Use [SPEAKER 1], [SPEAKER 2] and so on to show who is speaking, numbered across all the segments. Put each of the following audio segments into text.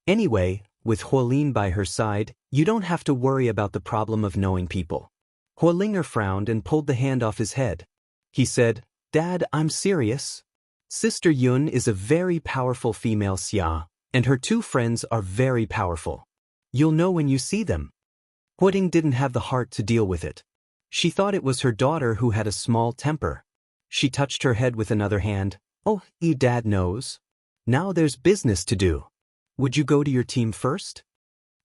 [SPEAKER 1] Anyway, with Huolin by her side, you don't have to worry about the problem of knowing people. Huolinger frowned and pulled the hand off his head. He said, Dad, I'm serious. Sister Yun is a very powerful female Xia, and her two friends are very powerful. You'll know when you see them. Huoting didn't have the heart to deal with it. She thought it was her daughter who had a small temper. She touched her head with another hand. Oh, your dad knows. Now there's business to do. Would you go to your team first?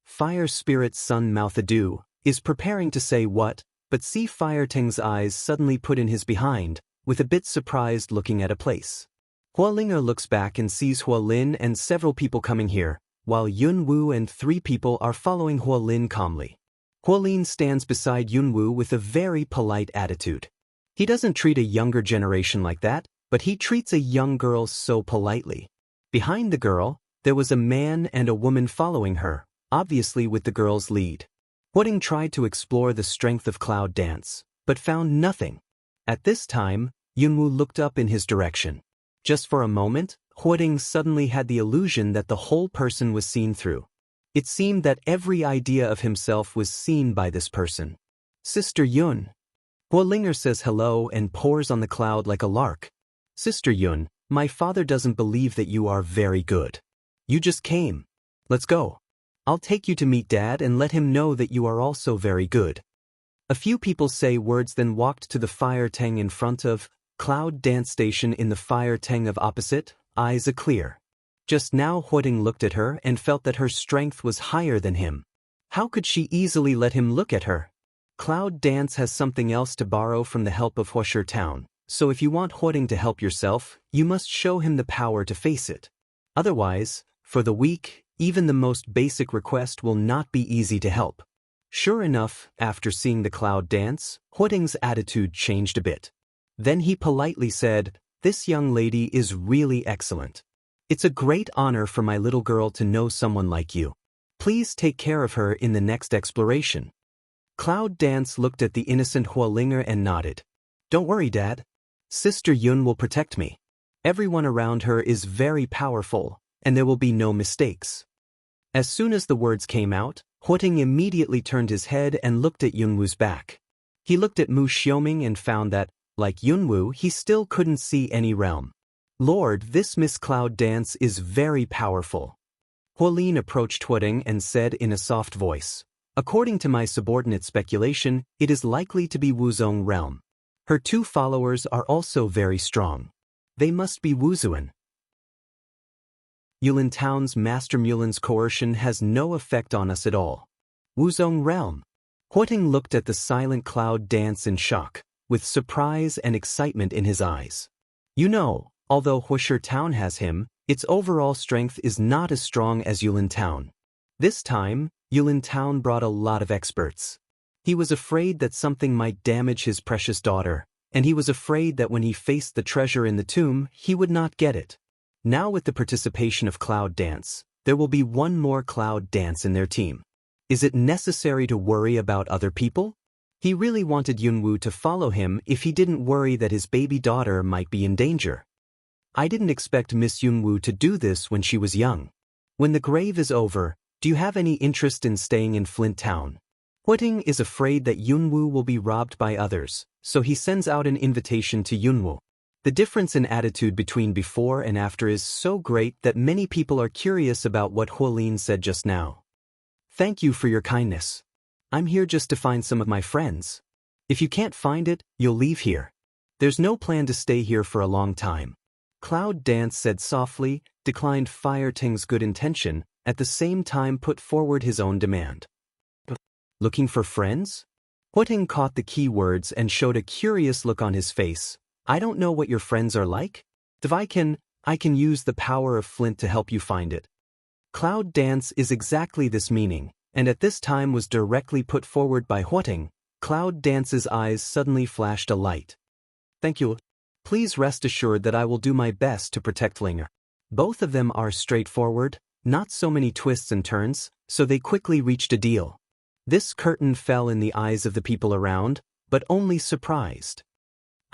[SPEAKER 1] Fire Spirit's son Mouthadoo is preparing to say what, but see Fire Teng's eyes suddenly put in his behind, with a bit surprised looking at a place. Huolinger looks back and sees Huolin and several people coming here, while Yunwu and 3 people are following Huolin calmly. Huolin stands beside Yunwu with a very polite attitude. He doesn't treat a younger generation like that, but he treats a young girl so politely. Behind the girl, there was a man and a woman following her, obviously with the girl's lead. Huoting tried to explore the strength of Cloud Dance, but found nothing. At this time, Yunwu looked up in his direction. Just for a moment, Huoting suddenly had the illusion that the whole person was seen through. It seemed that every idea of himself was seen by this person. Sister Yun. Huolinger says hello and pours on the cloud like a lark. Sister Yun, my father doesn't believe that you are very good. You just came. Let's go. I'll take you to meet Dad and let him know that you are also very good. A few people say words then walked to the Fire Teng in front of Cloud Dance Station in the Fire Teng of opposite, eyes clear. Just now Huoting looked at her and felt that her strength was higher than him. How could she easily let him look at her? Cloud Dance has something else to borrow from the help of Huoshi Town, so if you want Huoting to help yourself, you must show him the power to face it. Otherwise, for the weak, even the most basic request will not be easy to help. Sure enough, after seeing the Cloud Dance, Huoting's attitude changed a bit. Then he politely said, This young lady is really excellent. It's a great honor for my little girl to know someone like you. Please take care of her in the next exploration. Cloud Dance looked at the innocent Huolinger and nodded. Don't worry, Dad. Sister Yun will protect me. Everyone around her is very powerful, and there will be no mistakes. As soon as the words came out, Huoting immediately turned his head and looked at Yunwu's back. He looked at Mu Xiaoming and found that, like Yunwu, he still couldn't see any realm. Lord, this Miss Cloud Dance is very powerful. Huolin approached Huoting and said in a soft voice, According to my subordinate speculation, it is likely to be Wuzong realm. Her 2 followers are also very strong. They must be Wuzuan. Yulin Town's Master Mulin's coercion has no effect on us at all. Wuzong realm. Huoting looked at the silent Cloud Dance in shock, with surprise and excitement in his eyes. You know, although Huoshi Town has him, its overall strength is not as strong as Yulin Town. This time, Yulin Town brought a lot of experts. He was afraid that something might damage his precious daughter, and he was afraid that when he faced the treasure in the tomb, he would not get it. Now with the participation of Cloud Dance, there will be one more Cloud Dance in their team. Is it necessary to worry about other people? He really wanted Yunwu to follow him if he didn't worry that his baby daughter might be in danger. I didn't expect Miss Yunwu to do this when she was young. When the grave is over, do you have any interest in staying in Flint Town? Huoting is afraid that Yunwu will be robbed by others, so he sends out an invitation to Yunwu. The difference in attitude between before and after is so great that many people are curious about what Huolin said just now. Thank you for your kindness. I'm here just to find some of my friends. If you can't find it, you'll leave here. There's no plan to stay here for a long time. Cloud Dance said softly, declined Fire Teng's good intention, at the same time put forward his own demand. Looking for friends? Huoting caught the key words and showed a curious look on his face. I don't know what your friends are like. If I can use the power of Flint to help you find it. Cloud Dance is exactly this meaning, and at this time was directly put forward by Huoting. Cloud Dance's eyes suddenly flashed a light. Thank you. Please rest assured that I will do my best to protect Linger. Both of them are straightforward, not so many twists and turns, so they quickly reached a deal. This curtain fell in the eyes of the people around, but only surprised.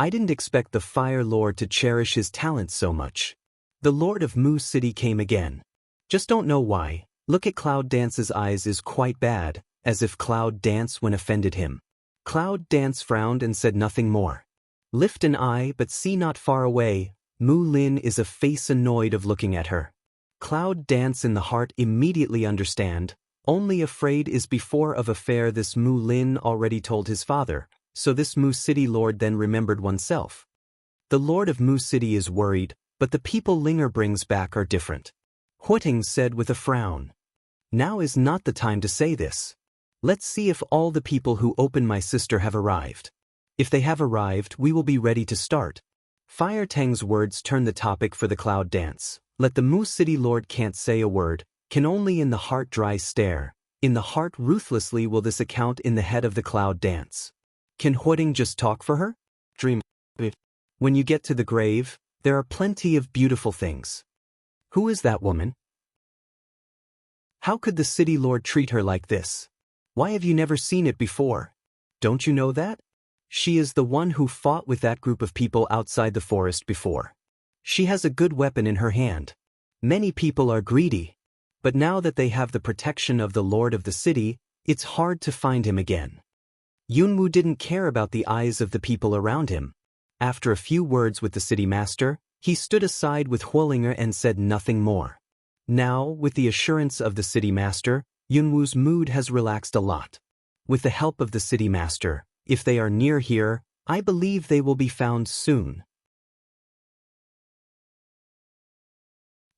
[SPEAKER 1] I didn't expect the Fire Lord to cherish his talents so much. The Lord of Mu City came again. Just don't know why. Look at Cloud Dance's eyes is quite bad, as if Cloud Dance when offended him. Cloud Dance frowned and said nothing more. Lift an eye but see not far away, Mu Lin is a face annoyed of looking at her. Cloud Dance in the heart immediately understand, only afraid is before of affair this Mu Lin already told his father, so this Mu City Lord then remembered oneself. The Lord of Mu City is worried, but the people Linger brings back are different. Huiting said with a frown. Now is not the time to say this. Let's see if all the people who open my sister have arrived. If they have arrived, we will be ready to start. Fire Tang's words turn the topic for the Cloud Dance. Let the Mu City Lord can't say a word, can only in the heart dry stare. In the heart ruthlessly will this account in the head of the Cloud Dance. Can Huiting just talk for her? Dream. When you get to the grave, there are plenty of beautiful things. Who is that woman? How could the City Lord treat her like this? Why have you never seen it before? Don't you know that? She is the one who fought with that group of people outside the forest before. She has a good weapon in her hand. Many people are greedy. But now that they have the protection of the Lord of the City, it's hard to find him again. Yunwu didn't care about the eyes of the people around him. After a few words with the city master, he stood aside with Huolinger and said nothing more. Now, with the assurance of the city master, Yunwu's mood has relaxed a lot. With the help of the city master, if they are near here, I believe they will be found soon.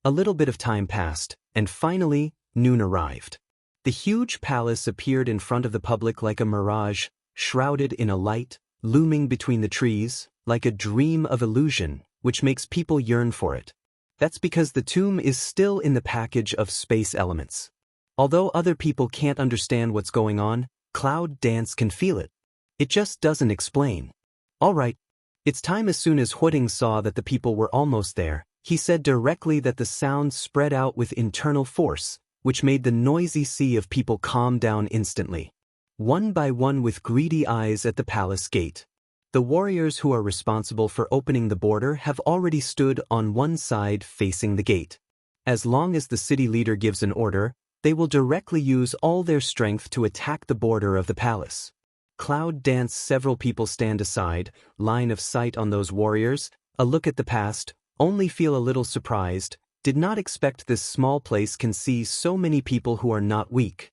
[SPEAKER 1] A little bit of time passed, and finally, noon arrived. The huge palace appeared in front of the public like a mirage, shrouded in a light, looming between the trees, like a dream of illusion, which makes people yearn for it. That's because the tomb is still in the package of space elements. Although other people can't understand what's going on, Cloud Dance can feel it. It just doesn't explain. All right. It's time. As soon as Huiting saw that the people were almost there, he said directly that the sound spread out with internal force, which made the noisy sea of people calm down instantly. One by one with greedy eyes at the palace gate. The warriors who are responsible for opening the border have already stood on one side facing the gate. As long as the city leader gives an order, they will directly use all their strength to attack the border of the palace. Cloud Dance. Several people stand aside, line of sight on those warriors, a look at the past, only feel a little surprised, did not expect this small place can see so many people who are not weak.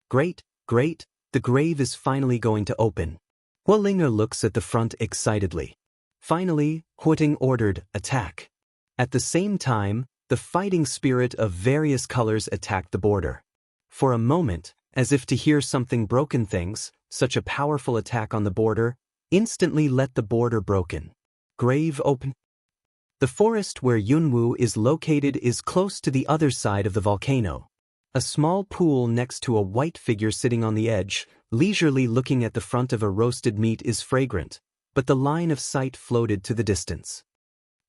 [SPEAKER 1] Great, great, the grave is finally going to open. Huolinger looks at the front excitedly. Finally, Huiting ordered, attack. At the same time, the fighting spirit of various colors attacked the border. For a moment, as if to hear something broken things, such a powerful attack on the border, instantly let the border broken. Grave open. The forest where Yunwu is located is close to the other side of the volcano. A small pool next to a white figure sitting on the edge, leisurely looking at the front of a roasted meat is fragrant, but the line of sight floated to the distance.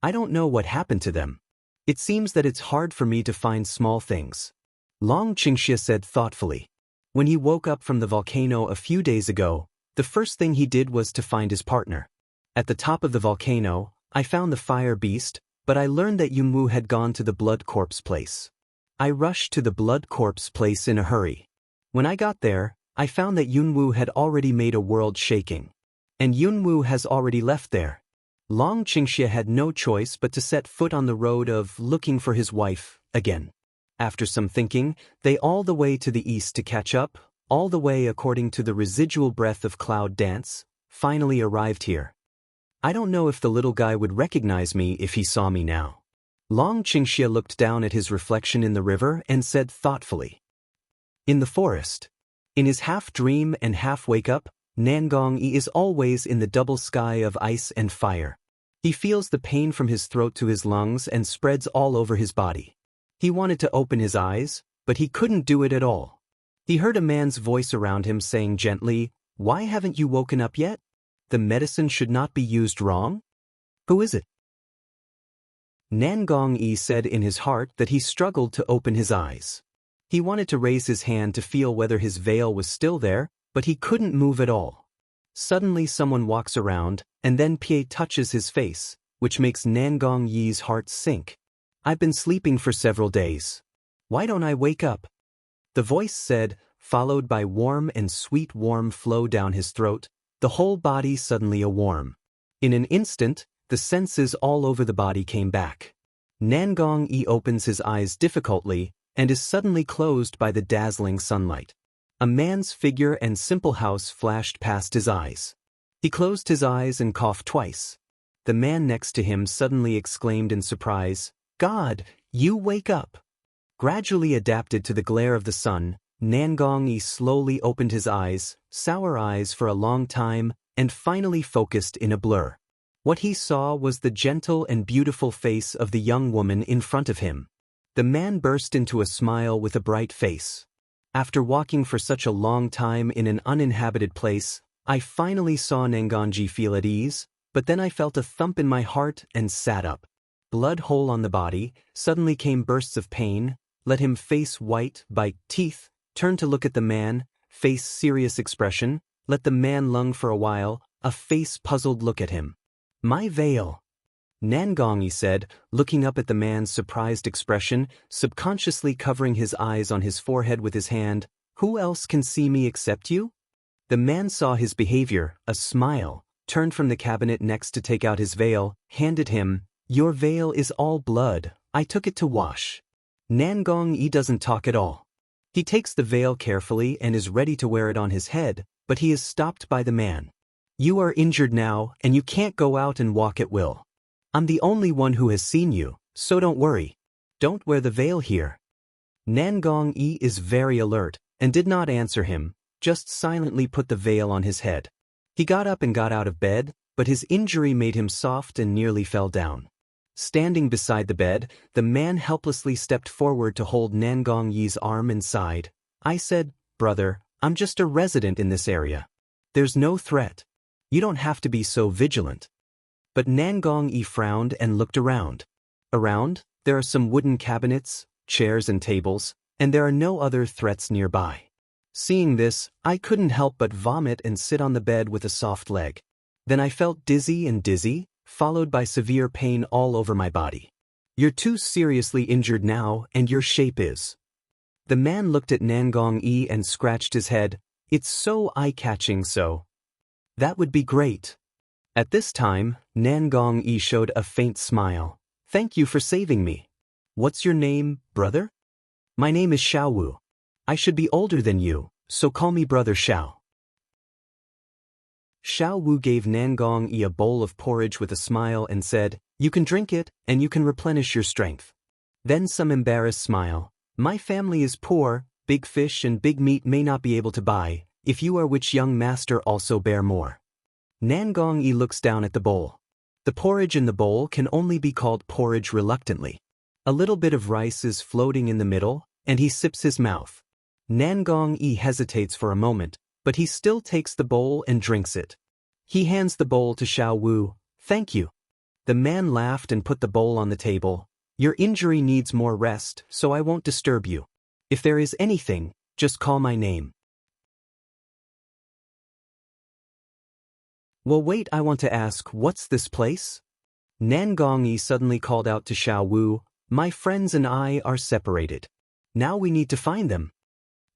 [SPEAKER 1] I don't know what happened to them. It seems that it's hard for me to find small things. Long Qingxia said thoughtfully. When he woke up from the volcano a few days ago, the first thing he did was to find his partner. At the top of the volcano, I found the fire beast, but I learned that Yunwu had gone to the blood corpse place. I rushed to the blood corpse place in a hurry. When I got there, I found that Yunwu had already made a world shaking. And Yunwu has already left there. Long Qingxia had no choice but to set foot on the road of looking for his wife, again. After some thinking, they all the way to the east to catch up, all the way according to the residual breath of Cloud Dance, finally arrived here. I don't know if the little guy would recognize me if he saw me now. Long Qingxia looked down at his reflection in the river and said thoughtfully. In the forest. In his half-dream and half-wake-up, Nangong-yi is always in the double sky of ice and fire. He feels the pain from his throat to his lungs and spreads all over his body. He wanted to open his eyes, but he couldn't do it at all. He heard a man's voice around him saying gently, "Why haven't you woken up yet? The medicine should not be used wrong?" Who is it? Nangong-yi said in his heart that he struggled to open his eyes. He wanted to raise his hand to feel whether his veil was still there, but he couldn't move at all. Suddenly someone walks around, and then Pie touches his face, which makes Nangong-yi's heart sink. I've been sleeping for several days. Why don't I wake up? The voice said, followed by warm and sweet warm flow down his throat, the whole body suddenly a warm. In an instant, the senses all over the body came back. Nangong-yi opens his eyes difficultly and is suddenly closed by the dazzling sunlight. A man's figure and simple house flashed past his eyes. He closed his eyes and coughed twice. The man next to him suddenly exclaimed in surprise, "God, you wake up!" Gradually adapted to the glare of the sun, Nangong-yi slowly opened his eyes, sour eyes for a long time, and finally focused in a blur. What he saw was the gentle and beautiful face of the young woman in front of him. The man burst into a smile with a bright face. After walking for such a long time in an uninhabited place, I finally saw Nangong-ji feel at ease, but then I felt a thump in my heart and sat up. Blood hole on the body, suddenly came bursts of pain, let him face white, bite teeth, turn to look at the man, face serious expression, let the man lung for a while, a face puzzled look at him. My veil. Nangong-yi said, looking up at the man's surprised expression, subconsciously covering his eyes on his forehead with his hand, who else can see me except you? The man saw his behavior, a smile, turned from the cabinet next to take out his veil, handed him, your veil is all blood, I took it to wash. Nangong-yi doesn't talk at all. He takes the veil carefully and is ready to wear it on his head, but he is stopped by the man. You are injured now, and you can't go out and walk at will. I'm the only one who has seen you, so don't worry. Don't wear the veil here. Nangong-yi is very alert, and did not answer him, just silently put the veil on his head. He got up and got out of bed, but his injury made him soft and nearly fell down. Standing beside the bed, the man helplessly stepped forward to hold Nangong-yi's arm and sighed. I said, brother, I'm just a resident in this area. There's no threat. You don't have to be so vigilant. But Nangong-yi frowned and looked around. Around, there are some wooden cabinets, chairs and tables, and there are no other threats nearby. Seeing this, I couldn't help but vomit and sit on the bed with a soft leg. Then I felt dizzy, followed by severe pain all over my body. You're too seriously injured now, and your shape is. The man looked at Nangong-yi and scratched his head. It's so eye-catching, so. That would be great. At this time, Nangong-yi showed a faint smile. Thank you for saving me. What's your name, brother? My name is Xiao Wu. I should be older than you, so call me Brother Xiao. Xiao Wu gave Nangong-yi a bowl of porridge with a smile and said, you can drink it, and you can replenish your strength. Then some embarrassed smile. My family is poor, big fish and big meat may not be able to buy, if you are which young master also bear more. Nangong-yi looks down at the bowl. The porridge in the bowl can only be called porridge reluctantly. A little bit of rice is floating in the middle, and he sips his mouth. Nangong-yi hesitates for a moment, but he still takes the bowl and drinks it. He hands the bowl to Xiao Wu. Thank you. The man laughed and put the bowl on the table. Your injury needs more rest, so I won't disturb you. If there is anything, just call my name. Well, wait, I want to ask, what's this place? Nangong-yi suddenly called out to Xiao Wu, my friends and I are separated. Now we need to find them.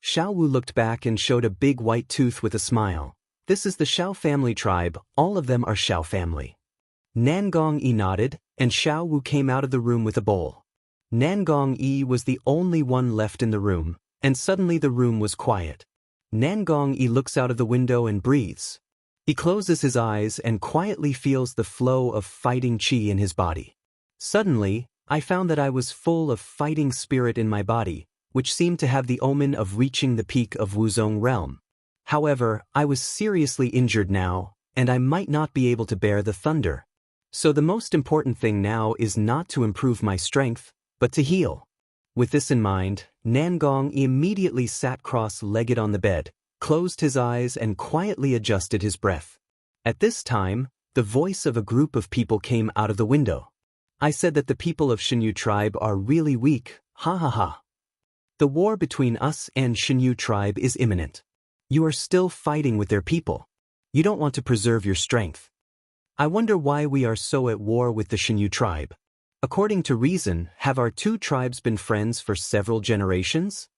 [SPEAKER 1] Xiao Wu looked back and showed a big white tooth with a smile. This is the Xiao family tribe, all of them are Xiao family. Nangong-yi nodded, and Xiao Wu came out of the room with a bowl. Nangong-yi was the only one left in the room, and suddenly the room was quiet. Nangong-yi looks out of the window and breathes. He closes his eyes and quietly feels the flow of fighting qi in his body. Suddenly, I found that I was full of fighting spirit in my body, which seemed to have the omen of reaching the peak of Wuzong realm. However, I was seriously injured now, and I might not be able to bear the thunder. So the most important thing now is not to improve my strength, but to heal. With this in mind, Nangong immediately sat cross-legged on the bed, closed his eyes and quietly adjusted his breath. At this time, the voice of a group of people came out of the window. I said that the people of Shinyu tribe are really weak, ha ha ha. The war between us and Shinyu tribe is imminent. You are still fighting with their people. You don't want to preserve your strength. I wonder why we are so at war with the Shinyu tribe. According to reason, have our two tribes been friends for several generations?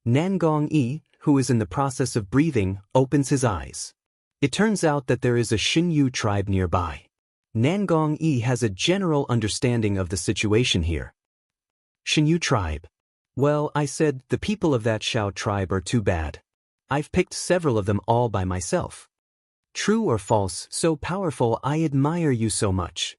[SPEAKER 1] Nangong-yi, who is in the process of breathing, opens his eyes. It turns out that there is a Xinyu tribe nearby. Nangong-yi has a general understanding of the situation here. Xinyu tribe. Well, I said, the people of that Shao tribe are too bad. I've picked several of them all by myself. True or false, so powerful, I admire you so much.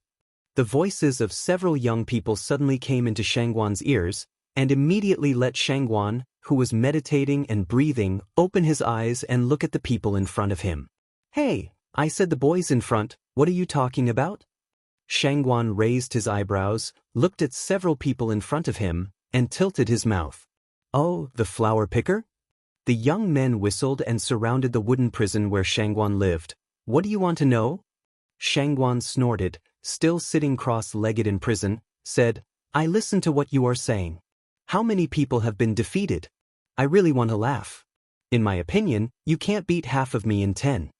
[SPEAKER 1] The voices of several young people suddenly came into Shangguan's ears, and immediately let Shangguan, who was meditating and breathing, open his eyes and look at the people in front of him. Hey, I said, the boys in front, what are you talking about? Shangguan raised his eyebrows, looked at several people in front of him, and tilted his mouth. Oh, the flower picker? The young men whistled and surrounded the wooden prison where Shangguan lived. What do you want to know? Shangguan snorted, still sitting cross-legged in prison, said, I listen to what you are saying. How many people have been defeated? I really want to laugh. In my opinion, you can't beat half of me in 10.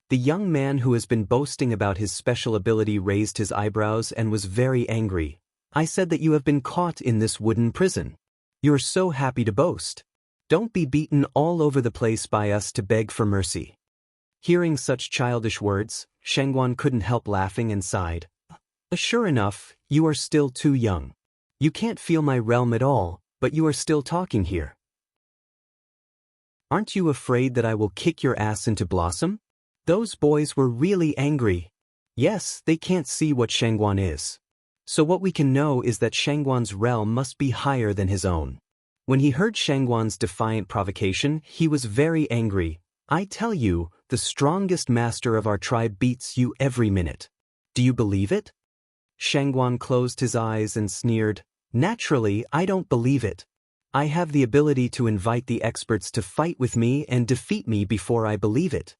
[SPEAKER 1] The young man who has been boasting about his special ability raised his eyebrows and was very angry. I said that you have been caught in this wooden prison. You're so happy to boast. Don't be beaten all over the place by us to beg for mercy. Hearing such childish words, Shangguan couldn't help laughing and sighed. Sure enough, you are still too young. You can't feel my realm at all, but you are still talking here. Aren't you afraid that I will kick your ass into blossom? Those boys were really angry. Yes, they can't see what Shangguan is. So what we can know is that Shangguan's realm must be higher than his own. When he heard Shangguan's defiant provocation, he was very angry. I tell you, the strongest master of our tribe beats you every minute. Do you believe it? Shangguan closed his eyes and sneered. Naturally, I don't believe it. I have the ability to invite the experts to fight with me and defeat me before I believe it.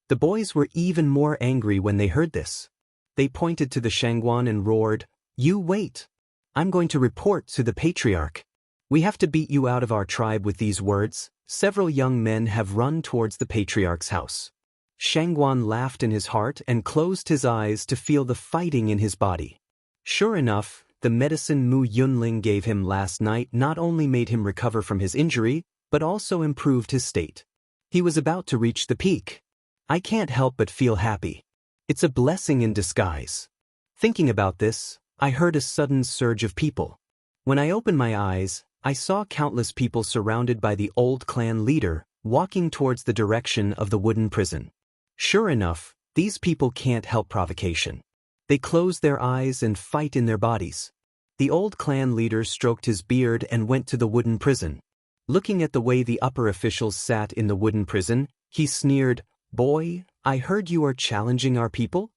[SPEAKER 1] The boys were even more angry when they heard this. They pointed to the Shangguan and roared, You wait. I'm going to report to the patriarch. We have to beat you out of our tribe. With these words, several young men have run towards the patriarch's house. Shangguan laughed in his heart and closed his eyes to feel the fighting in his body. Sure enough, the medicine Mu Yunling gave him last night not only made him recover from his injury, but also improved his state. He was about to reach the peak. I can't help but feel happy. It's a blessing in disguise. Thinking about this, I heard a sudden surge of people. When I opened my eyes, I saw countless people surrounded by the old clan leader, walking towards the direction of the wooden prison. Sure enough, these people can't help provocation. They close their eyes and fight in their bodies. The old clan leader stroked his beard and went to the wooden prison. Looking at the way the upper officials sat in the wooden prison, he sneered, Boy, I heard you are challenging our people?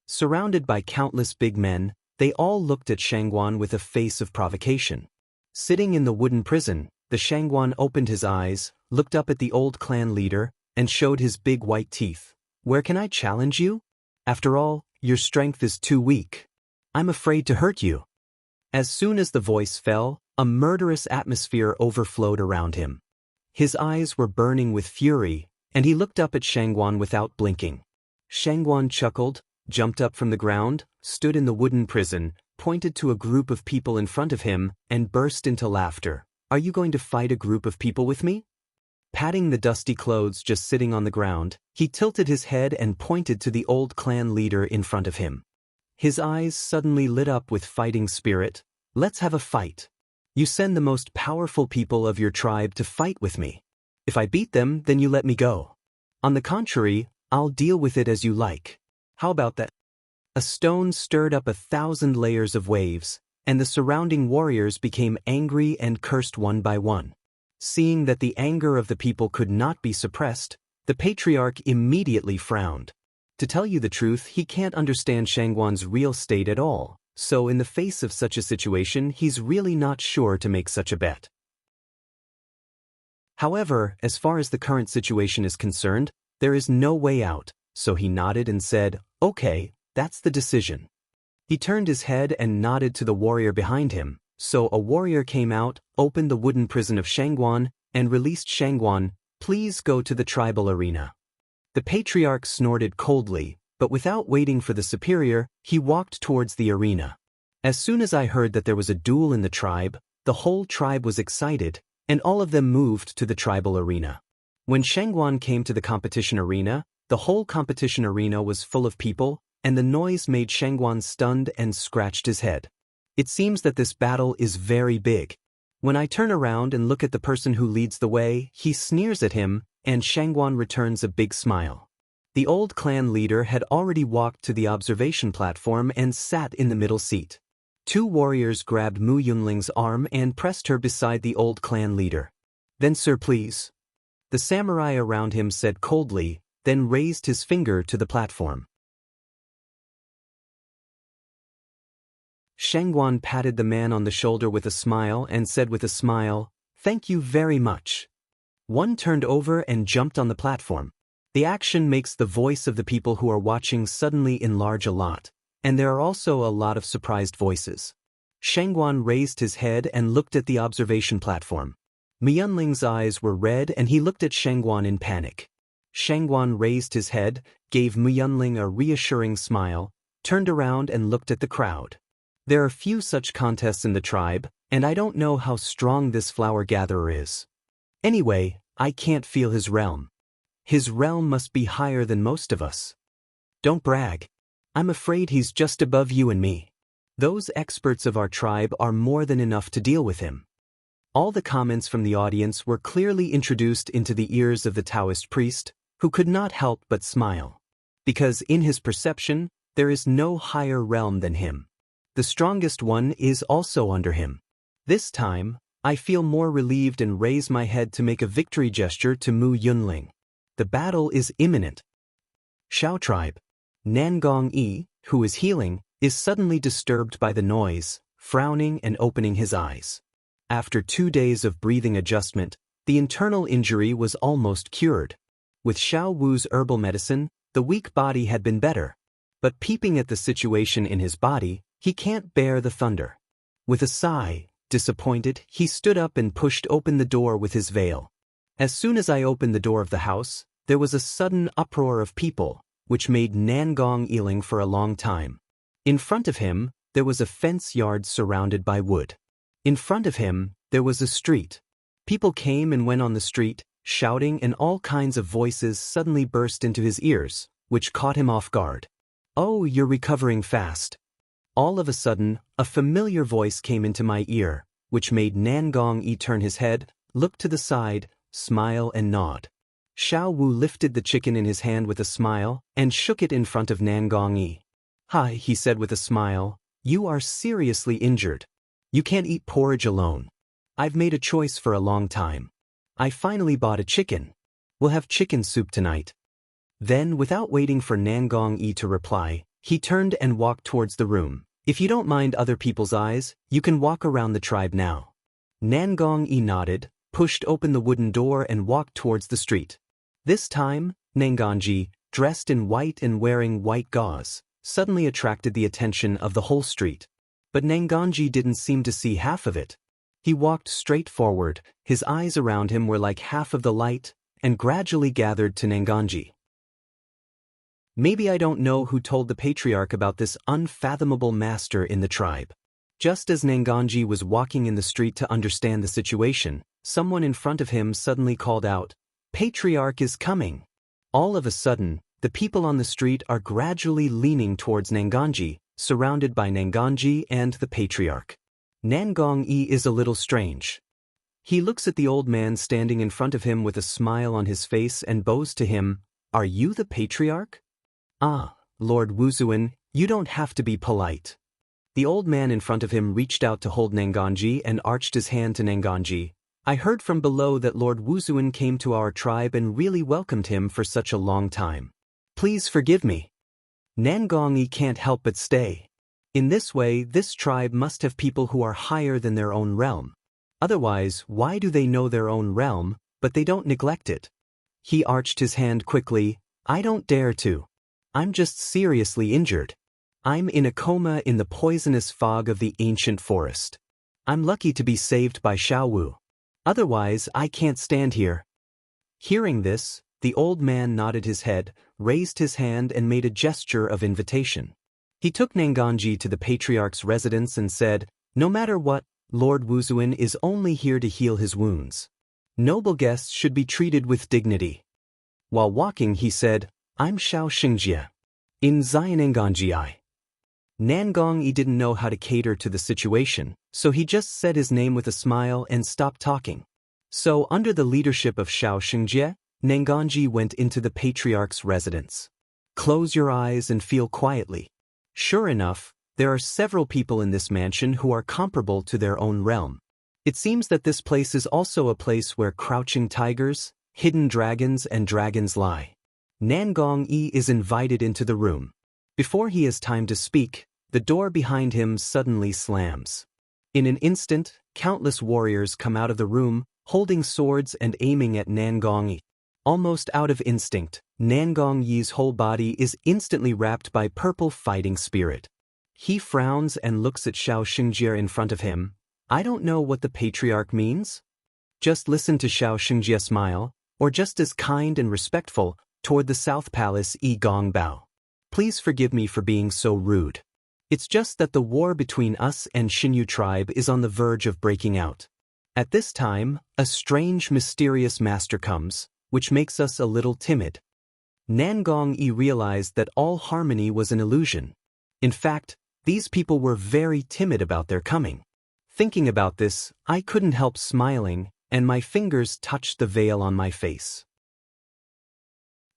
[SPEAKER 1] Surrounded by countless big men, they all looked at Shangguan with a face of provocation. Sitting in the wooden prison, the Shangguan opened his eyes, looked up at the old clan leader, and showed his big white teeth. Where can I challenge you? After all, your strength is too weak. I'm afraid to hurt you. As soon as the voice fell, a murderous atmosphere overflowed around him. His eyes were burning with fury, and he looked up at Shangguan without blinking. Shangguan chuckled, jumped up from the ground, stood in the wooden prison, pointed to a group of people in front of him, and burst into laughter. Are you going to fight a group of people with me? Patting the dusty clothes just sitting on the ground, he tilted his head and pointed to the old clan leader in front of him. His eyes suddenly lit up with fighting spirit. Let's have a fight. You send the most powerful people of your tribe to fight with me. If I beat them, then you let me go. On the contrary, I'll deal with it as you like. How about that? A stone stirred up 1,000 layers of waves, and the surrounding warriors became angry and cursed one by one. Seeing that the anger of the people could not be suppressed, the patriarch immediately frowned. To tell you the truth, he can't understand Shangguan's real state at all, so in the face of such a situation, he's really not sure to make such a bet. However, as far as the current situation is concerned, there is no way out, so he nodded and said, Okay, that's the decision. He turned his head and nodded to the warrior behind him. So a warrior came out, opened the wooden prison of Shangguan, and released Shangguan. Please go to the tribal arena. The patriarch snorted coldly, but without waiting for the superior, he walked towards the arena. As soon as I heard that there was a duel in the tribe, the whole tribe was excited, and all of them moved to the tribal arena. When Shangguan came to the competition arena, the whole competition arena was full of people, and the noise made Shangguan stunned and scratched his head. It seems that this battle is very big. When I turn around and look at the person who leads the way, he sneers at him, and Shangguan returns a big smile. The old clan leader had already walked to the observation platform and sat in the middle seat. Two warriors grabbed Mu Yunling's arm and pressed her beside the old clan leader. "Then sir, please." The samurai around him said coldly, then raised his finger to the platform. Shangguan patted the man on the shoulder with a smile and said with a smile, "Thank you very much." One turned over and jumped on the platform. The action makes the voice of the people who are watching suddenly enlarge a lot, and there are also a lot of surprised voices. Shangguan raised his head and looked at the observation platform. Miyunling's eyes were red and he looked at Shangguan in panic. Shangguan raised his head, gave Miyunling a reassuring smile, turned around and looked at the crowd. There are few such contests in the tribe, and I don't know how strong this flower gatherer is. Anyway, I can't feel his realm. His realm must be higher than most of us. Don't brag. I'm afraid he's just above you and me. Those experts of our tribe are more than enough to deal with him. All the comments from the audience were clearly introduced into the ears of the Taoist priest, who could not help but smile. Because in his perception, there is no higher realm than him. The strongest one is also under him. This time, I feel more relieved and raise my head to make a victory gesture to Mu Yunling. The battle is imminent. Shao tribe. Nangong Yi, who is healing, is suddenly disturbed by the noise, frowning and opening his eyes. After 2 days of breathing adjustment, the internal injury was almost cured. With Xiao Wu's herbal medicine, the weak body had been better. But peeping at the situation in his body, he can't bear the thunder. With a sigh, disappointed, he stood up and pushed open the door with his veil. As soon as I opened the door of the house, there was a sudden uproar of people, which made Nangong Yiling for a long time. In front of him, there was a fence yard surrounded by wood. In front of him, there was a street. People came and went on the street, shouting, and all kinds of voices suddenly burst into his ears, which caught him off guard. "Oh, you're recovering fast." All of a sudden, a familiar voice came into my ear, which made Nangong Yi turn his head, look to the side, smile and nod. Xiao Wu lifted the chicken in his hand with a smile, and shook it in front of Nangong Yi. "Hi," he said with a smile, "you are seriously injured. You can't eat porridge alone. I've made a choice for a long time. I finally bought a chicken. We'll have chicken soup tonight." Then, without waiting for Nangong Yi to reply, he turned and walked towards the room. "If you don't mind other people's eyes, you can walk around the tribe now." Nangong Yi nodded, pushed open the wooden door and walked towards the street. This time, Nangongji, dressed in white and wearing white gauze, suddenly attracted the attention of the whole street. But Nangongji didn't seem to see half of it. He walked straight forward, his eyes around him were like half of the light, and gradually gathered to Nangongji. Maybe I don't know who told the patriarch about this unfathomable master in the tribe. Just as Nangongji was walking in the street to understand the situation, someone in front of him suddenly called out, "Patriarch is coming." All of a sudden, the people on the street are gradually leaning towards Nangongji, surrounded by Nangongji and the patriarch. Nangong Yi is a little strange. He looks at the old man standing in front of him with a smile on his face and bows to him, "Are you the patriarch?" "Ah, Lord Wuzuan, you don't have to be polite." The old man in front of him reached out to hold Nangongji and arched his hand to Nangongji. "I heard from below that Lord Wuzuan came to our tribe and really welcomed him for such a long time. Please forgive me." Nangong Yi can't help but stay. In this way, this tribe must have people who are higher than their own realm. Otherwise, why do they know their own realm, but they don't neglect it? He arched his hand quickly. "I don't dare to. I'm just seriously injured. I'm in a coma in the poisonous fog of the ancient forest. I'm lucky to be saved by Xiao Wu. Otherwise, I can't stand here." Hearing this, the old man nodded his head, raised his hand and made a gesture of invitation. He took Nangongji to the patriarch's residence and said, "No matter what, Lord Wuzuan is only here to heal his wounds. Noble guests should be treated with dignity. While walking, he said, I'm Xiao Xingjie. In Xianenganjiai. Nangong didn't know how to cater to the situation, so he just said his name with a smile and stopped talking. So, under the leadership of Xiao Xingjie, Nangongji went into the patriarch's residence. Close your eyes and feel quietly. Sure enough, there are several people in this mansion who are comparable to their own realm. It seems that this place is also a place where crouching tigers, hidden dragons and dragons lie. Nangong is invited into the room. Before he has time to speak, the door behind him suddenly slams. In an instant, countless warriors come out of the room, holding swords and aiming at Nangong. Almost out of instinct, Nangong whole body is instantly wrapped by purple fighting spirit. He frowns and looks at Xiao Xingjie in front of him. I don't know what the patriarch means. Just listen to Xiao Xingjie smile, or just as kind and respectful, toward the South Palace Gong Bao. Please forgive me for being so rude. It's just that the war between us and Xinyu tribe is on the verge of breaking out. At this time, a strange mysterious master comes, which makes us a little timid. Nangong realized that all harmony was an illusion. In fact, these people were very timid about their coming. Thinking about this, I couldn't help smiling, and my fingers touched the veil on my face.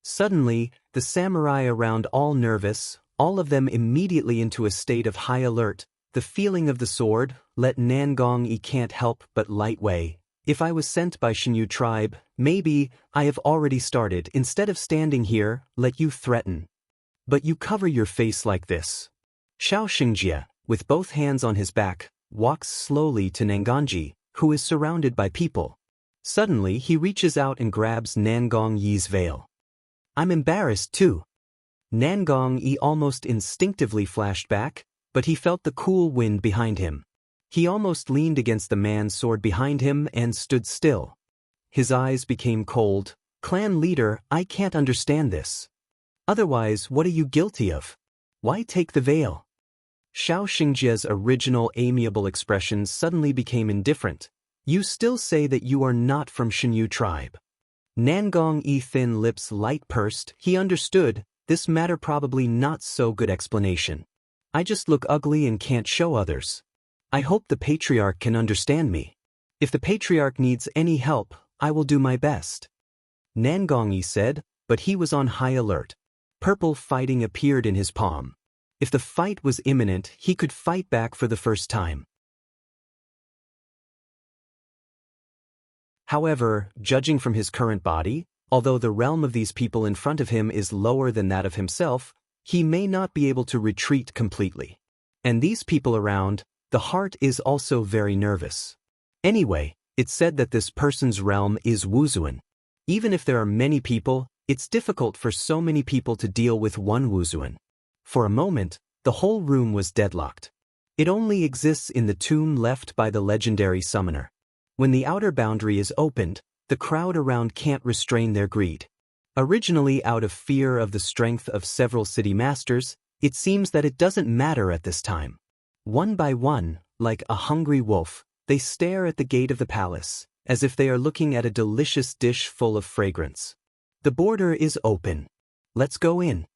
[SPEAKER 1] Suddenly, the samurai around all nervous, all of them immediately into a state of high alert. The feeling of the sword, let Nangong can't help but light way. If I was sent by Xinyu tribe, maybe I have already started. Instead of standing here, let you threaten. But you cover your face like this. Xiao Xingjie, with both hands on his back, walks slowly to Nangongji, who is surrounded by people. Suddenly he reaches out and grabs Nangong's veil. I'm embarrassed too. Nangong almost instinctively flashed back, but he felt the cool wind behind him. He almost leaned against the man's sword behind him and stood still. His eyes became cold. Clan leader, I can't understand this. Otherwise, what are you guilty of? Why take the veil? Xiao Xingjie's original amiable expression suddenly became indifferent. You still say that you are not from Xinyu tribe. Nangong thin lips light pursed. He understood, this matter probably not so good explanation. I just look ugly and can't show others. I hope the patriarch can understand me. If the patriarch needs any help, I will do my best. Nangong said, but he was on high alert. Purple fighting appeared in his palm. If the fight was imminent, he could fight back for the first time. However, judging from his current body, although the realm of these people in front of him is lower than that of himself, he may not be able to retreat completely. And these people around, the heart is also very nervous. Anyway, it's said that this person's realm is Wuzuan. Even if there are many people, it's difficult for so many people to deal with one Wuzuan. For a moment, the whole room was deadlocked. It only exists in the tomb left by the legendary summoner. When the outer boundary is opened, the crowd around can't restrain their greed. Originally out of fear of the strength of several city masters, it seems that it doesn't matter at this time. One by one, like a hungry wolf, they stare at the gate of the palace, as if they are looking at a delicious dish full of fragrance. The border is open. Let's go in.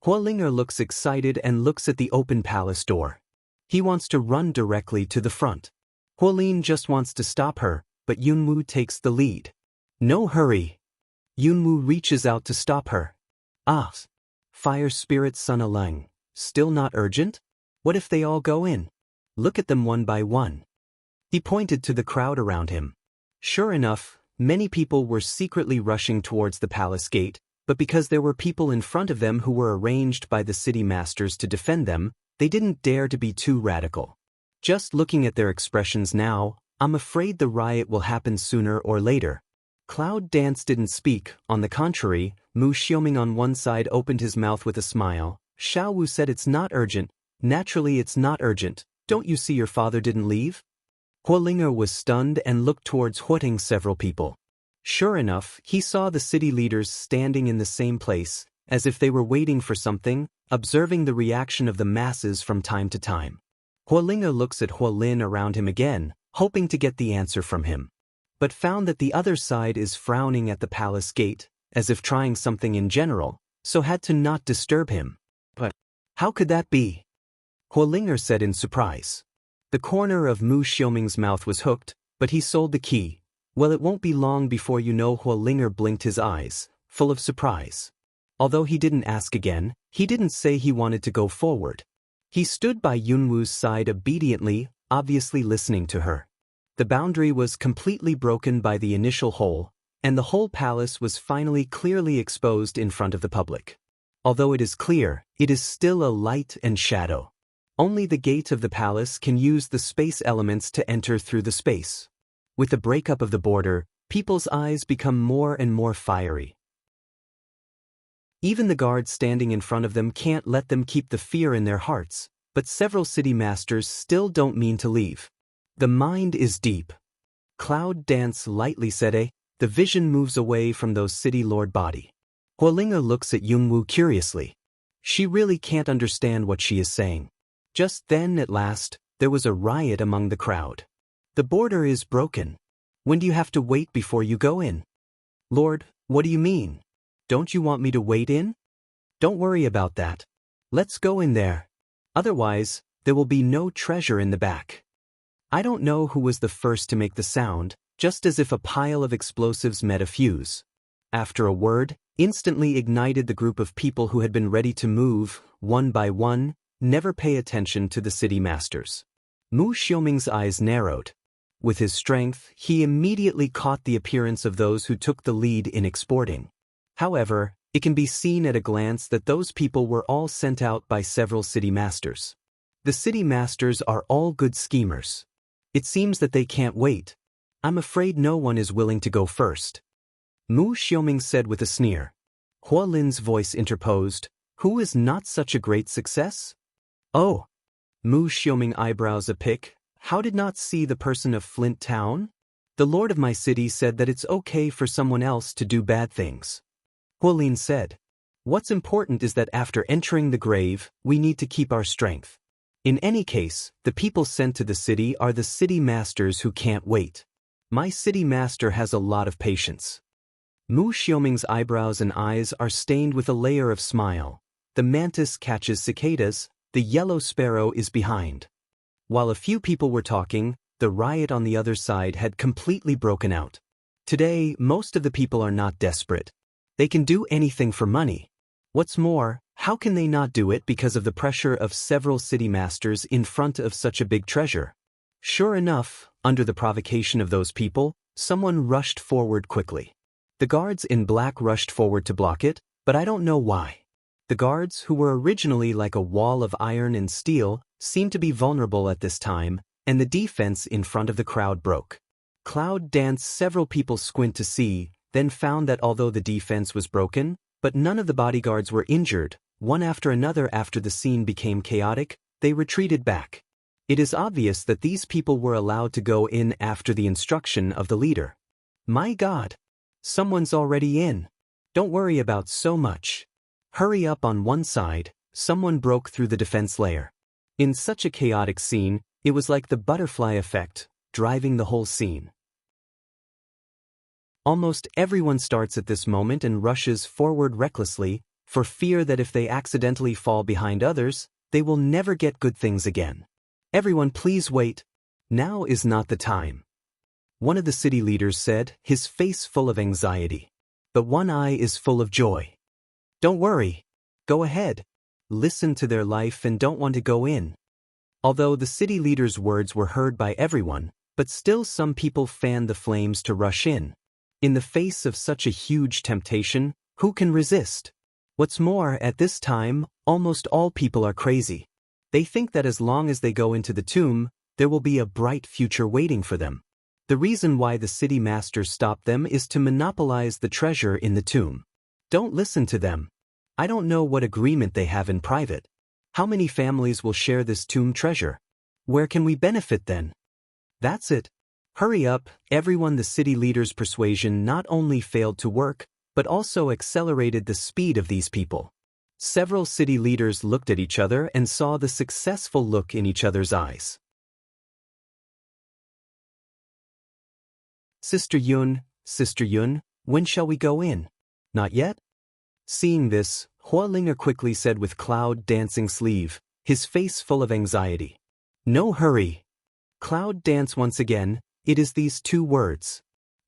[SPEAKER 1] Huolinger looks excited and looks at the open palace door. He wants to run directly to the front. Huolin just wants to stop her, but Yunwu takes the lead. No hurry. Yunwu reaches out to stop her. Ah, fire spirit Sun Aleng, still not urgent? What if they all go in? Look at them one by one. He pointed to the crowd around him. Sure enough, many people were secretly rushing towards the palace gate, but because there were people in front of them who were arranged by the city masters to defend them, they didn't dare to be too radical. Just looking at their expressions now, I'm afraid the riot will happen sooner or later. Cloud Dance didn't speak. On the contrary, Mu Xiaoming on one side opened his mouth with a smile. Xiao Wu said it's not urgent. Naturally it's not urgent. Don't you see your father didn't leave? Huolinger was stunned and looked towards Huoting several people. Sure enough, he saw the city leaders standing in the same place, as if they were waiting for something, observing the reaction of the masses from time to time. Huolinga looks at Huolin around him again, hoping to get the answer from him, but found that the other side is frowning at the palace gate, as if trying something in general, so had to not disturb him. But how could that be? Huolinger said in surprise. The corner of Mu Xiaoming's mouth was hooked, but he sold the key. Well, it won't be long before you know. Huolinger blinked his eyes, full of surprise. Although he didn't ask again, he didn't say he wanted to go forward. He stood by Yunwu's side obediently, obviously listening to her. The boundary was completely broken by the initial hole, and the whole palace was finally clearly exposed in front of the public. Although it is clear, it is still a light and shadow. Only the gate of the palace can use the space elements to enter through the space. With the breakup of the border, people's eyes become more and more fiery. Even the guards standing in front of them can't let them keep the fear in their hearts, but several city masters still don't mean to leave. The mind is deep. Cloud dance lightly said, the vision moves away from those city lord body. Huolinga looks at Yunwu curiously. She really can't understand what she is saying. Just then, at last, there was a riot among the crowd. The border is broken. When do you have to wait before you go in? Lord, what do you mean? Don't you want me to wait in? Don't worry about that. Let's go in there. Otherwise, there will be no treasure in the back. I don't know who was the first to make the sound, just as if a pile of explosives met a fuse. After a word, instantly ignited the group of people who had been ready to move, one by one, never pay attention to the city masters. Mu Xiaoming's eyes narrowed. With his strength, he immediately caught the appearance of those who took the lead in exporting. However, it can be seen at a glance that those people were all sent out by several city masters. The city masters are all good schemers. It seems that they can't wait. I'm afraid no one is willing to go first. Mu Xiaoming said with a sneer. Huolin's voice interposed, who is not such a great success? Oh. Mu Xiaoming eyebrows a pick. How did not see the person of Flint Town? The lord of my city said that it's okay for someone else to do bad things. Huolin said. What's important is that after entering the grave, we need to keep our strength. In any case, the people sent to the city are the city masters who can't wait. My city master has a lot of patience. Mu Xiaoming's eyebrows and eyes are stained with a layer of smile. The mantis catches cicadas, the yellow sparrow is behind. While a few people were talking, the riot on the other side had completely broken out. Today, most of the people are not desperate. They can do anything for money. What's more, how can they not do it because of the pressure of several city masters in front of such a big treasure? Sure enough, under the provocation of those people, someone rushed forward quickly. The guards in black rushed forward to block it, but I don't know why. The guards, who were originally like a wall of iron and steel, seemed to be vulnerable at this time, and the defense in front of the crowd broke. Cloud danced. Several people squint to see, then found that although the defense was broken, but none of the bodyguards were injured, one after another. After the scene became chaotic, they retreated back. It is obvious that these people were allowed to go in after the instruction of the leader. My God! Someone's already in. Don't worry about so much. Hurry up. On one side, someone broke through the defense layer. In such a chaotic scene, it was like the butterfly effect, driving the whole scene. Almost everyone starts at this moment and rushes forward recklessly, for fear that if they accidentally fall behind others, they will never get good things again. Everyone, please wait. Now is not the time. One of the city leaders said, his face full of anxiety. But one eye is full of joy. Don't worry. Go ahead. Listen to their life and don't want to go in. Although the city leader's words were heard by everyone, but still some people fanned the flames to rush in. In the face of such a huge temptation, who can resist? What's more, at this time, almost all people are crazy. They think that as long as they go into the tomb, there will be a bright future waiting for them. The reason why the city master stopped them is to monopolize the treasure in the tomb. Don't listen to them. I don't know what agreement they have in private. How many families will share this tomb treasure? Where can we benefit then? That's it. Hurry up, everyone. The city leader's persuasion not only failed to work, but also accelerated the speed of these people. Several city leaders looked at each other and saw the successful look in each other's eyes. Sister Yun, when shall we go in? Not yet? Seeing this, Hualinger quickly said with Cloud dancing sleeve, his face full of anxiety. No hurry. Cloud dance once again, it is these two words.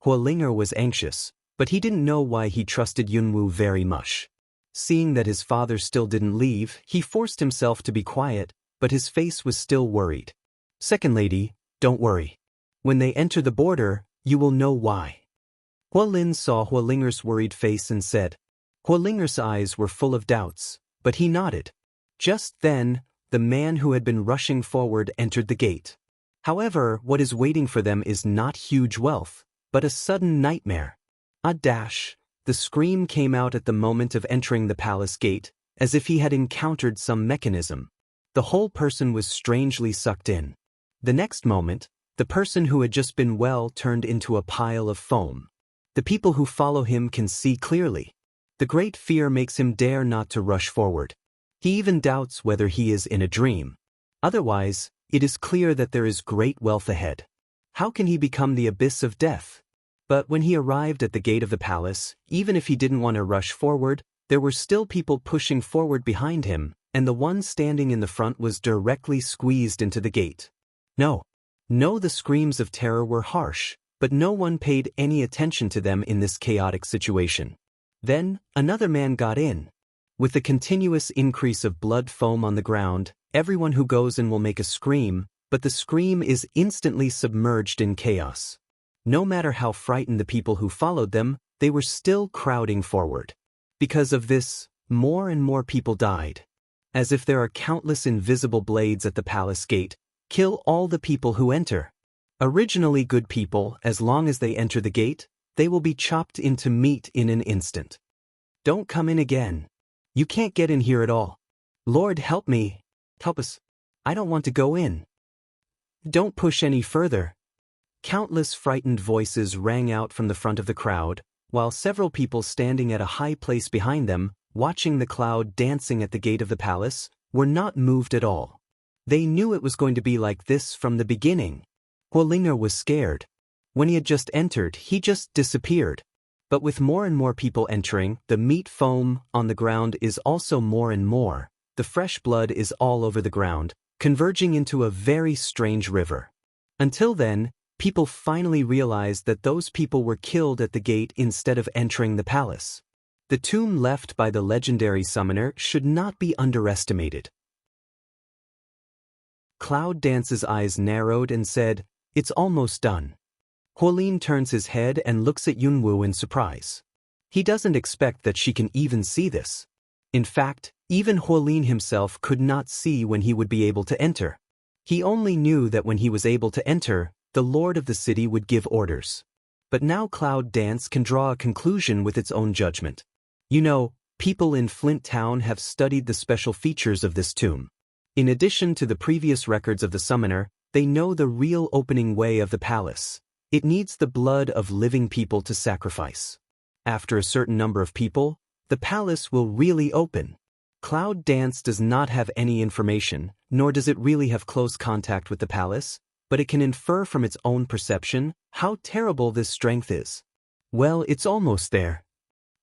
[SPEAKER 1] Hualinger was anxious, but he didn't know why he trusted Yunwu very much. Seeing that his father still didn't leave, he forced himself to be quiet, but his face was still worried. Second lady, don't worry. When they enter the border, you will know why. Hualin saw Hualinger's worried face and said. Hualinger's eyes were full of doubts, but he nodded. Just then, the man who had been rushing forward entered the gate. However, what is waiting for them is not huge wealth, but a sudden nightmare. A dash. The scream came out at the moment of entering the palace gate, as if he had encountered some mechanism. The whole person was strangely sucked in. The next moment, the person who had just been well turned into a pile of foam. The people who follow him can see clearly. The great fear makes him dare not to rush forward. He even doubts whether he is in a dream. Otherwise, it is clear that there is great wealth ahead. How can he become the abyss of death? But when he arrived at the gate of the palace, even if he didn't want to rush forward, there were still people pushing forward behind him, and the one standing in the front was directly squeezed into the gate. No, the screams of terror were harsh, but no one paid any attention to them in this chaotic situation. Then, another man got in. With the continuous increase of blood foam on the ground, everyone who goes in will make a scream, but the scream is instantly submerged in chaos. No matter how frightened the people who followed them, they were still crowding forward. Because of this, more and more people died. As if there are countless invisible blades at the palace gate, kill all the people who enter. Originally good people, as long as they enter the gate, they will be chopped into meat in an instant. Don't come in again. You can't get in here at all. Lord, help me. Help us. I don't want to go in. Don't push any further. Countless frightened voices rang out from the front of the crowd, while several people standing at a high place behind them, watching the Cloud dancing at the gate of the palace, were not moved at all. They knew it was going to be like this from the beginning. Hualinger was scared. When he had just entered, he just disappeared. But with more and more people entering, the meat foam on the ground is also more and more. The fresh blood is all over the ground, converging into a very strange river. Until then, people finally realized that those people were killed at the gate instead of entering the palace. The tomb left by the legendary summoner should not be underestimated. Cloud Dance's eyes narrowed and said, "It's almost done." Hualin turns his head and looks at Yunwu in surprise. He doesn't expect that she can even see this. In fact, even Hualin himself could not see when he would be able to enter. He only knew that when he was able to enter, the lord of the city would give orders. But now Cloud Dance can draw a conclusion with its own judgment. You know, people in Flint Town have studied the special features of this tomb. In addition to the previous records of the summoner, they know the real opening way of the palace. It needs the blood of living people to sacrifice. After a certain number of people, the palace will really open. Cloud Dance does not have any information, nor does it really have close contact with the palace, but it can infer from its own perception how terrible this strength is. Well, it's almost there.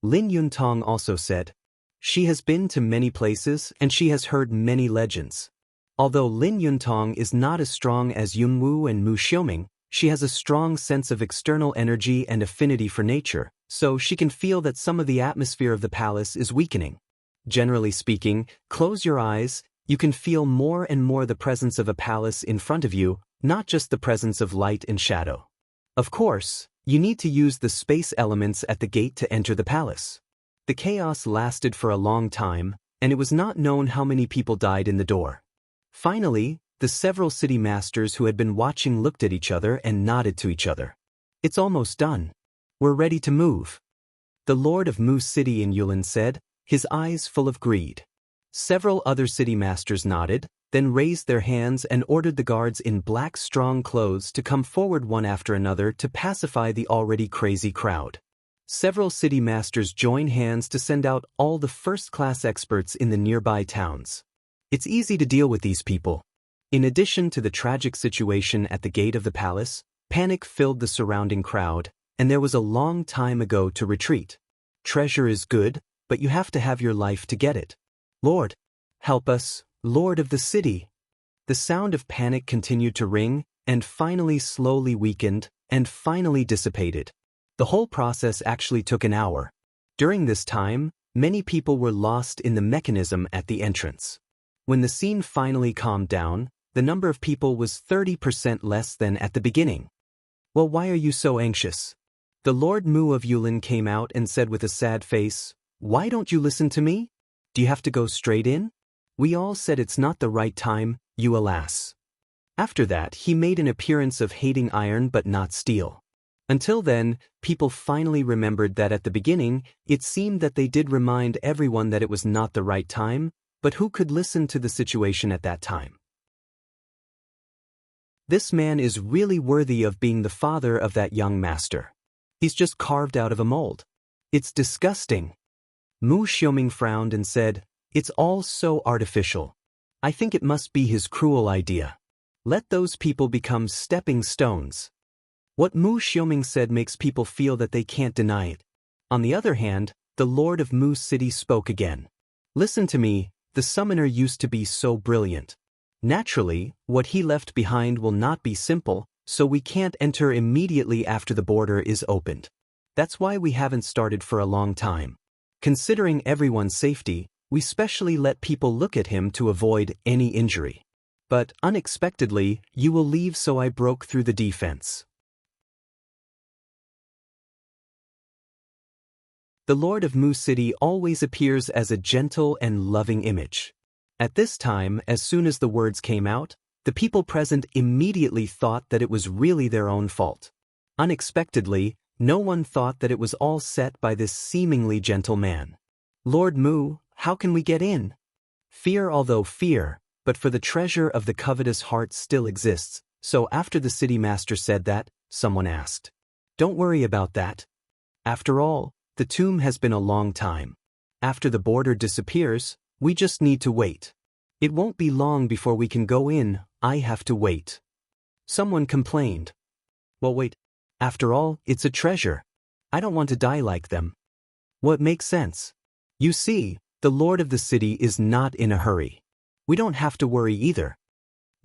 [SPEAKER 1] Lin Yuntong also said. She has been to many places and she has heard many legends. Although Lin Yuntong is not as strong as Yunwu and Mu Xiuming, she has a strong sense of external energy and affinity for nature, so she can feel that some of the atmosphere of the palace is weakening. Generally speaking, close your eyes, you can feel more and more the presence of a palace in front of you, not just the presence of light and shadow. Of course, you need to use the space elements at the gate to enter the palace. The chaos lasted for a long time, and it was not known how many people died in the door. Finally, the several city masters who had been watching looked at each other and nodded to each other. It's almost done. We're ready to move. The Lord of Mu City in Yulin said, his eyes full of greed. Several other city masters nodded, then raised their hands and ordered the guards in black strong clothes to come forward one after another to pacify the already crazy crowd. Several city masters join hands to send out all the first-class experts in the nearby towns. It's easy to deal with these people. In addition to the tragic situation at the gate of the palace, panic filled the surrounding crowd, and there was a long time ago to retreat. Treasure is good, but you have to have your life to get it. Lord, help us, Lord of the city. The sound of panic continued to ring, and finally slowly weakened, and finally dissipated. The whole process actually took an hour. During this time, many people were lost in the mechanism at the entrance. When the scene finally calmed down, the number of people was 30% less than at the beginning. Well, why are you so anxious? The Lord Mu of Yulin came out and said with a sad face, "Why don't you listen to me? Do you have to go straight in?" We all said it's not the right time, you alas. After that, he made an appearance of hating iron but not steel. Until then, people finally remembered that at the beginning, it seemed that they did remind everyone that it was not the right time, but who could listen to the situation at that time? This man is really worthy of being the father of that young master. He's just carved out of a mold. It's disgusting. Mu Xiaoming frowned and said, "It's all so artificial. I think it must be his cruel idea. Let those people become stepping stones." What Mu Xiaoming said makes people feel that they can't deny it. On the other hand, the Lord of Mu City spoke again. "Listen to me, the summoner used to be so brilliant. Naturally, what he left behind will not be simple, so we can't enter immediately after the border is opened. That's why we haven't started for a long time. Considering everyone's safety, we specially let people look at him to avoid any injury. But unexpectedly, you will leave, so I broke through the defense." The Lord of Mu City always appears as a gentle and loving image. At this time, as soon as the words came out, the people present immediately thought that it was really their own fault. Unexpectedly, no one thought that it was all set by this seemingly gentle man. "Lord Mu, how can we get in?" Fear, although fear, but for the treasure of the covetous heart still exists, so after the city master said that, someone asked, "Don't worry about that. After all, the tomb has been a long time. After the border disappears, we just need to wait. It won't be long before we can go in, I have to wait." Someone complained. "Well, wait. After all, it's a treasure. I don't want to die like them." What makes sense? You see, the Lord of the city is not in a hurry. We don't have to worry either.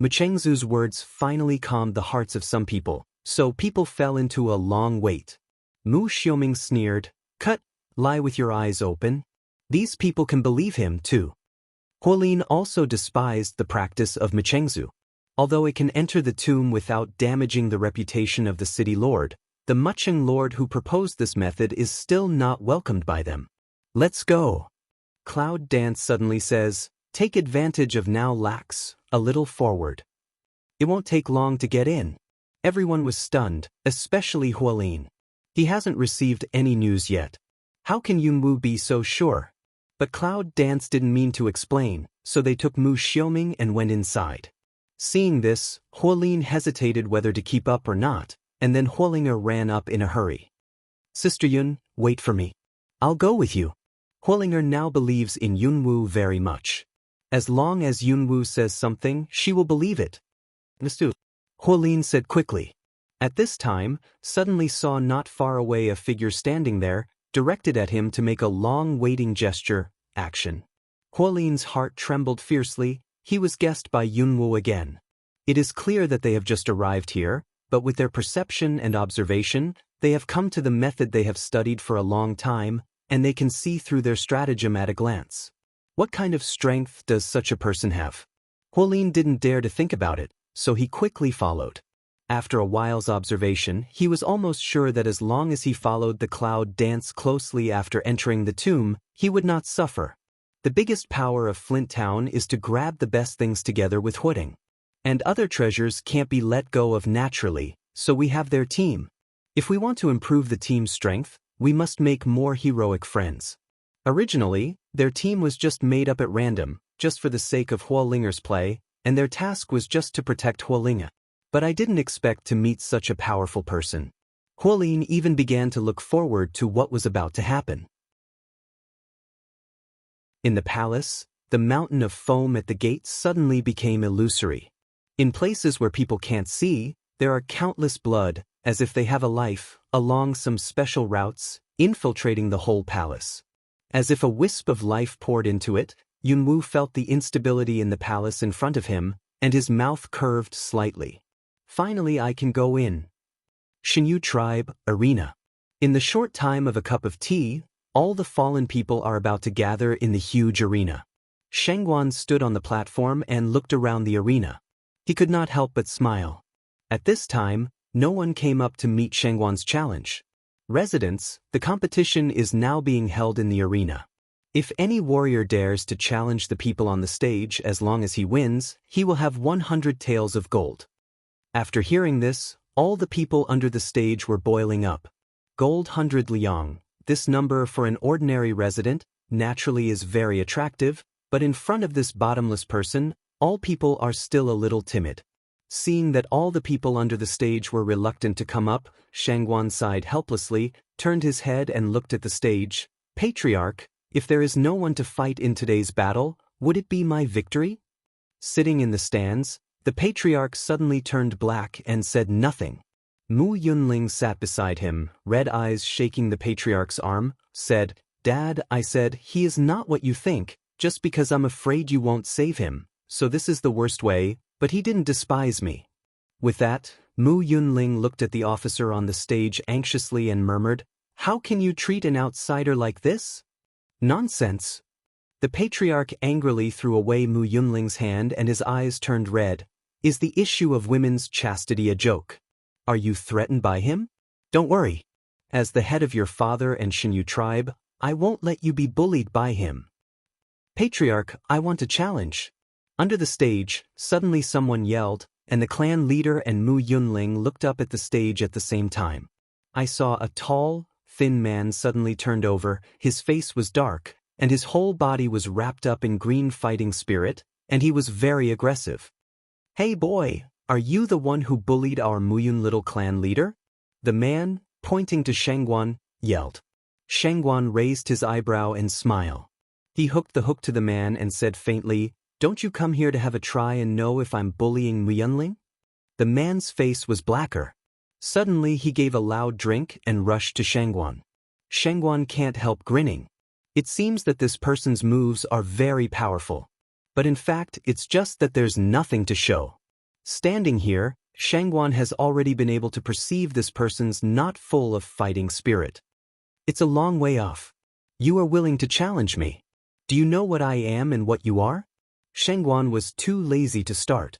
[SPEAKER 1] Mchengzu's words finally calmed the hearts of some people, so people fell into a long wait. Mu Xiaoming sneered, "Cut, lie with your eyes open. These people can believe him too." Huolin also despised the practice of Mchengzu. Although it can enter the tomb without damaging the reputation of the city lord, the Mucheng lord who proposed this method is still not welcomed by them. "Let's go." Cloud Dance suddenly says, "Take advantage of now, lax, a little forward. It won't take long to get in." Everyone was stunned, especially Huolin. He hasn't received any news yet. How can Yunwu be so sure? But Cloud Dance didn't mean to explain, so they took Mu Xiaoming and went inside. Seeing this, Huolin hesitated whether to keep up or not, and then Huolinger ran up in a hurry. "Sister Yun, wait for me. I'll go with you." Huolinger now believes in Yunwu very much. As long as Yunwu says something, she will believe it. "Mistu," Huolin said quickly. At this time, suddenly saw not far away a figure standing there, directed at him to make a long waiting gesture, action. Huolin's heart trembled fiercely. He was guessed by Yunwu again. It is clear that they have just arrived here, but with their perception and observation, they have come to the method they have studied for a long time, and they can see through their stratagem at a glance. What kind of strength does such a person have? Huolin didn't dare to think about it, so he quickly followed. After a while's observation, he was almost sure that as long as he followed the Cloud Dance closely after entering the tomb, he would not suffer. The biggest power of Flint Town is to grab the best things together with Huoding. And other treasures can't be let go of naturally, so we have their team. If we want to improve the team's strength, we must make more heroic friends. Originally, their team was just made up at random, just for the sake of Huolinger's play, and their task was just to protect Huolinga. But I didn't expect to meet such a powerful person. Huolin even began to look forward to what was about to happen. In the palace, the mountain of foam at the gates suddenly became illusory. In places where people can't see, there are countless blood, as if they have a life, along some special routes, infiltrating the whole palace. As if a wisp of life poured into it, Yunwu felt the instability in the palace in front of him, and his mouth curved slightly. Finally I can go in. Shinyu Tribe, Arena. In the short time of a cup of tea, all the fallen people are about to gather in the huge arena. Shangguan stood on the platform and looked around the arena. He could not help but smile. At this time, no one came up to meet Shangguan's challenge. Residents, the competition is now being held in the arena. If any warrior dares to challenge the people on the stage as long as he wins, he will have 100 taels of gold. After hearing this, all the people under the stage were boiling up. Gold 100 liang, this number for an ordinary resident, naturally is very attractive, but in front of this bottomless person, all people are still a little timid. Seeing that all the people under the stage were reluctant to come up, Shangguan sighed helplessly, turned his head and looked at the stage. Patriarch, if there is no one to fight in today's battle, would it be my victory? Sitting in the stands, the patriarch suddenly turned black and said nothing. Mu Yunling sat beside him, red eyes shaking the patriarch's arm, said, "Dad," I said, "he is not what you think, just because I'm afraid you won't save him, so this is the worst way, but he didn't despise me." With that, Mu Yunling looked at the officer on the stage anxiously and murmured, "How can you treat an outsider like this? Nonsense." The patriarch angrily threw away Mu Yunling's hand and his eyes turned red. "Is the issue of women's chastity a joke? Are you threatened by him? Don't worry. As the head of your father and Shinyu tribe, I won't let you be bullied by him." "Patriarch, I want a challenge." Under the stage, suddenly someone yelled, and the clan leader and Mu Yunling looked up at the stage at the same time. I saw a tall, thin man suddenly turned over, his face was dark, and his whole body was wrapped up in green fighting spirit, and he was very aggressive. "Hey boy, are you the one who bullied our Muyun little clan leader?" The man, pointing to Shangguan, yelled. Shangguan raised his eyebrow and smiled. He hooked the hook to the man and said faintly, "Don't you come here to have a try and know if I'm bullying Muyunling?" The man's face was blacker. Suddenly he gave a loud drink and rushed to Shangguan. Shangguan can't help grinning. It seems that this person's moves are very powerful. But in fact, it's just that there's nothing to show. Standing here, Shangguan has already been able to perceive this person's not full of fighting spirit. It's a long way off. You are willing to challenge me. Do you know what I am and what you are? Shangguan was too lazy to start.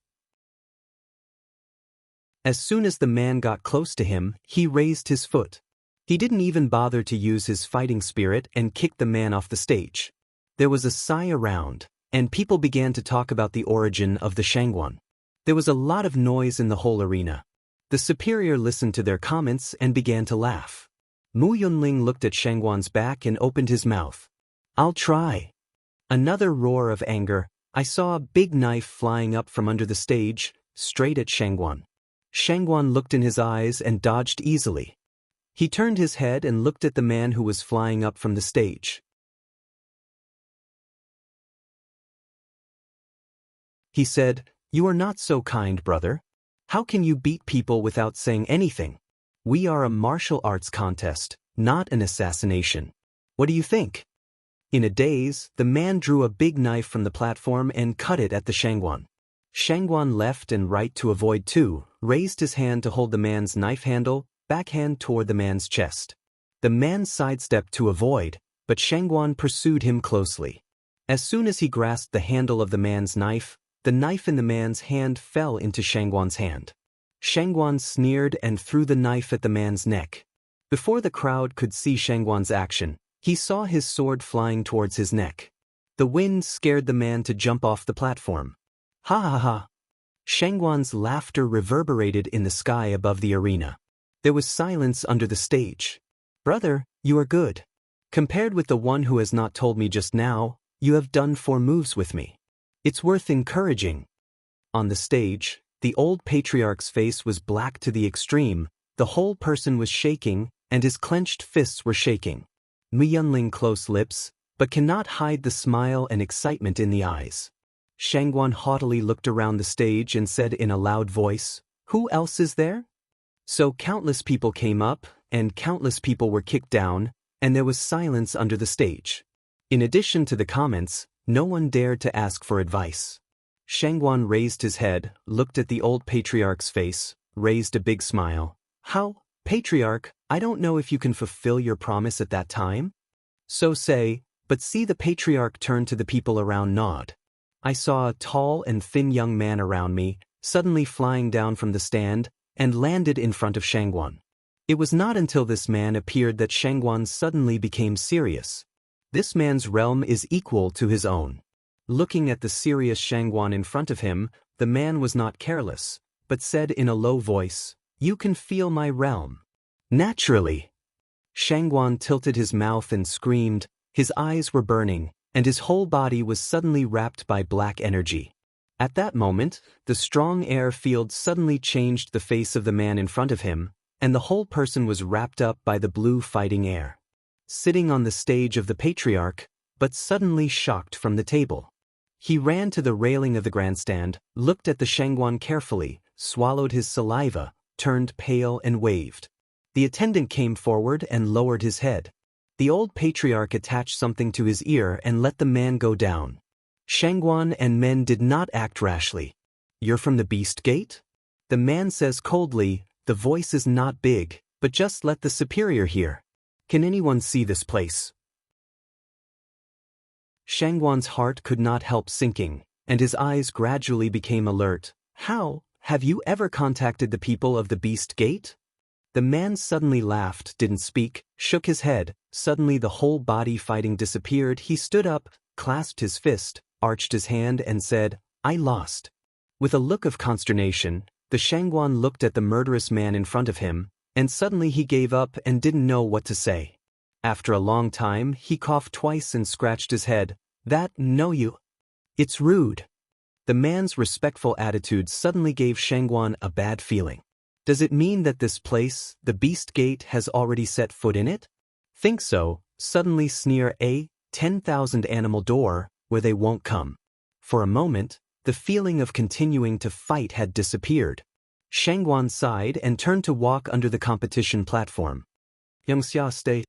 [SPEAKER 1] As soon as the man got close to him, he raised his foot. He didn't even bother to use his fighting spirit and kicked the man off the stage. There was a sigh around, and people began to talk about the origin of the Shangguan. There was a lot of noise in the whole arena. The superior listened to their comments and began to laugh. Mu Yunling looked at Shangguan's back and opened his mouth. "I'll try." Another roar of anger. I saw a big knife flying up from under the stage, straight at Shangguan. Shangguan looked in his eyes and dodged easily. He turned his head and looked at the man who was flying up from the stage. He said, "You are not so kind, brother. How can you beat people without saying anything? We are a martial arts contest, not an assassination. What do you think?" In a daze, the man drew a big knife from the platform and cut it at the Shangguan. Shangguan left and right to avoid too, raised his hand to hold the man's knife handle, backhand toward the man's chest. The man sidestepped to avoid, but Shangguan pursued him closely. As soon as he grasped the handle of the man's knife, the knife in the man's hand fell into Shangguan's hand. Shangguan sneered and threw the knife at the man's neck. Before the crowd could see Shangguan's action, he saw his sword flying towards his neck. The wind scared the man to jump off the platform. Ha ha ha! Shangguan's laughter reverberated in the sky above the arena. There was silence under the stage. "Brother, you are good. Compared with the one who has not told me just now, you have done 4 moves with me. It's worth encouraging." On the stage, the old patriarch's face was black to the extreme, The whole person was shaking, and his clenched fists were shaking. Mi Yunling closed lips, but cannot hide the smile and excitement in the eyes. Shangguan haughtily looked around the stage and said in a loud voice, "Who else is there?" So countless people came up, and countless people were kicked down, and there was silence under the stage. In addition to the comments, no one dared to ask for advice. Shangguan raised his head, looked at the old patriarch's face, raised a big smile. "How, patriarch, I don't know if you can fulfill your promise at that time?" "So say, but see." The patriarch turned to the people around, nod. "I saw a tall and thin young man around me, suddenly flying down from the stand, and landed in front of Shangguan. It was not until this man appeared that Shangguan suddenly became serious. This man's realm is equal to his own." Looking at the serious Shangguan in front of him, the man was not careless, but said in a low voice, "You can feel my realm." "Naturally." Shangguan tilted his mouth and screamed. His eyes were burning, and his whole body was suddenly wrapped by black energy. At that moment, the strong air field suddenly changed the face of the man in front of him, and the whole person was wrapped up by the blue fighting air. Sitting on the stage of the patriarch, but suddenly shocked from the table. He ran to the railing of the grandstand, looked at the Shangguan carefully, swallowed his saliva, turned pale and waved. The attendant came forward and lowered his head. The old patriarch attached something to his ear and let the man go down. Shangguan and men did not act rashly. "You're from the Beast Gate?" The man says coldly, the voice is not big, but just let the superior hear. "Can anyone see this place?" Shangguan's heart could not help sinking, and his eyes gradually became alert. "How, have you ever contacted the people of the Beast Gate?" The man suddenly laughed, didn't speak, shook his head. Suddenly the whole body fighting disappeared. He stood up, clasped his fist, arched his hand and said, "I lost." With a look of consternation, the Shangguan looked at the murderous man in front of him, and suddenly he gave up and didn't know what to say. After a long time, he coughed twice and scratched his head. "No you. It's rude." The man's respectful attitude suddenly gave Shangguan a bad feeling. Does it mean that this place, the Beast Gate, has already set foot in it? Think so, suddenly sneer a 10,000 animal door, where they won't come. For a moment, the feeling of continuing to fight had disappeared. Shangguan sighed and turned to walk under the competition platform. "Youngxia, stay."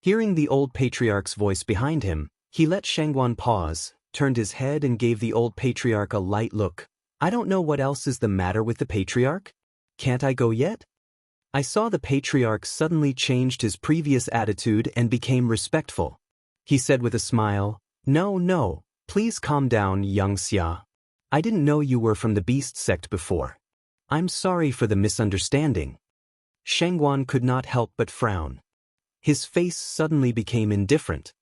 [SPEAKER 1] Hearing the old patriarch's voice behind him, he let Shangguan pause, turned his head and gave the old patriarch a light look. "I don't know what else is the matter with the patriarch. Can't I go yet?" I saw the patriarch suddenly changed his previous attitude and became respectful. He said with a smile, No, please calm down, young Xia. I didn't know you were from the beast sect before. I'm sorry for the misunderstanding." Shangguan could not help but frown. His face suddenly became indifferent.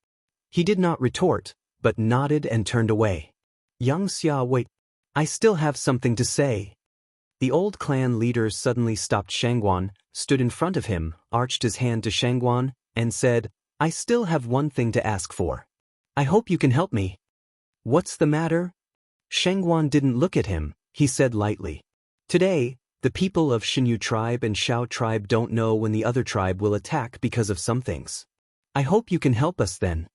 [SPEAKER 1] He did not retort, but nodded and turned away. "Young Xia, wait. I still have something to say." The old clan leader suddenly stopped Shangguan, stood in front of him, arched his hand to Shangguan, and said, "I still have one thing to ask for. I hope you can help me." "What's the matter?" Shangguan didn't look at him. He said lightly, "Today, the people of Xinyu tribe and Shao tribe don't know when the other tribe will attack because of some things. I hope you can help us then."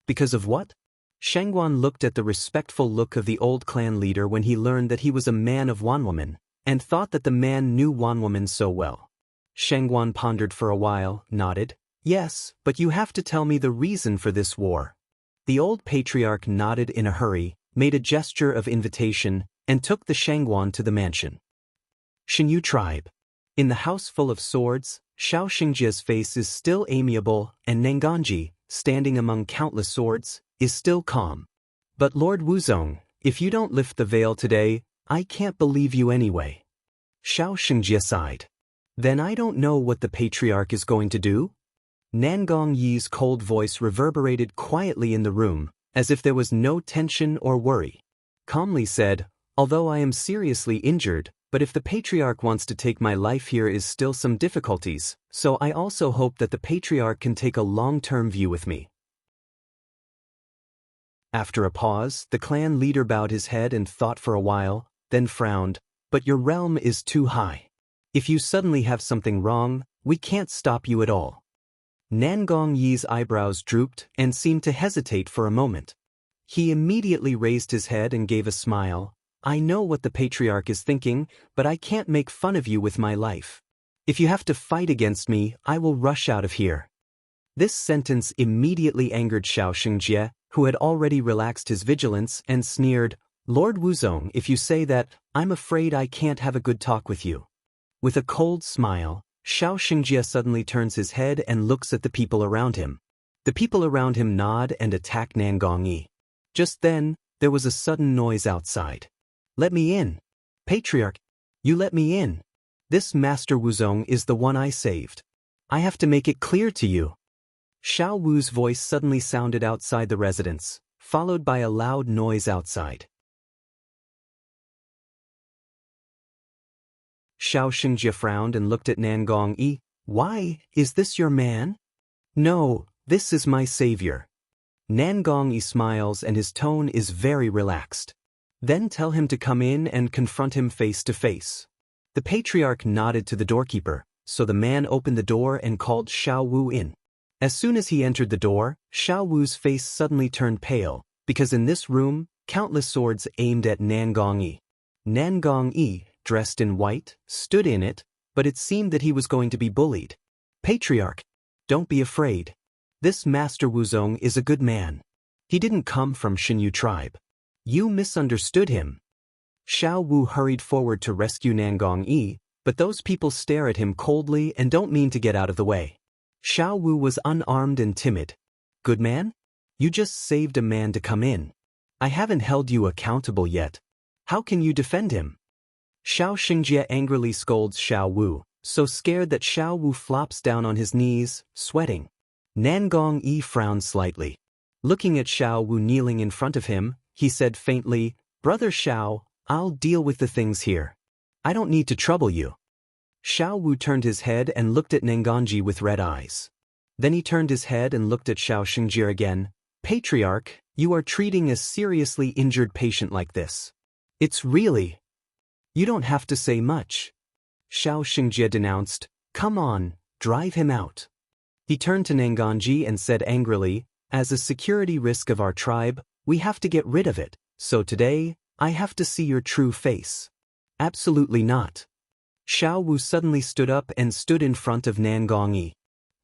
[SPEAKER 1] "Because of what?" Shangguan looked at the respectful look of the old clan leader when he learned that he was a man of Wanwoman, and thought that the man knew Wanwoman so well. Shangguan pondered for a while, nodded. "Yes, but you have to tell me the reason for this war." The old patriarch nodded in a hurry, made a gesture of invitation, and took the Shangguan to the mansion. Xinyu tribe. In the house full of swords, Shao Xingjia's face is still amiable, and Nanganji, standing among countless swords, is still calm. "But Lord Wuzong, if you don't lift the veil today, I can't believe you anyway." Shao Xingjia sighed. "Then I don't know what the patriarch is going to do?" Nangong Yi's cold voice reverberated quietly in the room, as if there was no tension or worry. Calmly said, "Although I am seriously injured, but if the patriarch wants to take my life, here is still some difficulties, so I also hope that the patriarch can take a long-term view with me." After a pause, the clan leader bowed his head and thought for a while, then frowned. "But your realm is too high. If you suddenly have something wrong, we can't stop you at all. Nangong Yi's eyebrows drooped and seemed to hesitate for a moment. He immediately raised his head and gave a smile. I know what the patriarch is thinking, but I can't make fun of you with my life. If you have to fight against me, I will rush out of here. This sentence immediately angered Xiao Xingjie, who had already relaxed his vigilance, and sneered, Lord Wuzong, if you say that, I'm afraid I can't have a good talk with you. With a cold smile, Xiao Xingjie suddenly turns his head and looks at the people around him. The people around him nod and attack Nangong Yi. Just then, there was a sudden noise outside. Let me in. Patriarch, you let me in. This Master Wuzong is the one I saved. I have to make it clear to you. Xiao Wu's voice suddenly sounded outside the residence, followed by a loud noise outside. Xiao Xingjie frowned and looked at Nangong Yi. Why, is this your man? No, this is my savior. Nangong Yi smiles and his tone is very relaxed. Then tell him to come in and confront him face to face. The patriarch nodded to the doorkeeper, so the man opened the door and called Xiao Wu in. As soon as he entered the door, Xiao Wu's face suddenly turned pale, because in this room, countless swords aimed at Nangong Yi. Nangong Yi, dressed in white, stood in it, but it seemed that he was going to be bullied. Patriarch, don't be afraid. This Master Wuzong is a good man. He didn't come from Xinyu tribe. You misunderstood him. Xiao Wu hurried forward to rescue Nangong Yi, but those people stare at him coldly and don't mean to get out of the way. Xiao Wu was unarmed and timid. Good man? You just saved a man to come in. I haven't held you accountable yet. How can you defend him? Xiao Xingjie angrily scolds Xiao Wu, so scared that Xiao Wu flops down on his knees, sweating. Nangong Yi frowned slightly. Looking at Xiao Wu kneeling in front of him, he said faintly, Brother Xiao, I'll deal with the things here. I don't need to trouble you. Xiao Wu turned his head and looked at Nangongji with red eyes. Then he turned his head and looked at Xiao Xingjie again. Patriarch, you are treating a seriously injured patient like this. It's really... You don't have to say much. Xiao Xingjie denounced, Come on, drive him out. He turned to Nangongji and said angrily, As a security risk of our tribe, we have to get rid of it, so today, I have to see your true face. Absolutely not. Xiao Wu suddenly stood up and stood in front of Nangong Yi.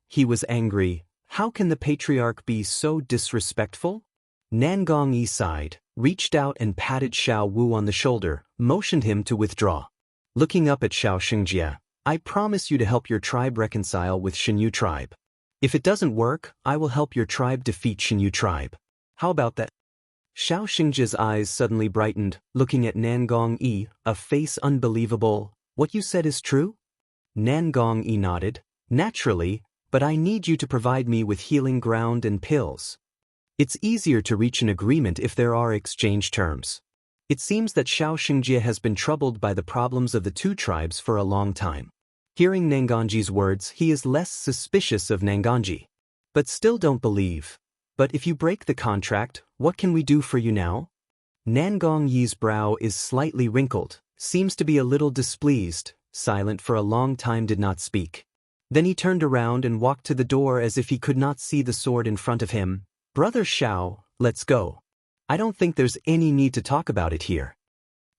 [SPEAKER 1] He was angry. How can the patriarch be so disrespectful? Nangong Yi sighed, reached out and patted Xiao Wu on the shoulder, motioned him to withdraw. Looking up at Xiao Xingjie, I promise you to help your tribe reconcile with Xinyu tribe. If it doesn't work, I will help your tribe defeat Xinyu tribe. How about that? Xiao Xingjie's eyes suddenly brightened, looking at Nangong Yi, a face unbelievable. What you said is true? Nangong Yi nodded. Naturally, but I need you to provide me with healing ground and pills. It's easier to reach an agreement if there are exchange terms. It seems that Xiao Xingjie has been troubled by the problems of the two tribes for a long time. Hearing Nangongji's words, he is less suspicious of Nangongji. But still don't believe. But if you break the contract, what can we do for you now? Nangong Yi's brow is slightly wrinkled, seems to be a little displeased, silent for a long time, did not speak. Then he turned around and walked to the door as if he could not see the sword in front of him. Brother Xiao, let's go. I don't think there's any need to talk about it here.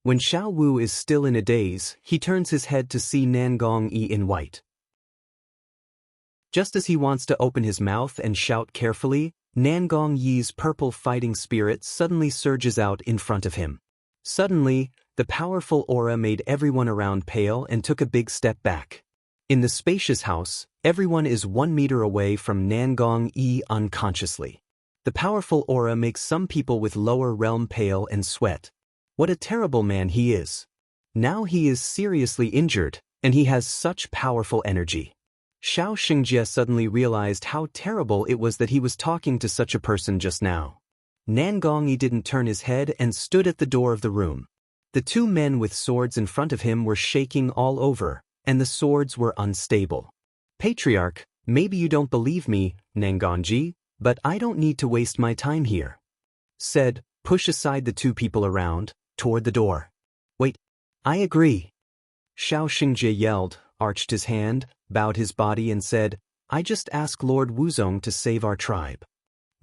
[SPEAKER 1] When Xiao Wu is still in a daze, he turns his head to see Nangong Yi in white. Just as he wants to open his mouth and shout carefully, Nangong Yi's purple fighting spirit suddenly surges out in front of him. Suddenly, the powerful aura made everyone around pale and took a big step back. In the spacious house, everyone is 1 meter away from Nangong Yi unconsciously. The powerful aura makes some people with lower realm pale and sweat. What a terrible man he is. Now he is seriously injured, and he has such powerful energy. Xiao Xingjie suddenly realized how terrible it was that he was talking to such a person just now. Nangong Yi didn't turn his head and stood at the door of the room. The two men with swords in front of him were shaking all over, and the swords were unstable. Patriarch, maybe you don't believe me, Nangongji, but I don't need to waste my time here. Said, push aside the two people around, toward the door. Wait, I agree. Xiao Xingjie yelled, arched his hand, bowed his body and said, I just ask Lord Wuzong to save our tribe.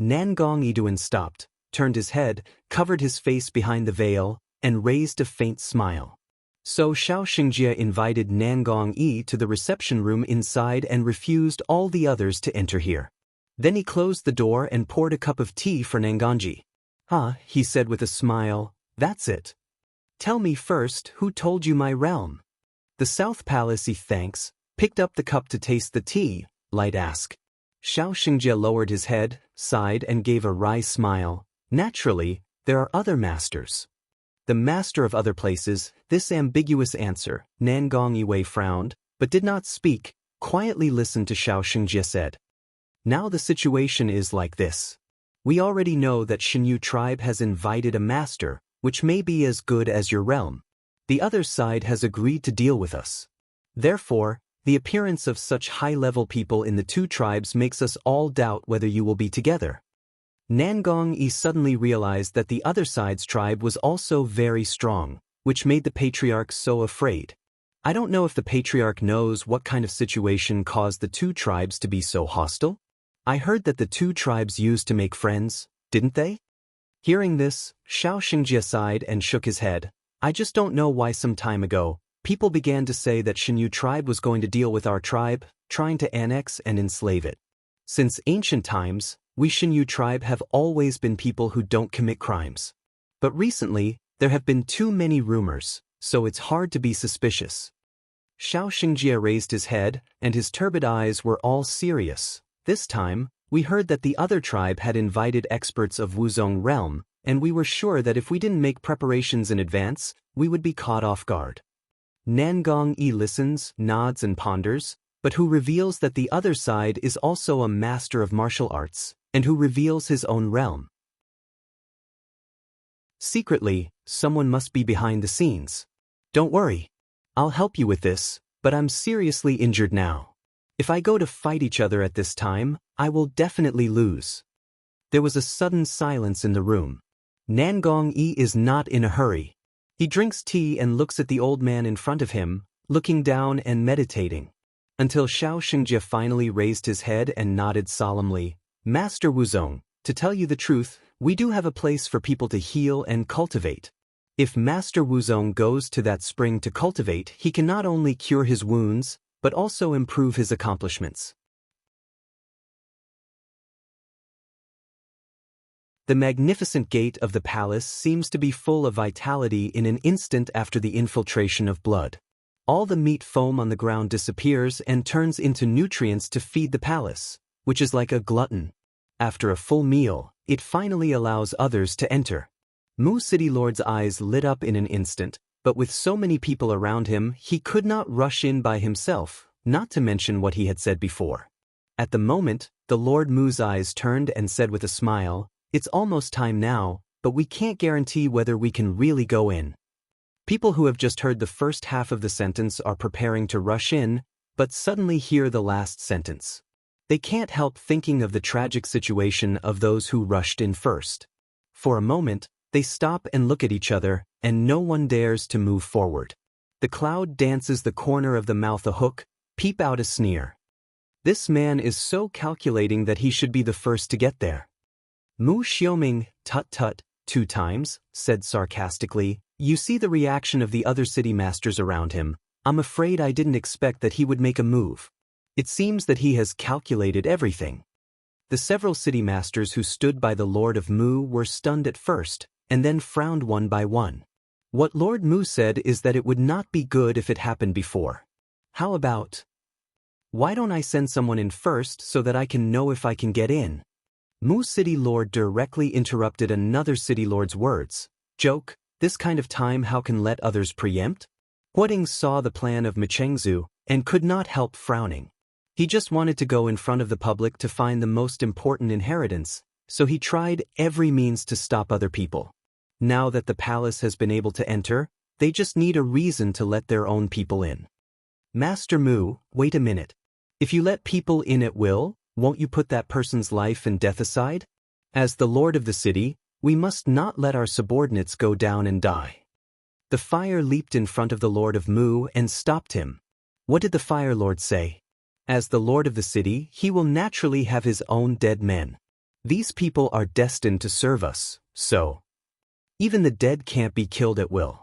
[SPEAKER 1] Nangong Yiduan stopped, turned his head, covered his face behind the veil, and raised a faint smile. So Xiao Xingjie invited Nangong Yi to the reception room inside and refused all the others to enter here. Then he closed the door and poured a cup of tea for Nangongji. He said with a smile, that's it. Tell me first, who told you my realm? The South Palace, thanks, picked up the cup to taste the tea, light ask. Xiao Xingjie lowered his head, sighed and gave a wry smile. Naturally, there are other masters. The master of other places, this ambiguous answer, Nangong Yiwei frowned, but did not speak, quietly listened to Xiao Xingjie said. Now the situation is like this. We already know that Xinyu tribe has invited a master, which may be as good as your realm. The other side has agreed to deal with us. Therefore, the appearance of such high-level people in the two tribes makes us all doubt whether you will be together. Nangong Yi suddenly realized that the other side's tribe was also very strong, which made the patriarch so afraid. I don't know if the patriarch knows what kind of situation caused the two tribes to be so hostile. I heard that the two tribes used to make friends, didn't they? Hearing this, Xiao Xingjie sighed and shook his head. I just don't know why some time ago, people began to say that Xinyu tribe was going to deal with our tribe, trying to annex and enslave it. Since ancient times, we Xinyu tribe have always been people who don't commit crimes. But recently, there have been too many rumors, so it's hard to be suspicious. Xiao Xingjie raised his head, and his turbid eyes were all serious. This time, we heard that the other tribe had invited experts of Wuzong realm, and we were sure that if we didn't make preparations in advance, we would be caught off guard. Nangong Yi listens, nods and ponders, but who reveals that the other side is also a master of martial arts, and who reveals his own realm. Secretly, someone must be behind the scenes. Don't worry. I'll help you with this, but I'm seriously injured now. If I go to fight each other at this time, I will definitely lose. There was a sudden silence in the room. Nangong Yi is not in a hurry. He drinks tea and looks at the old man in front of him, looking down and meditating. Until Xiao Xingjie finally raised his head and nodded solemnly. Master Wuzong, to tell you the truth, we do have a place for people to heal and cultivate. If Master Wuzong goes to that spring to cultivate, he can not only cure his wounds, but also improve his accomplishments. The magnificent gate of the palace seems to be full of vitality in an instant after the infiltration of blood. All the meat foam on the ground disappears and turns into nutrients to feed the palace, which is like a glutton. After a full meal, it finally allows others to enter. Mu City Lord's eyes lit up in an instant, but with so many people around him, he could not rush in by himself, not to mention what he had said before. At the moment, the Lord Mu's eyes turned and said with a smile, "It's almost time now, but we can't guarantee whether we can really go in." People who have just heard the first half of the sentence are preparing to rush in, but suddenly hear the last sentence. They can't help thinking of the tragic situation of those who rushed in first. For a moment, they stop and look at each other, and no one dares to move forward. The cloud dances the corner of the mouth a hook, peep out a sneer. This man is so calculating that he should be the first to get there. Mu Xiaoming, tut-tut, 2 times, said sarcastically, "You see the reaction of the other city masters around him. I'm afraid I didn't expect that he would make a move. It seems that he has calculated everything." The several city masters who stood by the Lord of Mu were stunned at first, and then frowned one by one. What Lord Mu said is that it would not be good if it happened before. How about, "Why don't I send someone in first so that I can know if I can get in?" Mu City Lord directly interrupted another city lord's words. "Joke, this kind of time how can let others preempt?" Huading saw the plan of Mechengzu, and could not help frowning. He just wanted to go in front of the public to find the most important inheritance, so he tried every means to stop other people. Now that the palace has been able to enter, they just need a reason to let their own people in. "Master Mu, wait a minute. If you let people in at will, won't you put that person's life and death aside? As the lord of the city, we must not let our subordinates go down and die." The fire leaped in front of the Lord of Mu and stopped him. What did the Fire Lord say? As the Lord of the city, he will naturally have his own dead men. These people are destined to serve us, so even the dead can't be killed at will.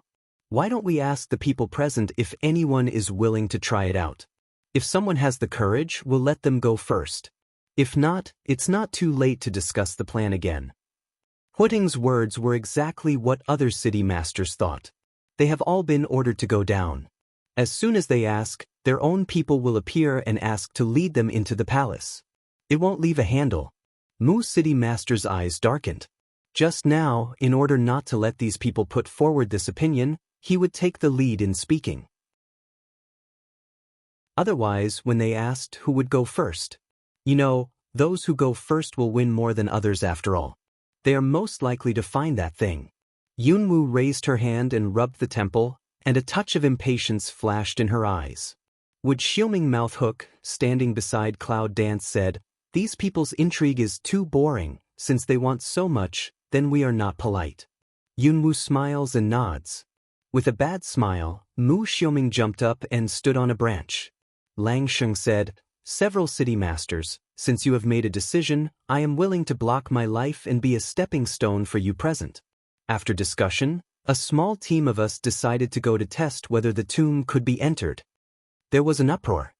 [SPEAKER 1] Why don't we ask the people present if anyone is willing to try it out? If someone has the courage, we'll let them go first. If not, it's not too late to discuss the plan again. Huiting's words were exactly what other city masters thought. They have all been ordered to go down. As soon as they ask, their own people will appear and ask to lead them into the palace. It won't leave a handle. Mu City Master's eyes darkened. Just now, in order not to let these people put forward this opinion, he would take the lead in speaking. Otherwise, when they asked who would go first, those who go first will win more than others after all. They are most likely to find that thing. Yunwu raised her hand and rubbed the temple, and a touch of impatience flashed in her eyes. Would Xiuming Mouthhook, standing beside Cloud Dance, said, "These people's intrigue is too boring, since they want so much, then we are not polite." Yunwu smiles and nods. With a bad smile, Mu Xiuming jumped up and stood on a branch. Lang Sheng said, "Several city masters, since you have made a decision, I am willing to block my life and be a stepping stone for you present." After discussion, a small team of us decided to go to test whether the tomb could be entered. There was an uproar.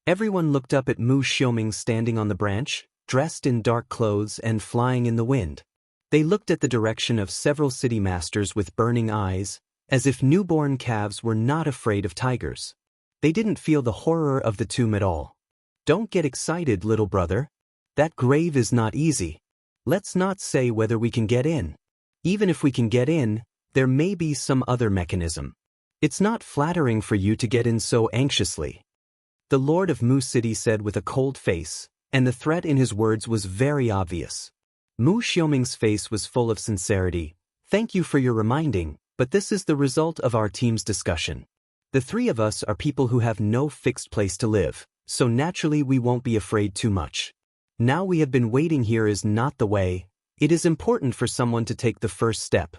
[SPEAKER 1] Everyone looked up at Mu Xiuming standing on the branch, dressed in dark clothes and flying in the wind. They looked at the direction of several city masters with burning eyes, as if newborn calves were not afraid of tigers. They didn't feel the horror of the tomb at all. "Don't get excited, little brother. That grave is not easy. Let's not say whether we can get in. Even if we can get in, there may be some other mechanism. It's not flattering for you to get in so anxiously." The Lord of Mu City said with a cold face, and the threat in his words was very obvious. Mu Xiuming's face was full of sincerity. "Thank you for your reminding, but this is the result of our team's discussion. The three of us are people who have no fixed place to live, so naturally we won't be afraid too much. Now we have been waiting here is not the way. It is important for someone to take the first step."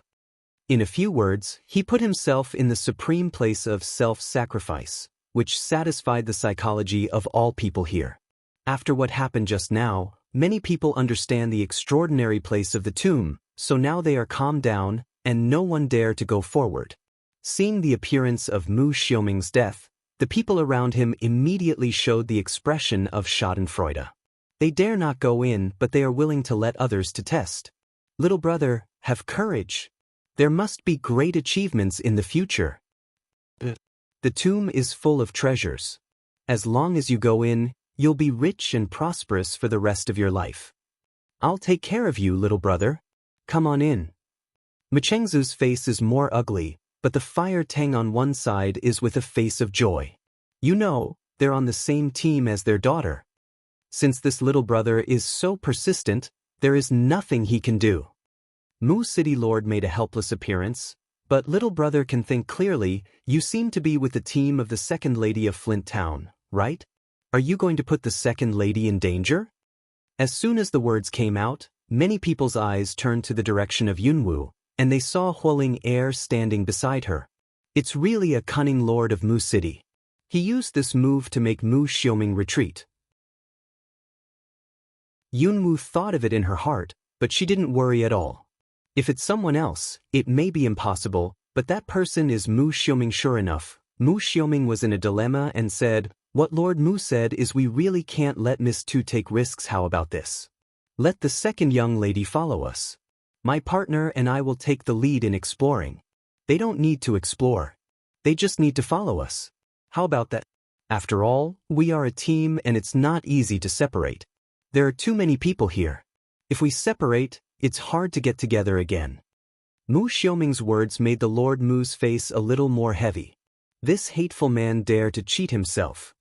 [SPEAKER 1] In a few words, he put himself in the supreme place of self-sacrifice, which satisfied the psychology of all people here. After what happened just now, many people understand the extraordinary place of the tomb, so now they are calmed down, and no one dare to go forward. Seeing the appearance of Mu Xiuming's death, the people around him immediately showed the expression of schadenfreude. They dare not go in, but they are willing to let others to test. "Little brother, have courage. There must be great achievements in the future. The tomb is full of treasures. As long as you go in, you'll be rich and prosperous for the rest of your life. I'll take care of you, little brother. Come on in." Machengzu's face is more ugly, but the Fire Tang on one side is with a face of joy. They're on the same team as their daughter. Since this little brother is so persistent, there is nothing he can do. Mu City Lord made a helpless appearance, but little brother can think clearly. "You seem to be with the team of the second lady of Flint Town, right? Are you going to put the second lady in danger?" As soon as the words came out, many people's eyes turned to the direction of Yunwu, and they saw Huiling Air standing beside her. It's really a cunning lord of Mu City. He used this move to make Mu Xiuming retreat. Yunwu thought of it in her heart, but she didn't worry at all. If it's someone else, it may be impossible, but that person is Mu Xiuming sure enough. Mu Xiuming was in a dilemma and said, "What Lord Mu said is we really can't let Miss Tu take risks. How about this? Let the second young lady follow us. My partner and I will take the lead in exploring. They don't need to explore. They just need to follow us. How about that? After all, we are a team and it's not easy to separate. There are too many people here. If we separate, it's hard to get together again." Mu Xiuming's words made the Lord Mu's face a little more heavy. This hateful man dared to cheat himself.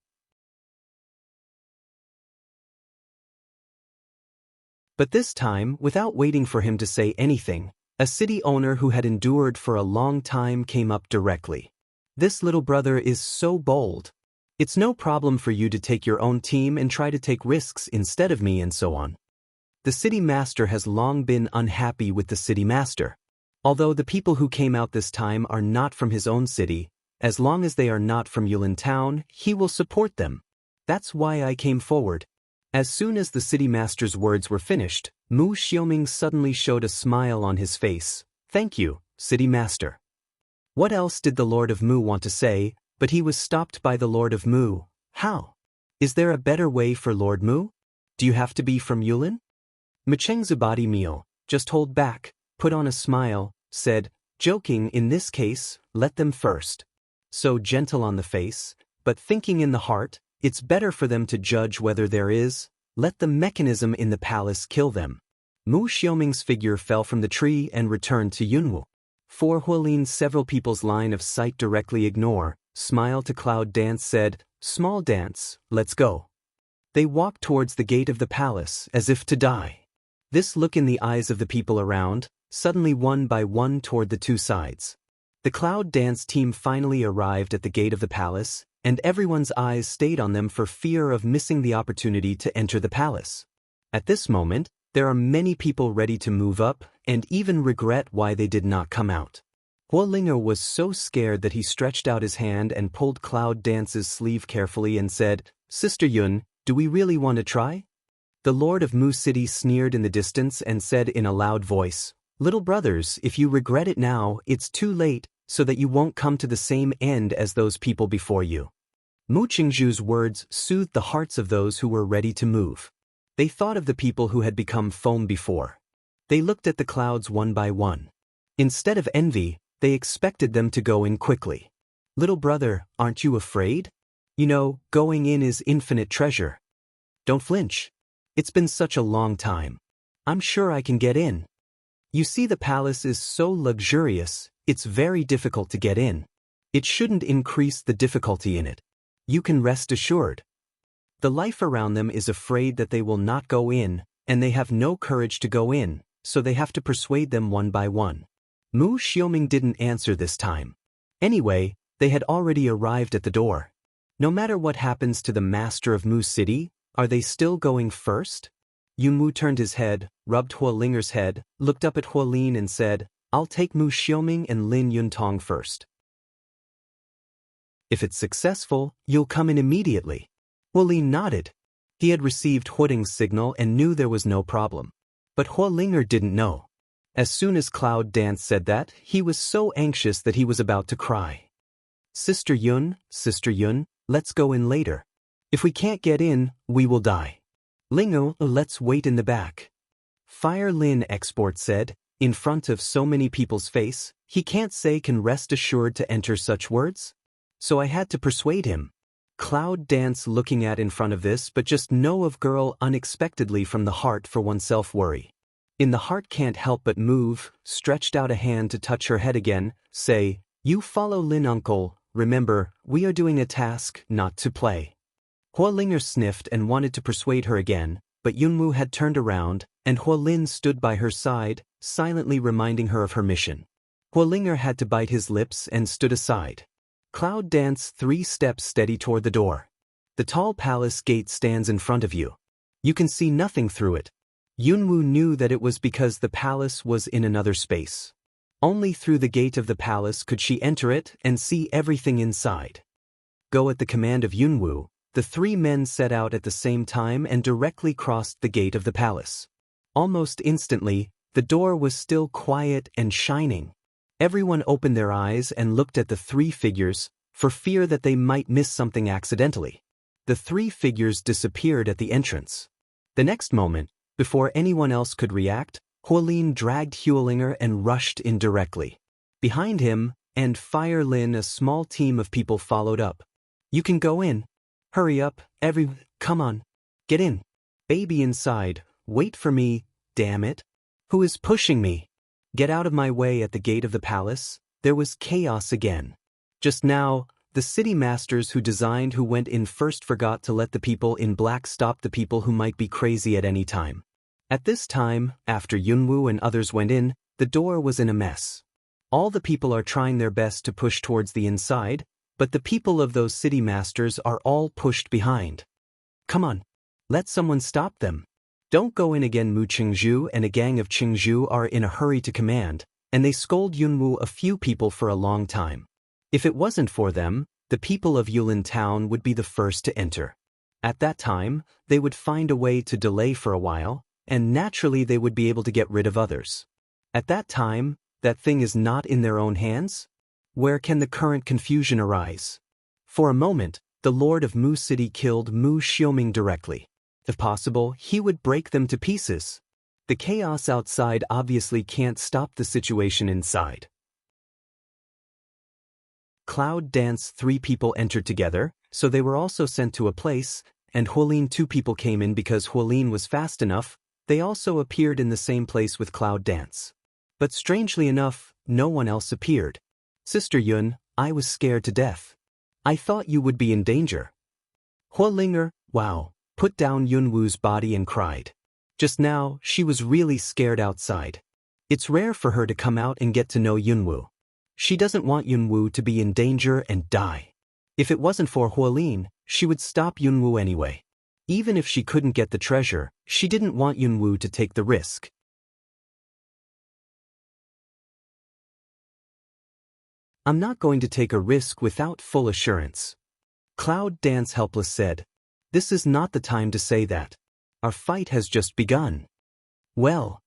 [SPEAKER 1] But this time, without waiting for him to say anything, a city owner who had endured for a long time came up directly. "This little brother is so bold. It's no problem for you to take your own team and try to take risks instead of me," and so on. The city master has long been unhappy with the city master. Although the people who came out this time are not from his own city, as long as they are not from Yulin town, he will support them. That's why I came forward. As soon as the city master's words were finished, Mu Xiaoming suddenly showed a smile on his face. Thank you, city master. What else did the Lord of Mu want to say, but he was stopped by the Lord of Mu. How? Is there a better way for Lord Mu? Do you have to be from Yulin? Macheng Zubadi Mio, just hold back, put on a smile, said, joking in this case, let them first. So gentle on the face, but thinking in the heart, it's better for them to judge whether there is, let the mechanism in the palace kill them. Mu Xiaoming's figure fell from the tree and returned to Yunwu. For Hualin several people's line of sight directly ignore, Smile to Cloud Dance said, small dance, let's go. They walked towards the gate of the palace as if to die. This look in the eyes of the people around, suddenly one by one toward the two sides. The Cloud Dance team finally arrived at the gate of the palace, and everyone's eyes stayed on them for fear of missing the opportunity to enter the palace. At this moment, there are many people ready to move up and even regret why they did not come out. Huolinger was so scared that he stretched out his hand and pulled Cloud Dance's sleeve carefully and said, Sister Yun, do we really want to try? The Lord of Mu City sneered in the distance and said in a loud voice, Little brothers, if you regret it now, it's too late, so that you won't come to the same end as those people before you. Mu Qingzhu's words soothed the hearts of those who were ready to move. They thought of the people who had become foam before. They looked at the clouds one by one. Instead of envy, they expected them to go in quickly. Little brother, aren't you afraid? You know, going in is infinite treasure. Don't flinch. It's been such a long time. I'm sure I can get in. You see, the palace is so luxurious, it's very difficult to get in. It shouldn't increase the difficulty in it. You can rest assured. The life around them is afraid that they will not go in, and they have no courage to go in, so they have to persuade them one by one. Mu Xiaoming didn't answer this time. Anyway, they had already arrived at the door. No matter what happens to the master of Mu City, are they still going first? Yunwu turned his head, rubbed Huolinger's head, looked up at Huolin and said, I'll take Mu Xiaoming and Lin Yuntong first. If it's successful, you'll come in immediately. Huolin nodded. He had received Huoding's signal and knew there was no problem. But Huolinger didn't know. As soon as Cloud Dance said that, he was so anxious that he was about to cry. Sister Yun, let's go in later. If we can't get in, we will die. Lingo, let's wait in the back. Fire Lin Export said, in front of so many people's face, he can't say can rest assured to enter such words? So I had to persuade him. Cloud Dance looking at in front of this but just know of girl unexpectedly from the heart for oneself worry. In the heart can't help but move, stretched out a hand to touch her head again, say, you follow Lin uncle, remember, we are doing a task, not to play. Huolinger sniffed and wanted to persuade her again, but Yunwu had turned around, and Huolin stood by her side, silently reminding her of her mission. Huolinger had to bite his lips and stood aside. Cloud Dance 3 steps steady toward the door. The tall palace gate stands in front of you. You can see nothing through it. Yunwu knew that it was because the palace was in another space. Only through the gate of the palace could she enter it and see everything inside. Go at the command of Yunwu, the 3 men set out at the same time and directly crossed the gate of the palace. Almost instantly, the door was still quiet and shining. Everyone opened their eyes and looked at the 3 figures, for fear that they might miss something accidentally. The 3 figures disappeared at the entrance. The next moment, before anyone else could react, Huolin dragged Huolinger and rushed in directly. Behind him, and Fire Lin, a small team of people followed up. You can go in. Hurry up, come on. Get in. Baby inside, wait for me, damn it. Who is pushing me? Get out of my way at the gate of the palace. There was chaos again. Just now, the city masters who went in first forgot to let the people in black stop the people who might be crazy at any time. At this time, after Yunwu and others went in, the door was in a mess. All the people are trying their best to push towards the inside, but the people of those city masters are all pushed behind. Come on. Let someone stop them. Don't go in again. Mu Qingzhu and a gang of Qingzhu are in a hurry to command, and they scold Yunwu a few people for a long time. If it wasn't for them, the people of Yulin town would be the first to enter. At that time, they would find a way to delay for a while, and naturally they would be able to get rid of others. At that time, that thing is not in their own hands? Where can the current confusion arise? For a moment, the Lord of Mu City killed Mu Xiaoming directly. If possible, he would break them to pieces. The chaos outside obviously can't stop the situation inside. Cloud Dance 3 people entered together, so they were also sent to a place, and Huolin 2 people came in because Huolin was fast enough. They also appeared in the same place with Cloud Dance. But strangely enough, no one else appeared. Sister Yun, I was scared to death. I thought you would be in danger. Huolinger, wow, put down Yunwu's body and cried. Just now, she was really scared outside. It's rare for her to come out and get to know Yunwu. She doesn't want Yunwu to be in danger and die. If it wasn't for Huolin, she would stop Yunwu anyway. Even if she couldn't get the treasure, she didn't want Yunwu to take the risk. I'm not going to take a risk without full assurance. Cloud Dance helpless said. This is not the time to say that. Our fight has just begun. Well.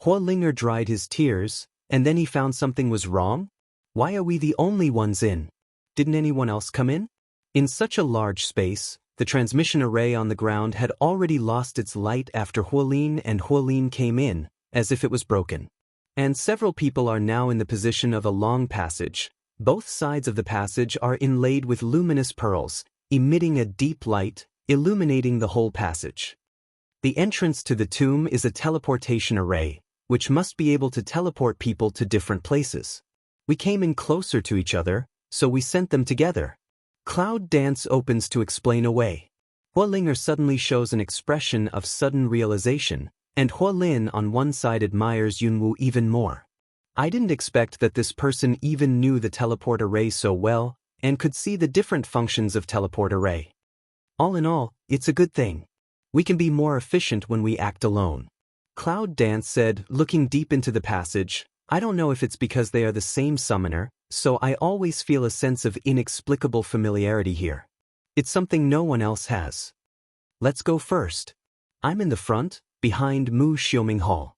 [SPEAKER 1] Huolinger dried his tears, and then he found something was wrong? Why are we the only ones in? Didn't anyone else come in? In such a large space, the transmission array on the ground had already lost its light after Huolin came in, as if it was broken. And several people are now in the position of a long passage. Both sides of the passage are inlaid with luminous pearls, emitting a deep light, illuminating the whole passage. The entrance to the tomb is a teleportation array, which must be able to teleport people to different places. We came in closer to each other, so we sent them together. Cloud Dance opens to explain away. Huolinger suddenly shows an expression of sudden realization, and Huolin on one side admires Yunwu even more. I didn't expect that this person even knew the teleport array so well, and could see the different functions of teleport array. All in all, it's a good thing. We can be more efficient when we act alone. Cloud Dance said, looking deep into the passage, I don't know if it's because they are the same summoner, so I always feel a sense of inexplicable familiarity here. It's something no one else has. Let's go first. I'm in the front, behind Mu Xiaoming Hall.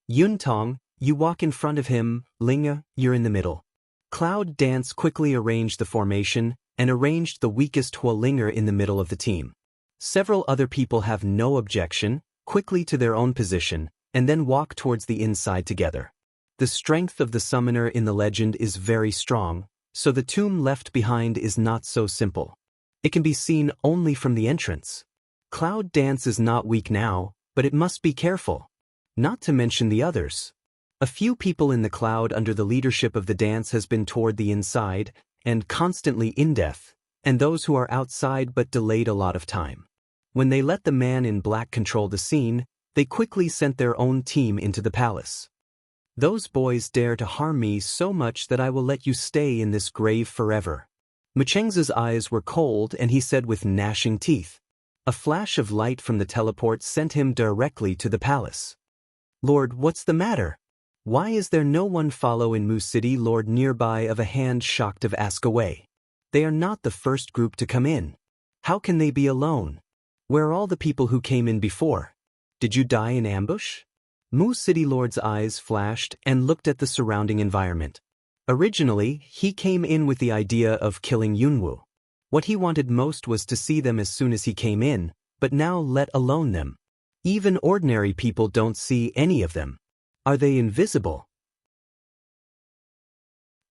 [SPEAKER 1] Yuntong, you walk in front of him, Linga, you're in the middle. Cloud Dance quickly arranged the formation, and arranged the weakest Huolinger in the middle of the team. Several other people have no objection, quickly to their own position, and then walk towards the inside together. The strength of the summoner in the legend is very strong, so the tomb left behind is not so simple. It can be seen only from the entrance. Cloud Dance is not weak now, but it must be careful. Not to mention the others. A few people in the cloud under the leadership of the dance has been toward the inside, and constantly in death, and those who are outside but delayed a lot of time. When they let the man in black control the scene, they quickly sent their own team into the palace. Those boys dare to harm me so much that I will let you stay in this grave forever. Macheng's eyes were cold and he said with gnashing teeth. A flash of light from the teleport sent him directly to the palace. Lord, what's the matter? Why is there no one follow in Mu City? Lord nearby of a hand shocked of ask away. They are not the first group to come in. How can they be alone? Where are all the people who came in before? Did you die in ambush? Mu City Lord's eyes flashed and looked at the surrounding environment. Originally, he came in with the idea of killing Yunwu. What he wanted most was to see them as soon as he came in, but now let alone them. Even ordinary people don't see any of them. Are they invisible?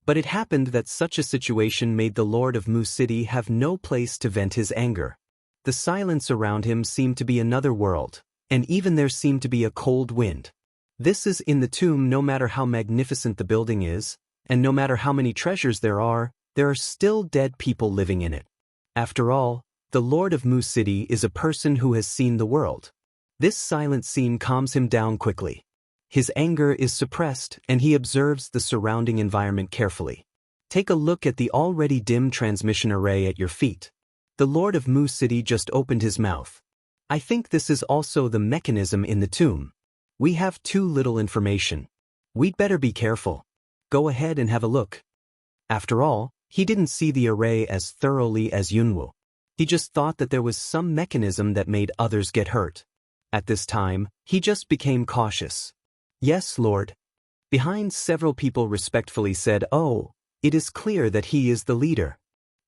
[SPEAKER 1] But it happened that such a situation made the Lord of Mu City have no place to vent his anger. The silence around him seemed to be another world, and even there seemed to be a cold wind. This is in the tomb. No matter how magnificent the building is, and no matter how many treasures there are still dead people living in it. After all, the Lord of Mu City is a person who has seen the world. This silent scene calms him down quickly. His anger is suppressed and he observes the surrounding environment carefully. Take a look at the already dim transmission array at your feet. The Lord of Mu City just opened his mouth. I think this is also the mechanism in the tomb. We have too little information. We'd better be careful. Go ahead and have a look. After all, he didn't see the array as thoroughly as Yunwoo. He just thought that there was some mechanism that made others get hurt. At this time, he just became cautious. Yes, Lord. Behind, several people respectfully said, "Oh, it is clear that he is the leader."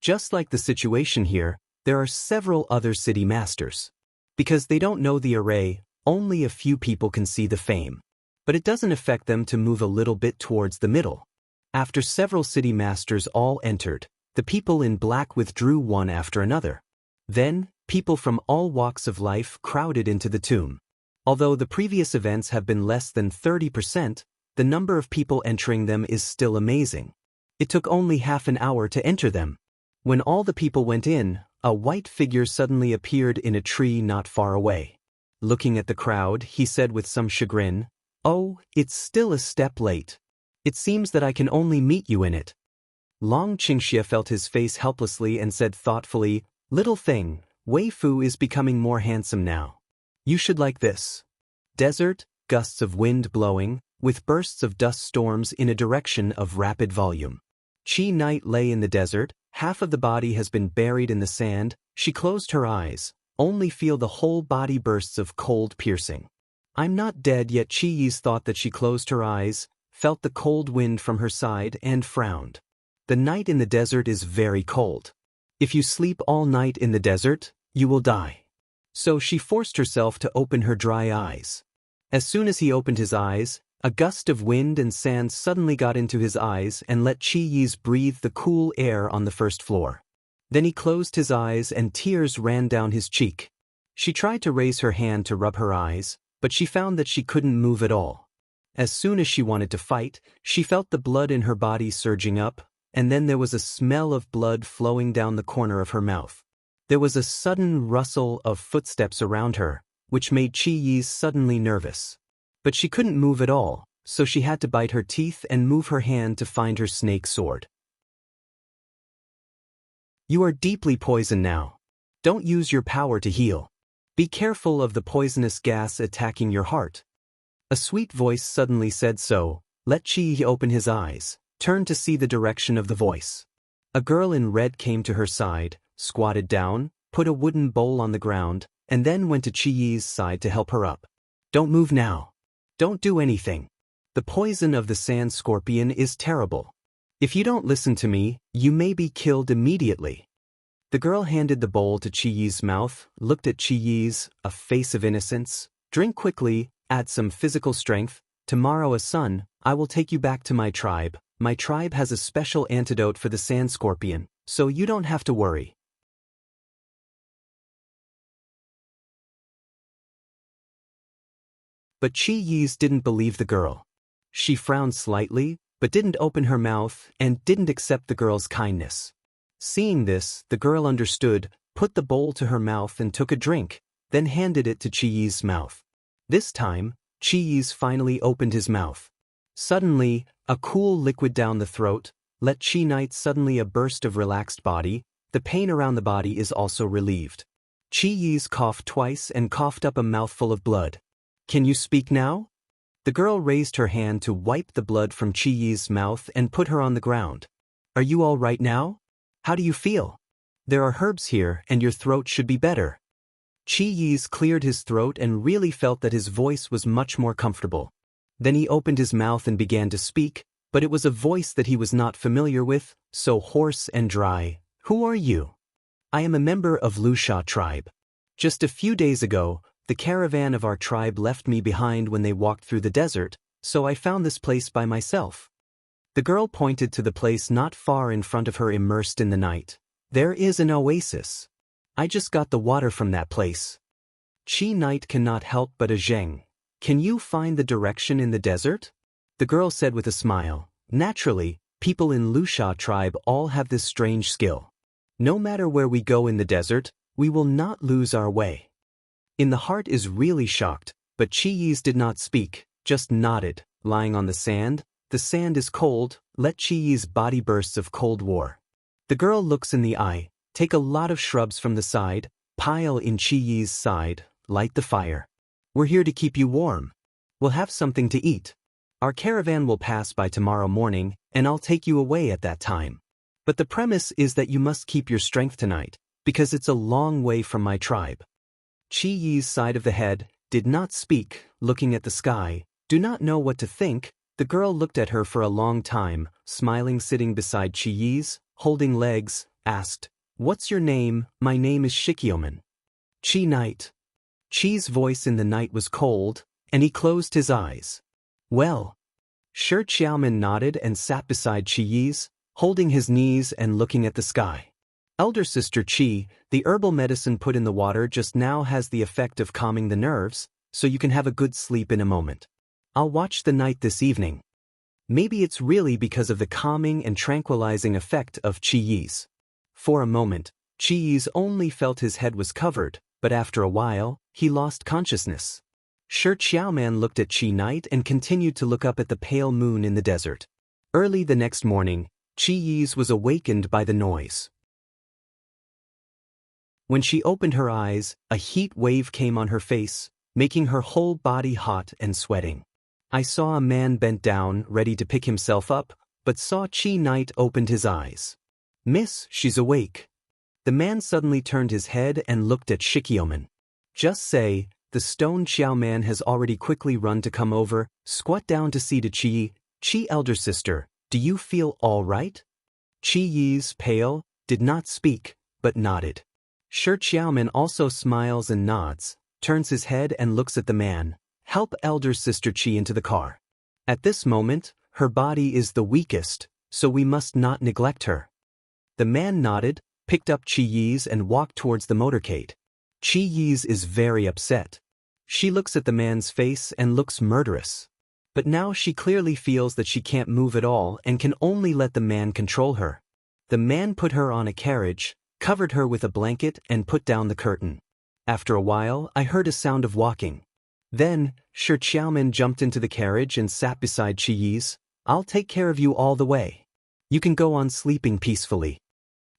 [SPEAKER 1] Just like the situation here, there are several other city masters. Because they don't know the array, only a few people can see the fame. But it doesn't affect them to move a little bit towards the middle. After several city masters all entered, the people in black withdrew one after another. Then, people from all walks of life crowded into the tomb. Although the previous events have been less than 30%, the number of people entering them is still amazing. It took only half an hour to enter them. When all the people went in, a white figure suddenly appeared in a tree not far away. Looking at the crowd, he said with some chagrin, "Oh, it's still a step late. It seems that I can only meet you in it." Long Qingxia felt his face helplessly and said thoughtfully, "Little thing, Wei Fu is becoming more handsome now. You should like this." Desert, gusts of wind blowing, with bursts of dust storms in a direction of rapid volume. Chi Night lay in the desert, half of the body has been buried in the sand. She closed her eyes, only feel the whole body bursts of cold piercing. "I'm not dead yet." Chi Yi's thought that she closed her eyes, felt the cold wind from her side and frowned. The night in the desert is very cold. If you sleep all night in the desert, you will die. So she forced herself to open her dry eyes. As soon as he opened his eyes, a gust of wind and sand suddenly got into his eyes and let Chi Yi's breathe the cool air on the first floor. Then he closed his eyes and tears ran down his cheek. She tried to raise her hand to rub her eyes, but she found that she couldn't move at all. As soon as she wanted to fight, she felt the blood in her body surging up, and then there was a smell of blood flowing down the corner of her mouth. There was a sudden rustle of footsteps around her, which made Chi Yi suddenly nervous. But she couldn't move at all, so she had to bite her teeth and move her hand to find her snake sword. "You are deeply poisoned now. Don't use your power to heal. Be careful of the poisonous gas attacking your heart." A sweet voice suddenly said so. Let Chi Yi open his eyes, turned to see the direction of the voice. A girl in red came to her side, squatted down, put a wooden bowl on the ground, and then went to Chi Yi's side to help her up. "Don't move now. Don't do anything. The poison of the sand scorpion is terrible. If you don't listen to me, you may be killed immediately." The girl handed the bowl to Chi Yi's mouth, looked at Chi Yi's, a face of innocence. "Drink quickly, add some physical strength. Tomorrow a sun, I will take you back to my tribe. My tribe has a special antidote for the sand scorpion, so you don't have to worry." But Chi Yi's didn't believe the girl. She frowned slightly, but didn't open her mouth and didn't accept the girl's kindness. Seeing this, the girl understood, put the bowl to her mouth and took a drink, then handed it to Chi Yi's mouth. This time, Chi Yi's finally opened his mouth. Suddenly, a cool liquid down the throat, let Chi Night suddenly a burst of relaxed body. The pain around the body is also relieved. Chi Yi's coughed twice and coughed up a mouthful of blood. "Can you speak now?" The girl raised her hand to wipe the blood from Chi Yi's mouth and put her on the ground. "Are you all right now? How do you feel? There are herbs here and your throat should be better." Chi Yi's cleared his throat and really felt that his voice was much more comfortable. Then he opened his mouth and began to speak, but it was a voice that he was not familiar with, so hoarse and dry. "Who are you?" "I am a member of Lusha tribe. Just a few days ago, the caravan of our tribe left me behind when they walked through the desert, so I found this place by myself." The girl pointed to the place not far in front of her immersed in the night. "There is an oasis. I just got the water from that place." Chi Night cannot help but a zheng. "Can you find the direction in the desert?" The girl said with a smile. "Naturally, people in Lusha tribe all have this strange skill. No matter where we go in the desert, we will not lose our way." In the heart is really shocked, but Chi Yi's did not speak, just nodded, lying on the sand. The sand is cold, let Chi Yi's body bursts of cold war. The girl looks in the eye, take a lot of shrubs from the side, pile in Chi Yi's side, light the fire. "We're here to keep you warm. We'll have something to eat." Our caravan will pass by tomorrow morning, and I'll take you away at that time. But the premise is that you must keep your strength tonight, because it's a long way from my tribe. Chi Yi's side of the head did not speak, looking at the sky, do not know what to think. The girl looked at her for a long time, smiling, sitting beside Chi Yi's, holding legs, asked, "What's your name?" "My name is Shikyomen." "Chi night." Chi's voice in the night was cold, and he closed his eyes. "Well." Shi Xiaoman nodded and sat beside Chi Yi's, holding his knees and looking at the sky. "Elder sister Chi, the herbal medicine put in the water just now has the effect of calming the nerves, so you can have a good sleep in a moment. I'll watch the night this evening." Maybe it's really because of the calming and tranquilizing effect of Chi Yi's. For a moment, Chi Yi's only felt his head was covered, but after a while, he lost consciousness. Shi Xiaoman looked at Chi Night and continued to look up at the pale moon in the desert. Early the next morning, Chi Yi's was awakened by the noise. When she opened her eyes, a heat wave came on her face, making her whole body hot and sweating. I saw a man bent down, ready to pick himself up, but saw Chi Night opened his eyes. "Miss, she's awake." The man suddenly turned his head and looked at Shikyomen. "Just say, the stone Xiaoman has already quickly run to come over, squat down to see to Chi. Chi elder sister, do you feel all right?" Chi Yi's, pale, did not speak, but nodded. Shi Xiaoman also smiles and nods, turns his head and looks at the man. "Help elder sister Chi into the car. At this moment, her body is the weakest, so we must not neglect her." The man nodded, picked up Chi Yi's and walked towards the motorcade. Chi Yi's is very upset. She looks at the man's face and looks murderous. But now she clearly feels that she can't move at all and can only let the man control her. The man put her on a carriage, covered her with a blanket and put down the curtain. After a while, I heard a sound of walking. Then, Shi Xiaoman jumped into the carriage and sat beside Chi Yi's. "I'll take care of you all the way. You can go on sleeping peacefully."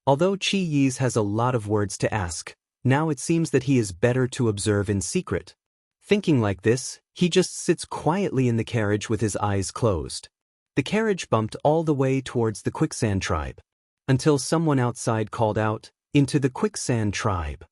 [SPEAKER 1] Although Chi Yi's has a lot of words to ask, now it seems that he is better to observe in secret. Thinking like this, he just sits quietly in the carriage with his eyes closed. The carriage bumped all the way towards the quicksand tribe, until someone outside called out, "Into the quicksand tribe."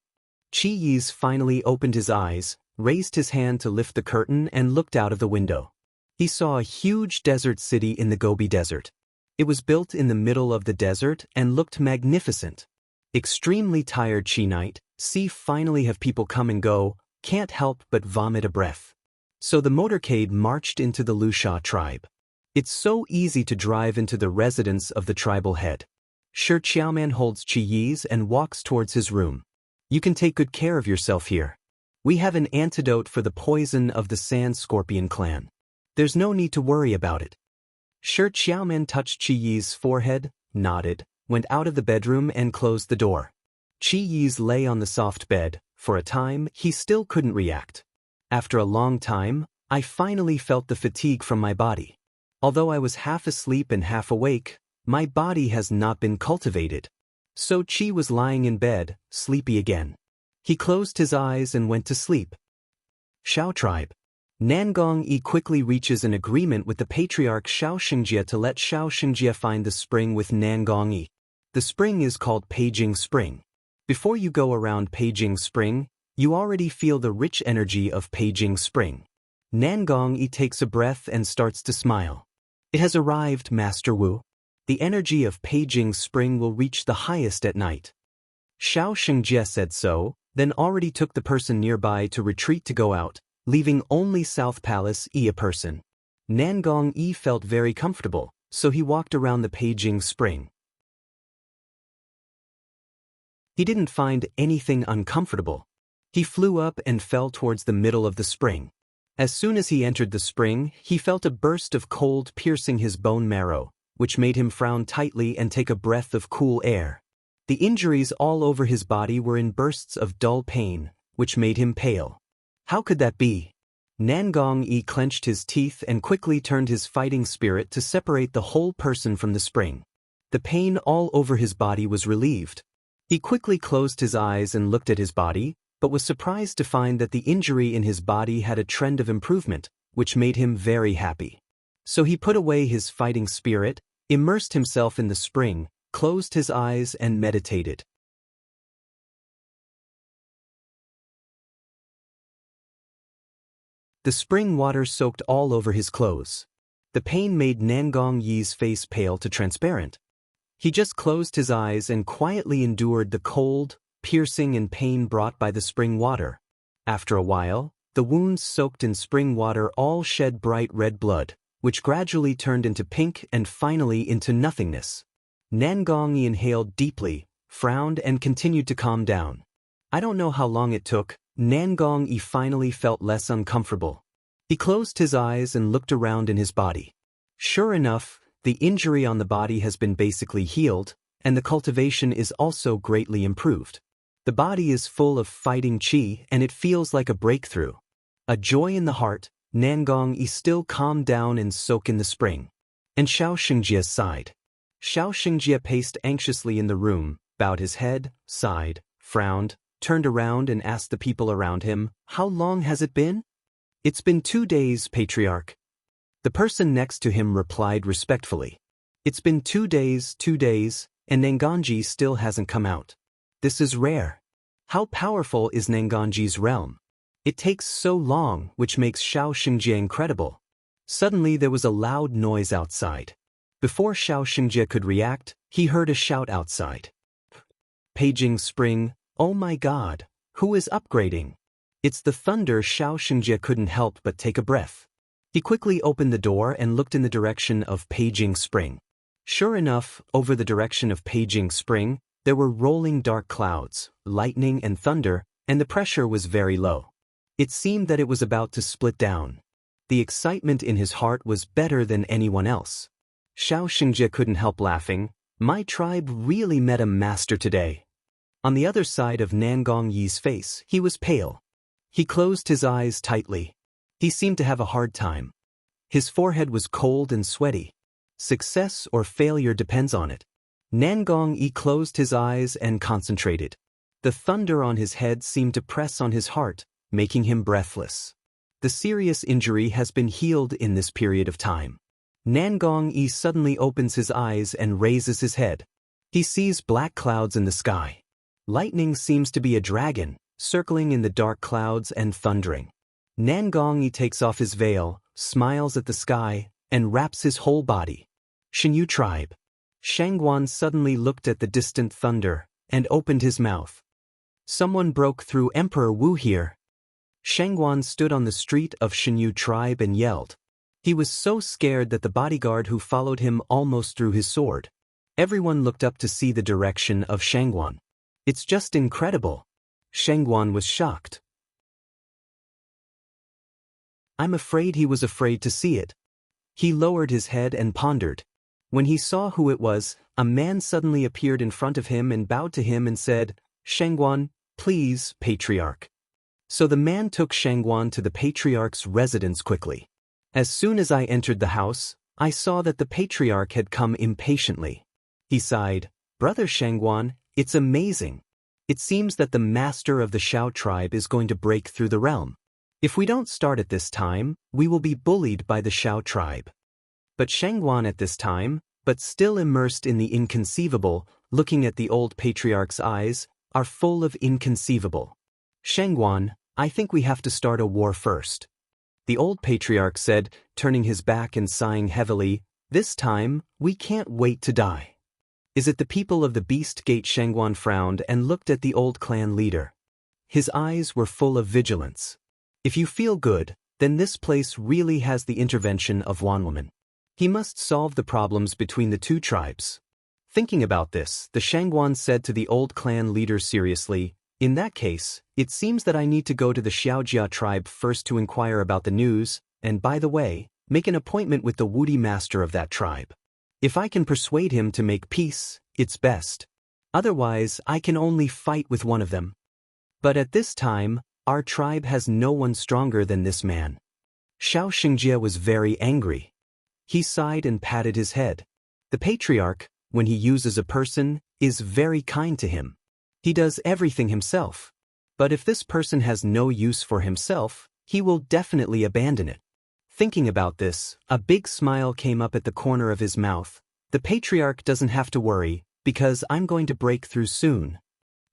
[SPEAKER 1] Chi Yi's finally opened his eyes, raised his hand to lift the curtain and looked out of the window. He saw a huge desert city in the Gobi Desert. It was built in the middle of the desert and looked magnificent. Extremely tired Chi Night, see finally have people come and go, can't help but vomit a breath. So the motorcade marched into the Lusha tribe. It's so easy to drive into the residence of the tribal head. Shi Xiaoman holds Chi Yi's and walks towards his room. "You can take good care of yourself here. We have an antidote for the poison of the sand scorpion clan. There's no need to worry about it." Shi Xiaoman touched Chi Yi's forehead, nodded, went out of the bedroom and closed the door. Chi Yi's lay on the soft bed. For a time, he still couldn't react. After a long time, I finally felt the fatigue from my body. Although I was half asleep and half awake, my body has not been cultivated. So Chi was lying in bed, sleepy again. He closed his eyes and went to sleep. Shao tribe. Nangong Yi quickly reaches an agreement with the patriarch Shao Xingjie to let Shao Xingjie find the spring with Nangong Yi. The spring is called Peijing Spring. Before you go around Peijing Spring, you already feel the rich energy of Peijing Spring. Nangong Yi takes a breath and starts to smile. "It has arrived, Master Wu. The energy of Peijing Spring will reach the highest at night." Shao Xingjie said so, then already took the person nearby to retreat to go out, leaving only South Palace Yi a person. Nangong Yi felt very comfortable, so he walked around the Peijing Spring. He didn't find anything uncomfortable. He flew up and fell towards the middle of the spring. As soon as he entered the spring, he felt a burst of cold piercing his bone marrow, which made him frown tightly and take a breath of cool air. The injuries all over his body were in bursts of dull pain, which made him pale. How could that be? Nangong Yi clenched his teeth and quickly turned his fighting spirit to separate the whole person from the spring. The pain all over his body was relieved. He quickly closed his eyes and looked at his body, but was surprised to find that the injury in his body had a trend of improvement, which made him very happy. So he put away his fighting spirit, immersed himself in the spring, closed his eyes and meditated. The spring water soaked all over his clothes. The pain made Nangong Yi's face pale to transparent. He just closed his eyes and quietly endured the cold, piercing and pain brought by the spring water. After a while, the wounds soaked in spring water all shed bright red blood, which gradually turned into pink and finally into nothingness. Nangong Yi inhaled deeply, frowned and continued to calm down. I don't know how long it took, Nangong Yi finally felt less uncomfortable. He closed his eyes and looked around in his body. Sure enough, the injury on the body has been basically healed, and the cultivation is also greatly improved. The body is full of fighting qi and it feels like a breakthrough. A joy in the heart, Nangong Yi still calmed down and soak in the spring. And Xiao Xingjie sighed. Xiao Xingjie paced anxiously in the room, bowed his head, sighed, frowned, turned around and asked the people around him, "How long has it been?" "It's been 2 days, Patriarch." The person next to him replied respectfully. "It's been 2 days, and Nangongji still hasn't come out. This is rare. How powerful is Nangongji's realm? It takes so long, which makes Xiao Xingjie incredible." Suddenly there was a loud noise outside. Before Xiao Xingjie could react, he heard a shout outside. "Peijing Spring, oh my God, who is upgrading?" "It's the thunder." Xiao Xingjie couldn't help but take a breath. He quickly opened the door and looked in the direction of Peijing Spring. Sure enough, over the direction of Peijing Spring, there were rolling dark clouds, lightning and thunder, and the pressure was very low. It seemed that it was about to split down. The excitement in his heart was better than anyone else. Xiao Xingjie couldn't help laughing. My tribe really met a master today. On the other side of Nangong Yi's face, he was pale. He closed his eyes tightly. He seemed to have a hard time. His forehead was cold and sweaty. Success or failure depends on it. Nangong Yi closed his eyes and concentrated. The thunder on his head seemed to press on his heart, making him breathless. The serious injury has been healed in this period of time. Nangong Yi suddenly opens his eyes and raises his head. He sees black clouds in the sky. Lightning seems to be a dragon, circling in the dark clouds and thundering. Nangong Yi takes off his veil, smiles at the sky, and wraps his whole body. Xinyu tribe. Shangguan suddenly looked at the distant thunder and opened his mouth. Someone broke through. Emperor Wu here. Shangguan stood on the street of Xinyu tribe and yelled. He was so scared that the bodyguard who followed him almost drew his sword. Everyone looked up to see the direction of Shangguan. It's just incredible. Shangguan was shocked. I'm afraid he was afraid to see it. He lowered his head and pondered. When he saw who it was, a man suddenly appeared in front of him and bowed to him and said, "Shangguan, please, Patriarch." So the man took Shangguan to the Patriarch's residence quickly. As soon as I entered the house, I saw that the Patriarch had come impatiently. He sighed, "Brother Shangguan, it's amazing. It seems that the master of the Xiao tribe is going to break through the realm. If we don't start at this time, we will be bullied by the Xiao tribe." But Shangguan at this time, but still immersed in the inconceivable, looking at the old Patriarch's eyes, are full of inconceivable. "Shangguan, I think we have to start a war first." The old Patriarch said, turning his back and sighing heavily, "This time, we can't wait to die." "Is it the people of the Beast Gate?" Shangguan frowned and looked at the old clan leader. His eyes were full of vigilance. "If you feel good, then this place really has the intervention of one woman. He must solve the problems between the two tribes." Thinking about this, the Shangguan said to the old clan leader seriously, "In that case, it seems that I need to go to the Xiaojia tribe first to inquire about the news, and by the way, make an appointment with the Wudi master of that tribe. If I can persuade him to make peace, it's best. Otherwise, I can only fight with one of them. But at this time, our tribe has no one stronger than this man." Xiao Xingjie was very angry. He sighed and patted his head. The Patriarch, when he uses a person, is very kind to him. He does everything himself. But if this person has no use for himself, he will definitely abandon it. Thinking about this, a big smile came up at the corner of his mouth. The patriarch doesn't have to worry, because I'm going to break through soon.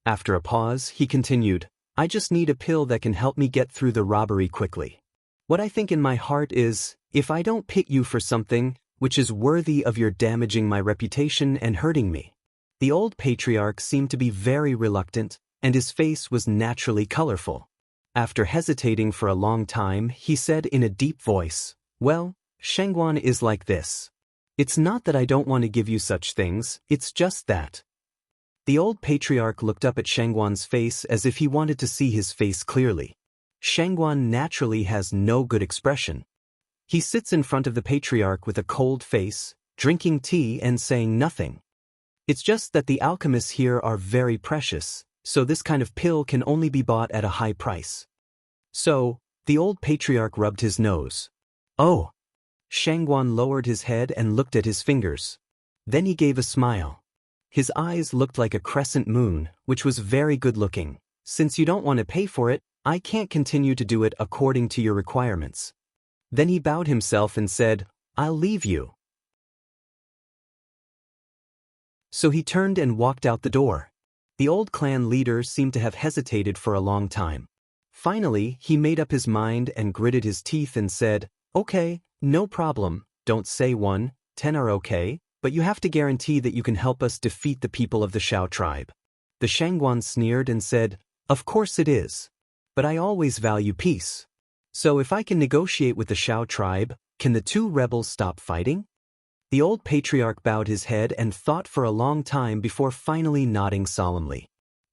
[SPEAKER 1] After a pause, he continued, I just need a pill that can help me get through the robbery quickly. What I think in my heart is, if I don't pit you for something, which is worthy of your damaging my reputation and hurting me. The old patriarch seemed to be very reluctant, and his face was naturally colorful. After hesitating for a long time, he said in a deep voice, well, Shengguan is like this. It's not that I don't want to give you such things, it's just that. The old patriarch looked up at Shengguan's face as if he wanted to see his face clearly. Shengguan naturally has no good expression. He sits in front of the patriarch with a cold face, drinking tea and saying nothing. It's just that the alchemists here are very precious, so this kind of pill can only be bought at a high price. So, the old patriarch rubbed his nose. Oh! Shengguan lowered his head and looked at his fingers. Then he gave a smile. His eyes looked like a crescent moon, which was very good-looking. Since you don't want to pay for it, I can't continue to do it according to your requirements. Then he bowed himself and said, I'll leave you. So he turned and walked out the door. The old clan leader seemed to have hesitated for a long time. Finally, he made up his mind and gritted his teeth and said, okay, no problem, don't say 10 are okay, but you have to guarantee that you can help us defeat the people of the Shao tribe. The Shengguan sneered and said, of course it is. But I always value peace. So if I can negotiate with the Shao tribe, can the two rebels stop fighting? The old patriarch bowed his head and thought for a long time before finally nodding solemnly.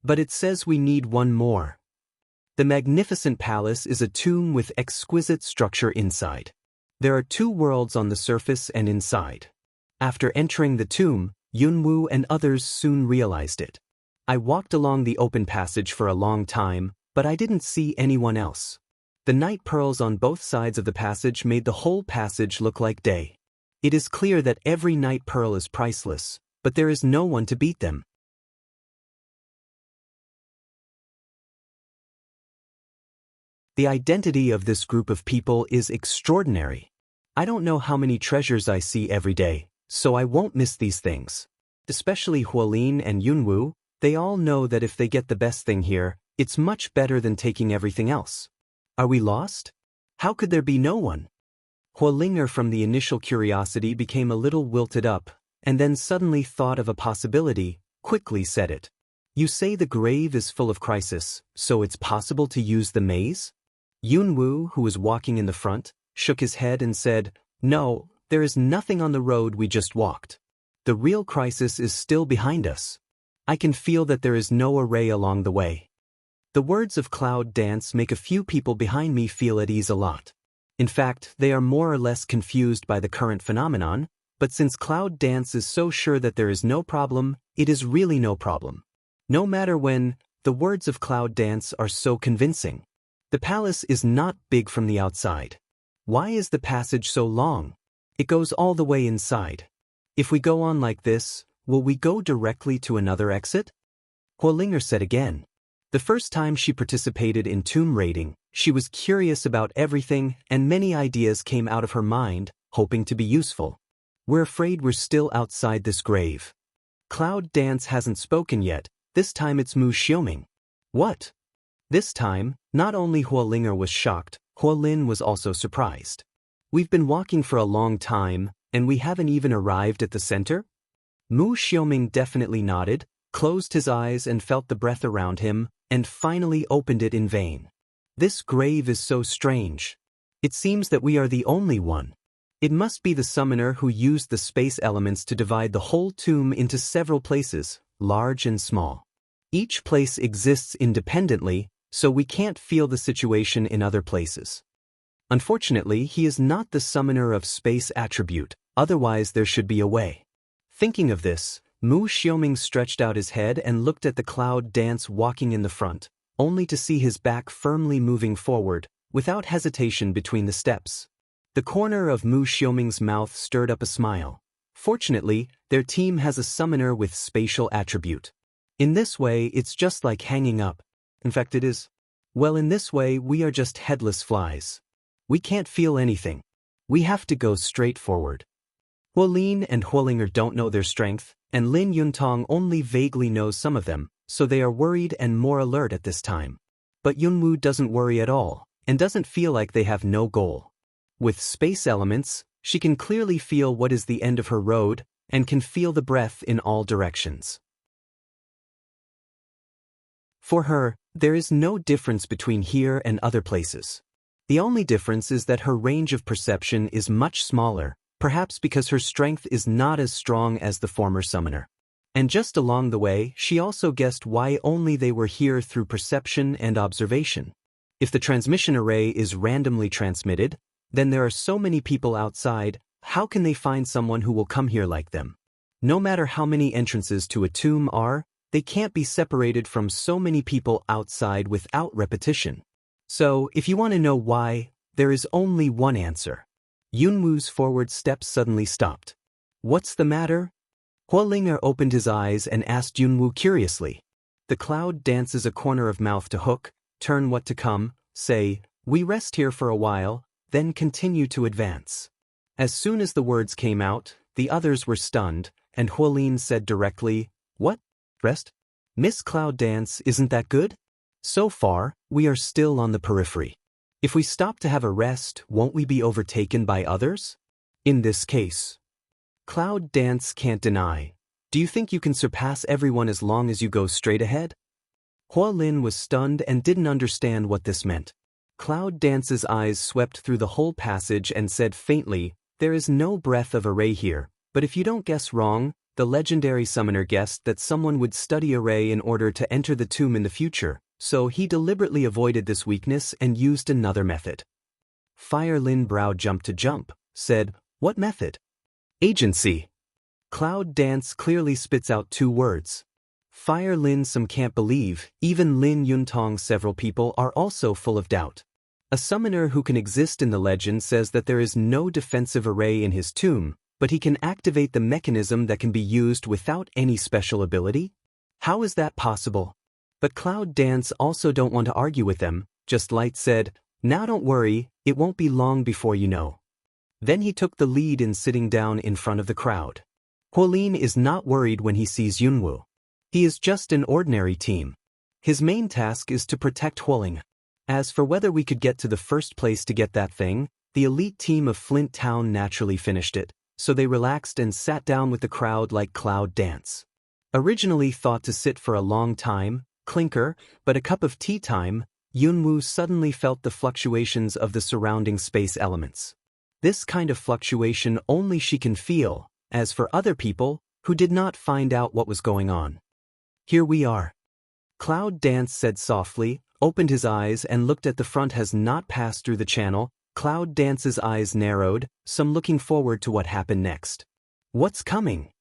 [SPEAKER 1] But it says we need one more. The magnificent palace is a tomb with exquisite structure inside. There are two worlds on the surface and inside. After entering the tomb, Yunwu and others soon realized it. I walked along the open passage for a long time, but I didn't see anyone else. The night pearls on both sides of the passage made the whole passage look like day. It is clear that every night pearl is priceless, but there is no one to beat them. The identity of this group of people is extraordinary. I don't know how many treasures I see every day, so I won't miss these things. Especially Huolin and Yunwu, they all know that if they get the best thing here, it's much better than taking everything else. Are we lost? How could there be no one? Huolinger from the initial curiosity became a little wilted up, and then suddenly thought of a possibility, quickly said it. You say the grave is full of crisis, so it's possible to use the maze? Yunwu, who was walking in the front, shook his head and said, no, there is nothing on the road we just walked. The real crisis is still behind us. I can feel that there is no array along the way. The words of Cloud Dance make a few people behind me feel at ease a lot. In fact, they are more or less confused by the current phenomenon, but since Cloud Dance is so sure that there is no problem, it is really no problem. No matter when, the words of Cloud Dance are so convincing. The palace is not big from the outside. Why is the passage so long? It goes all the way inside. If we go on like this, will we go directly to another exit? Huolinger said again. The first time she participated in tomb raiding, she was curious about everything and many ideas came out of her mind, hoping to be useful. We're afraid we're still outside this grave. Cloud Dance hasn't spoken yet, this time it's Mu Xiaoming. What? This time, not only Huolinger was shocked, Huolin was also surprised. We've been walking for a long time, and we haven't even arrived at the center? Mu Xiaoming definitely nodded, closed his eyes and felt the breath around him, and finally opened it in vain. This grave is so strange. It seems that we are the only one. It must be the summoner who used the space elements to divide the whole tomb into several places, large and small. Each place exists independently, so we can't feel the situation in other places. Unfortunately, he is not the summoner of space attribute, otherwise there should be a way. Thinking of this, Mu Xiaoming stretched out his head and looked at the Cloud Dance walking in the front, only to see his back firmly moving forward, without hesitation between the steps. The corner of Mu Xiaoming's mouth stirred up a smile. Fortunately, their team has a summoner with spatial attribute. In this way, it's just like hanging up. In fact, it is. Well, in this way, we are just headless flies. We can't feel anything. We have to go straight forward. Huolin and Huolinger don't know their strength, and Lin Yuntong only vaguely knows some of them, so they are worried and more alert at this time. But Yunwoo doesn't worry at all, and doesn't feel like they have no goal. With space elements, she can clearly feel what is the end of her road, and can feel the breath in all directions. For her, there is no difference between here and other places. The only difference is that her range of perception is much smaller, perhaps because her strength is not as strong as the former summoner. And just along the way, she also guessed why only they were here through perception and observation. If the transmission array is randomly transmitted, then there are so many people outside, how can they find someone who will come here like them? No matter how many entrances to a tomb are, they can't be separated from so many people outside without repetition. So, if you want to know why, there is only one answer. Yunwoo's forward steps suddenly stopped. What's the matter? Huolinger opened his eyes and asked Yunwoo curiously. The cloud dances a corner of mouth to hook, turn what to come, say, we rest here for a while, then continue to advance. As soon as the words came out, the others were stunned, and Huolin said directly, what? Rest? Miss Cloud Dance, isn't that good? So far, we are still on the periphery. If we stop to have a rest, won't we be overtaken by others? In this case, Cloud Dance can't deny. Do you think you can surpass everyone as long as you go straight ahead? Huolin was stunned and didn't understand what this meant. Cloud Dance's eyes swept through the whole passage and said faintly, there is no breath of array here, but if you don't guess wrong, the legendary summoner guessed that someone would study array in order to enter the tomb in the future, so he deliberately avoided this weakness and used another method. Fire Lin brow jumped to jump, said, what method? Agency. Cloud Dance clearly spits out two words. Fire Lin some can't believe, even Lin Yuntong several people are also full of doubt. A summoner who can exist in the legend says that there is no defensive array in his tomb, but he can activate the mechanism that can be used without any special ability? How is that possible? But Cloud Dance also don't want to argue with them, just light said, now don't worry, it won't be long before you know. Then he took the lead in sitting down in front of the crowd. Huolin is not worried when he sees Yunwoo. He is just an ordinary team. His main task is to protect Huoling. As for whether we could get to the first place to get that thing, the elite team of Flint Town naturally finished it, so they relaxed and sat down with the crowd like Cloud Dance. Originally thought to sit for a long time, clinker, but a cup of tea time, Yunwoo suddenly felt the fluctuations of the surrounding space elements. This kind of fluctuation only she can feel, as for other people, who did not find out what was going on. Here we are. Cloud Dance said softly, opened his eyes and looked at the front. Has not passed through the channel. Cloud Dance's eyes narrowed, some looking forward to what happened next. What's coming?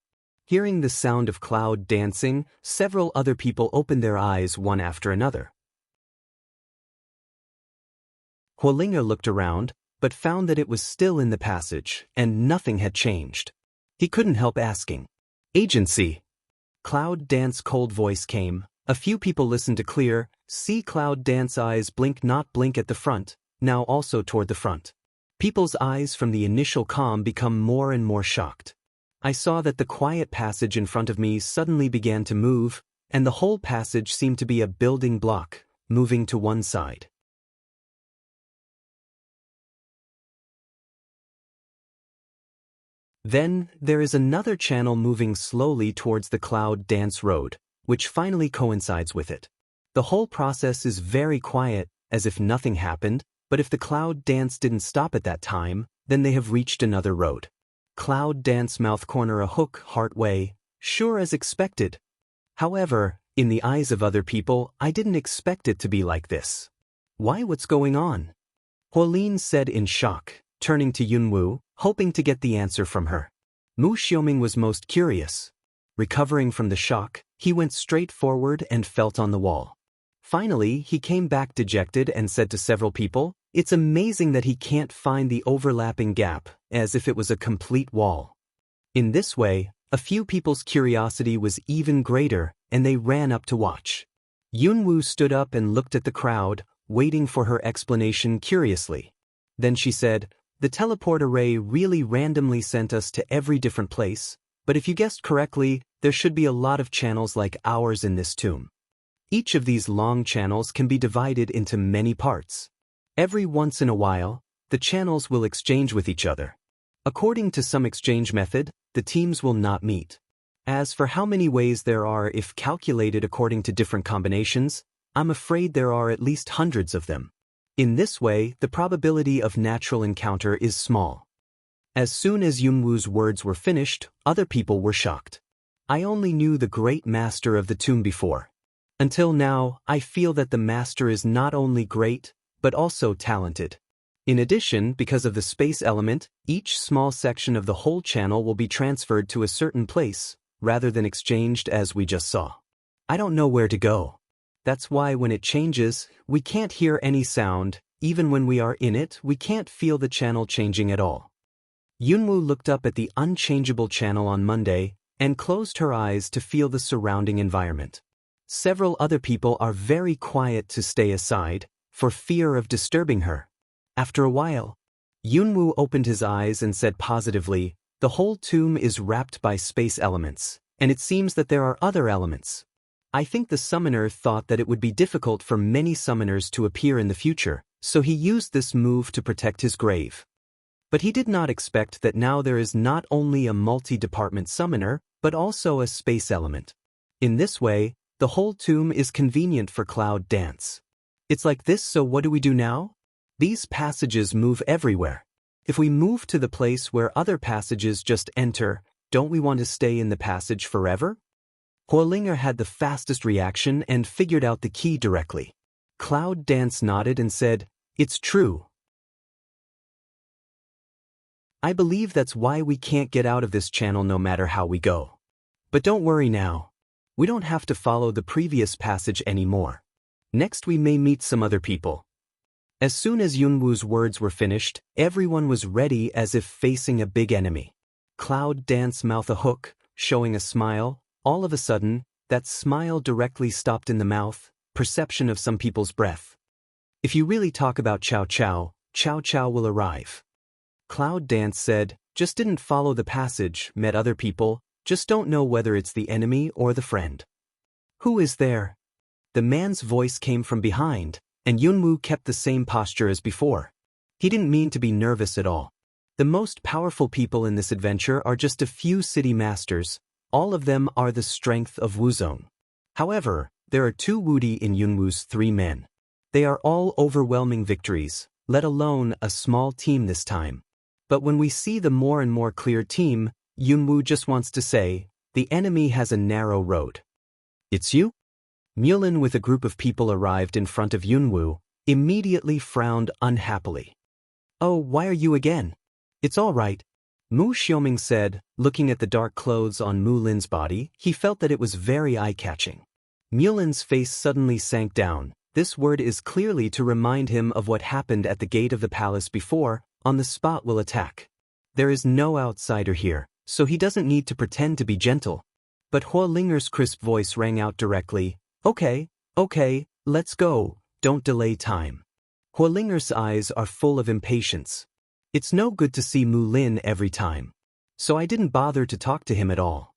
[SPEAKER 1] Hearing the sound of Cloud dancing, several other people opened their eyes one after another. Huolinger looked around, but found that it was still in the passage, and nothing had changed. He couldn't help asking. Agency. Cloud Dance cold voice came. A few people listened to clear, see Cloud Dance eyes blink not blink at the front, now also toward the front. People's eyes from the initial calm become more and more shocked. I saw that the quiet passage in front of me suddenly began to move, and the whole passage seemed to be a building block, moving to one side. Then, there is another channel moving slowly towards the Cloud Dance road, which finally coincides with it. The whole process is very quiet, as if nothing happened, but if the Cloud Dance didn't stop at that time, then they have reached another road. Cloud Dance mouth corner a hook heart way, sure as expected. However, in the eyes of other people, I didn't expect it to be like this. Why, what's going on? Huolin said in shock, turning to Yunwoo, hoping to get the answer from her. Mu Xiaoming was most curious. Recovering from the shock, he went straight forward and felt on the wall. Finally, he came back dejected and said to several people, it's amazing that he can't find the overlapping gap, as if it was a complete wall. In this way, a few people's curiosity was even greater, and they ran up to watch. Yunwoo stood up and looked at the crowd, waiting for her explanation curiously. Then she said, The teleport array really randomly sent us to every different place, but if you guessed correctly, there should be a lot of channels like ours in this tomb. Each of these long channels can be divided into many parts. Every once in a while, the channels will exchange with each other. According to some exchange method, the teams will not meet. As for how many ways there are if calculated according to different combinations, I'm afraid there are at least hundreds of them. In this way, the probability of natural encounter is small. As soon as Yunwoo's words were finished, other people were shocked. I only knew the great master of the tomb before. Until now, I feel that the master is not only great, but also talented. In addition, because of the space element, each small section of the whole channel will be transferred to a certain place, rather than exchanged as we just saw. I don't know where to go. That's why when it changes, we can't hear any sound, even when we are in it, we can't feel the channel changing at all. Yunwoo looked up at the unchangeable channel on Monday, and closed her eyes to feel the surrounding environment. Several other people are very quiet to stay aside, for fear of disturbing her. After a while, Yunwoo opened his eyes and said positively, "The whole tomb is wrapped by space elements, and it seems that there are other elements." I think the summoner thought that it would be difficult for many summoners to appear in the future, so he used this move to protect his grave. But he did not expect that now there is not only a multi-department summoner, but also a space element. In this way, the whole tomb is convenient for Cloud Dance. It's like this, so what do we do now? These passages move everywhere. If we move to the place where other passages just enter, don't we want to stay in the passage forever? Huolinger had the fastest reaction and figured out the key directly. Cloud Dance nodded and said, "It's true. I believe that's why we can't get out of this channel no matter how we go. But don't worry now. We don't have to follow the previous passage anymore. Next we may meet some other people." As soon as Yunwoo's words were finished, everyone was ready as if facing a big enemy. Cloud Dance mouthed a hook, showing a smile. All of a sudden, that smile directly stopped in the mouth, perception of some people's breath. If you really talk about Chow Chow, Chow Chow will arrive. Cloud Dance said, "Just didn't follow the passage, met other people, just don't know whether it's the enemy or the friend." "Who is there?" The man's voice came from behind, and Yunwoo kept the same posture as before. He didn't mean to be nervous at all. The most powerful people in this adventure are just a few city masters. All of them are the strength of Wuzong. However, there are 2 Wudi in Yunwoo's 3 men. They are all overwhelming victories, let alone a small team this time. But when we see the more and more clear team, Yunwoo just wants to say, the enemy has a narrow road. "It's you?" Mulin with a group of people arrived in front of Yunwoo, immediately frowned unhappily. "Oh, why are you again?" "It's all right," Mu Xiaoming said, looking at the dark clothes on Mu Lin's body. He felt that it was very eye-catching. Mulin's face suddenly sank down. This word is clearly to remind him of what happened at the gate of the palace before, on the spot will attack. There is no outsider here, so he doesn't need to pretend to be gentle. But Huolinger's crisp voice rang out directly, Okay, let's go, don't delay time." Huolinger's eyes are full of impatience. It's no good to see Mu Lin every time. So I didn't bother to talk to him at all.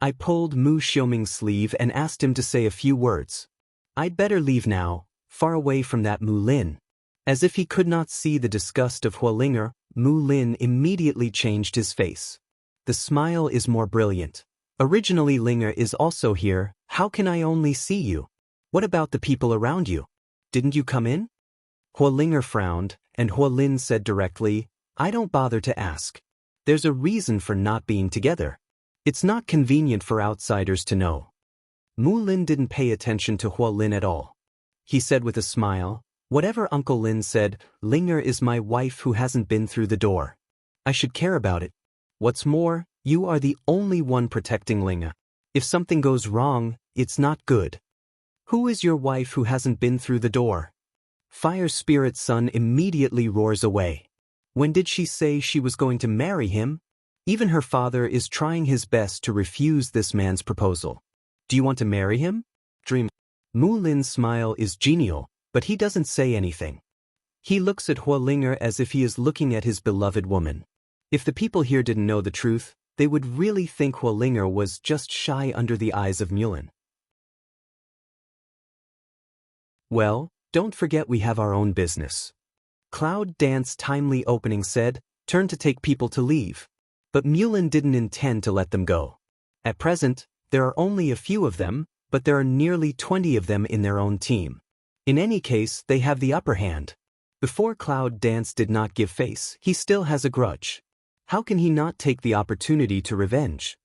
[SPEAKER 1] I pulled Mu Xiaoming's sleeve and asked him to say a few words. "I'd better leave now, far away from that Mu Lin." As if he could not see the disgust of Huolinger, Mu Lin immediately changed his face. The smile is more brilliant. "Originally Linger is also here, how can I only see you? What about the people around you? Didn't you come in?" Huolinger frowned, and Huolin said directly, "I don't bother to ask. There's a reason for not being together. It's not convenient for outsiders to know." Mu Lin didn't pay attention to Huolin at all. He said with a smile, "Whatever Uncle Lin said, Linger is my wife who hasn't been through the door. I should care about it. What's more, you are the only one protecting Linga. If something goes wrong, it's not good." "Who is your wife who hasn't been through the door?" Fire Spirit's son immediately roars away. When did she say she was going to marry him? Even her father is trying his best to refuse this man's proposal. "Do you want to marry him?" Dream. Mu Lin's smile is genial, but he doesn't say anything. He looks at Huolinger as if he is looking at his beloved woman. If the people here didn't know the truth, they would really think Huolinger was just shy under the eyes of Mulan. Well, don't forget we have our own business. Cloud Dance timely opening said, turned to take people to leave. But Mulan didn't intend to let them go. At present, there are only a few of them, but there are nearly 20 of them in their own team. In any case, they have the upper hand. Before Cloud Dance did not give face, he still has a grudge. How can he not take the opportunity to revenge?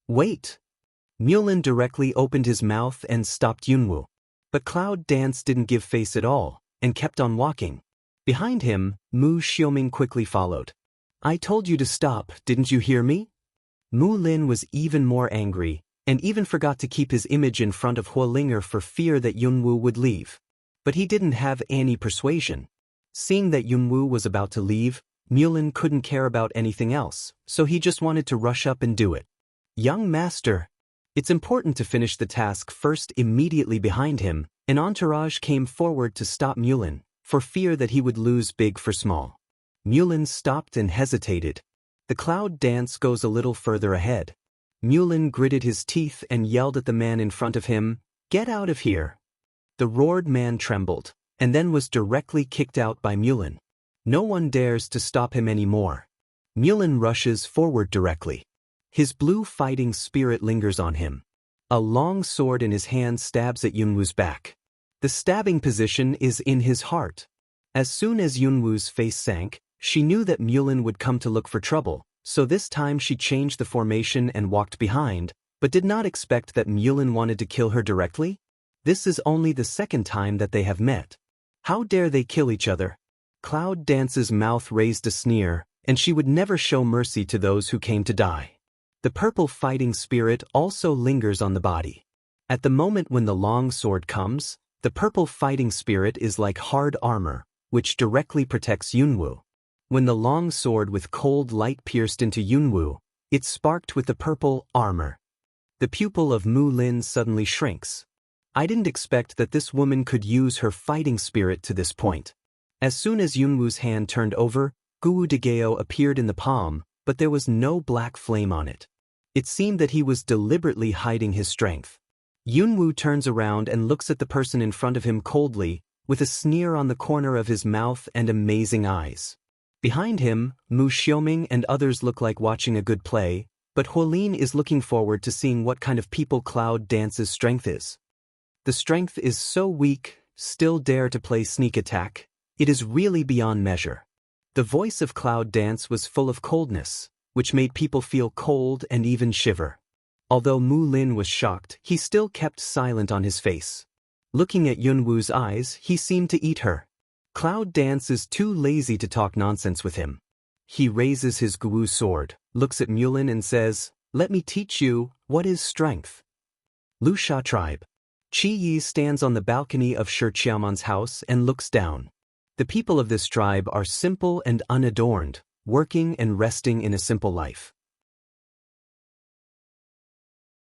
[SPEAKER 1] Wait! Mulan directly opened his mouth and stopped Yunwu. But Cloud Dance didn't give face at all, and kept on walking. Behind him, Mu Xiaoming quickly followed. I told you to stop, didn't you hear me? Mu Lin was even more angry, and even forgot to keep his image in front of Huolinger for fear that Yunwu would leave. But he didn't have any persuasion. Seeing that Yunwu was about to leave, Mulan couldn't care about anything else, so he just wanted to rush up and do it. Young master. It's important to finish the task first. Immediately behind him, an entourage came forward to stop Mulan, for fear that he would lose big for small. Mulan stopped and hesitated. The Cloud Dance goes a little further ahead. Mulan gritted his teeth and yelled at the man in front of him, "Get out of here!" The roared man trembled, and then was directly kicked out by Mulan. No one dares to stop him anymore. Mulan rushes forward directly. His blue fighting spirit lingers on him. A long sword in his hand stabs at Yunwu's back. The stabbing position is in his heart. As soon as Yunwu's face sank, she knew that Mulan would come to look for trouble, so this time she changed the formation and walked behind, but did not expect that Mulan wanted to kill her directly. This is only the second time that they have met. How dare they kill each other? Cloud Dance's mouth raised a sneer, and she would never show mercy to those who came to die. The purple fighting spirit also lingers on the body. At the moment when the long sword comes, the purple fighting spirit is like hard armor, which directly protects Yunwu. When the long sword with cold light pierced into Yunwu, it sparked with the purple armor. The pupil of Mu Lin suddenly shrinks. I didn't expect that this woman could use her fighting spirit to this point. As soon as Yunwu's hand turned over, Guwu Degeo appeared in the palm, but there was no black flame on it. It seemed that he was deliberately hiding his strength. Yunwu turns around and looks at the person in front of him coldly, with a sneer on the corner of his mouth and amazing eyes. Behind him, Mu Xiaoming and others look like watching a good play, but Huolin is looking forward to seeing what kind of people Cloud Dance's strength is. The strength is so weak, still dare to play sneak attack. It is really beyond measure. The voice of Cloud Dance was full of coldness, which made people feel cold and even shiver. Although Mu Lin was shocked, he still kept silent on his face. Looking at Yunwu's eyes, he seemed to eat her. Cloud Dance is too lazy to talk nonsense with him. He raises his Guwu sword, looks at Mulan and says, "Let me teach you what is strength." Lu Sha tribe. Qi Yi stands on the balcony of Shi Qiaoman's house and looks down. The people of this tribe are simple and unadorned, working and resting in a simple life.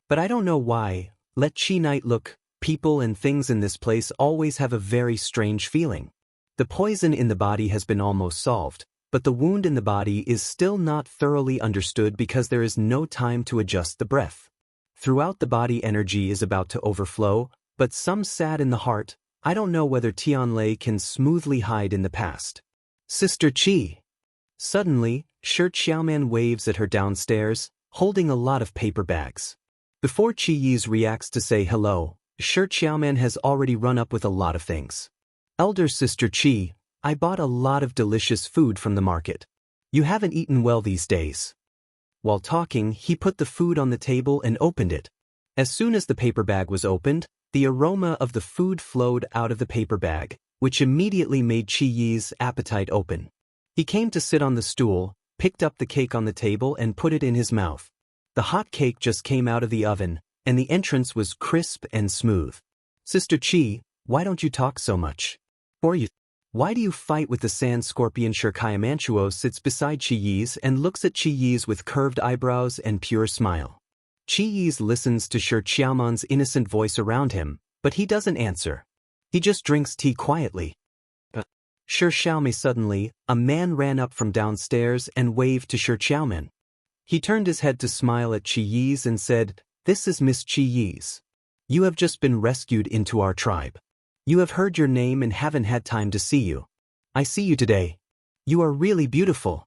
[SPEAKER 1] But I don't know why, let Qi Night look, people and things in this place always have a very strange feeling. The poison in the body has been almost solved, but the wound in the body is still not thoroughly understood because there is no time to adjust the breath. Throughout the body energy is about to overflow, but some sad in the heart. I don't know whether Tianlei can smoothly hide in the past. Sister Qi. Suddenly, Shi Qiaoman waves at her downstairs, holding a lot of paper bags. Before Qi Yi's reacts to say hello, Shi Qiaoman has already run up with a lot of things. Elder Sister Qi, I bought a lot of delicious food from the market. You haven't eaten well these days. While talking, he put the food on the table and opened it. As soon as the paper bag was opened, the aroma of the food flowed out of the paper bag, which immediately made Qi Yi's appetite open. He came to sit on the stool, picked up the cake on the table and put it in his mouth. The hot cake just came out of the oven, and the entrance was crisp and smooth. Sister Qi, why don't you talk so much? Why do you fight with the sand scorpion? Shi Qiaomanchuo sits beside Qi Yi's and looks at Qi Yi's with curved eyebrows and pure smile. Chi Yi's listens to Shi Qiaoman's innocent voice around him, but he doesn't answer. He just drinks tea quietly. Shi Xiaomei suddenly, a man ran up from downstairs and waved to Shi Qiaoman. He turned his head to smile at Chi Yi's and said, "This is Miss Chi Yi's. You have just been rescued into our tribe. You have heard your name and haven't had time to see you. I see you today. You are really beautiful."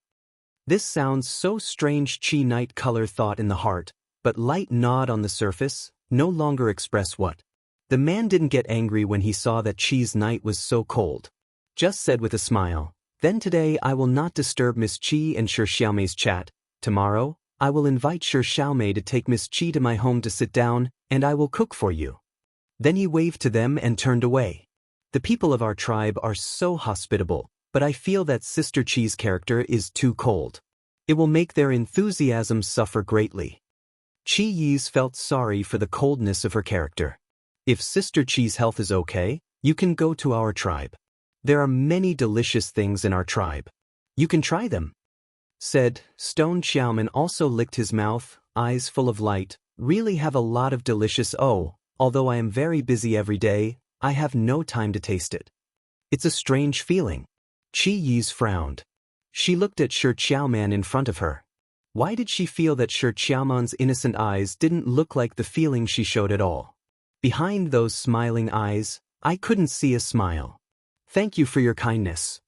[SPEAKER 1] This sounds so strange, Chi Night Color thought in the heart, but light nod on the surface, no longer express what. The man didn't get angry when he saw that Chi's night was so cold. Just said with a smile, "Then today I will not disturb Miss Chi and Shi Xiaomei's chat. Tomorrow, I will invite Shi Xiaomei to take Miss Chi to my home to sit down, and I will cook for you." Then he waved to them and turned away. The people of our tribe are so hospitable, but I feel that Sister Chi's character is too cold. It will make their enthusiasm suffer greatly. Chi Yi's felt sorry for the coldness of her character. If Sister Chi's health is okay, you can go to our tribe. There are many delicious things in our tribe. You can try them. Said, Stone Xiaoman also licked his mouth, eyes full of light, really have a lot of delicious although I am very busy every day, I have no time to taste it. It's a strange feeling. Chi Yi's frowned. She looked at Shi Qiaoman in front of her. Why did she feel that Shi Qiaoman's innocent eyes didn't look like the feeling she showed at all? Behind those smiling eyes, I couldn't see a smile. "Thank you for your kindness."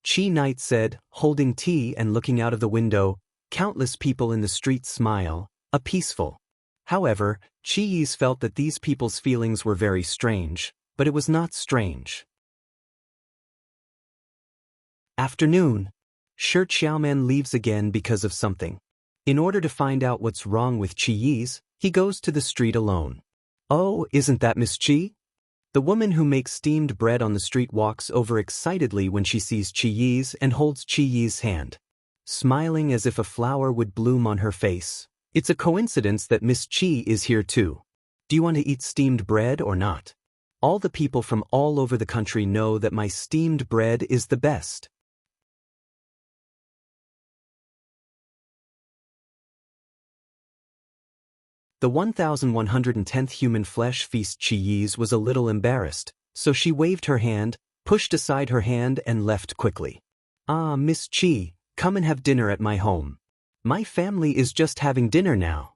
[SPEAKER 1] Chi Night said, holding tea and looking out of the window. Countless people in the street smile, a peaceful. However, Chi Yi's felt that these people's feelings were very strange, but it was not strange. Afternoon. Shi Qiaoman leaves again because of something. In order to find out what's wrong with Chi Yi's, he goes to the street alone. "Oh, isn't that Miss Chi?" The woman who makes steamed bread on the street walks over excitedly when she sees Chi Yi's and holds Chi Yi's hand. Smiling as if a flower would bloom on her face. It's a coincidence that Miss Chi is here too. Do you want to eat steamed bread or not? All the people from all over the country know that my steamed bread is the best. The 1110th human flesh feast Chi Yi's was a little embarrassed, so she waved her hand, pushed aside her hand and left quickly. "Ah, Miss Chi, come and have dinner at my home. My family is just having dinner now."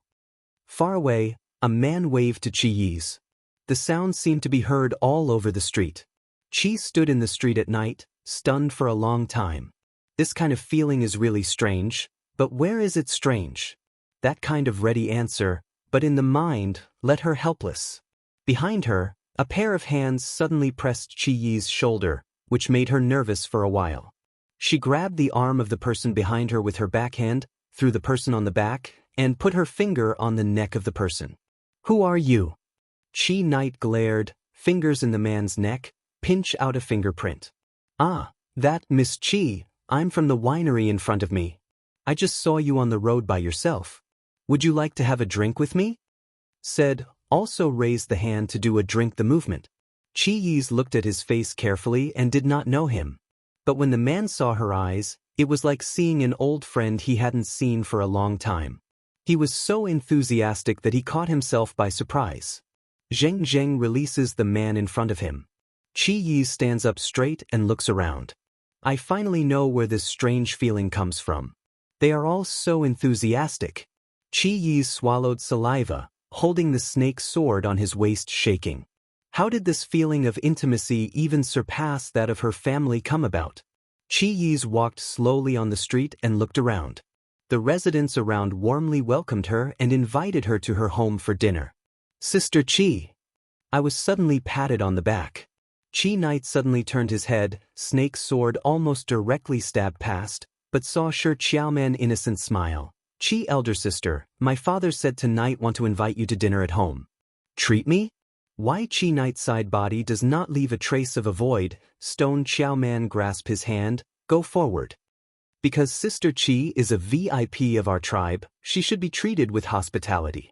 [SPEAKER 1] Far away, a man waved to Chi Yi's. The sound seemed to be heard all over the street. Chi stood in the street at night, stunned for a long time. This kind of feeling is really strange, but where is it strange? That kind of ready answer, but in the mind, let her helpless. Behind her, a pair of hands suddenly pressed Chi Yi's shoulder, which made her nervous for a while. She grabbed the arm of the person behind her with her backhand, threw the person on the back, and put her finger on the neck of the person. "Who are you?" Chi Night glared, fingers in the man's neck, pinch out a fingerprint. "Ah, that Miss Chi, I'm from the winery in front of me. I just saw you on the road by yourself. Would you like to have a drink with me?" Said, also raised the hand to do a drink the movement. Chi Yi's looked at his face carefully and did not know him. But when the man saw her eyes, it was like seeing an old friend he hadn't seen for a long time. He was so enthusiastic that he caught himself by surprise. Zheng Zheng releases the man in front of him. Chi Yi stands up straight and looks around. I finally know where this strange feeling comes from. They are all so enthusiastic. Chi Yi swallowed saliva, holding the snake sword on his waist shaking. How did this feeling of intimacy even surpass that of her family come about? Chi Yi's walked slowly on the street and looked around. The residents around warmly welcomed her and invited her to her home for dinner. "Sister Chi." I was suddenly patted on the back. Chi Night suddenly turned his head, snake's sword almost directly stabbed past, but saw Shi Qiaoman innocent smile. "Chi elder sister, my father said tonight want to invite you to dinner at home." "Treat me?" Why Chi Night's side body does not leave a trace of a void, Stone Qiaoman grasp his hand, "Go forward." Because Sister Chi is a VIP of our tribe, she should be treated with hospitality.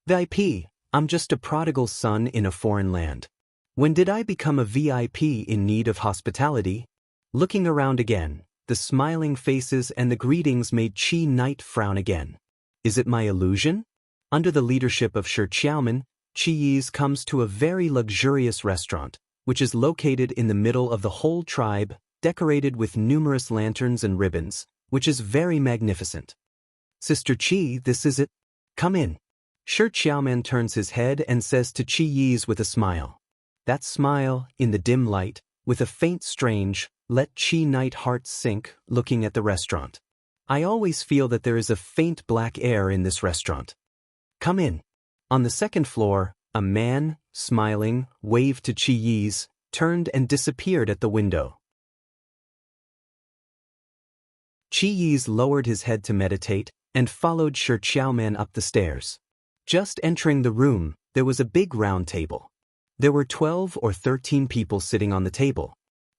[SPEAKER 1] VIP, I'm just a prodigal son in a foreign land. When did I become a VIP in need of hospitality? Looking around again, the smiling faces and the greetings made Chi Night frown again. Is it my illusion? Under the leadership of Shi Xiaoman, Qiyi's comes to a very luxurious restaurant, which is located in the middle of the whole tribe, decorated with numerous lanterns and ribbons, which is very magnificent. Sister Qi, this is it? Come in. Shi Xiaoman turns his head and says to Qiyi's with a smile. That smile, in the dim light, with a faint strange, let Qi night heart sink, looking at the restaurant. I always feel that there is a faint black air in this restaurant. Come in. On the second floor, a man, smiling, waved to Qiyi's, turned and disappeared at the window. Qiyi's lowered his head to meditate, and followed Shi Xiaoman up the stairs. Just entering the room, there was a big round table. There were 12 or 13 people sitting on the table.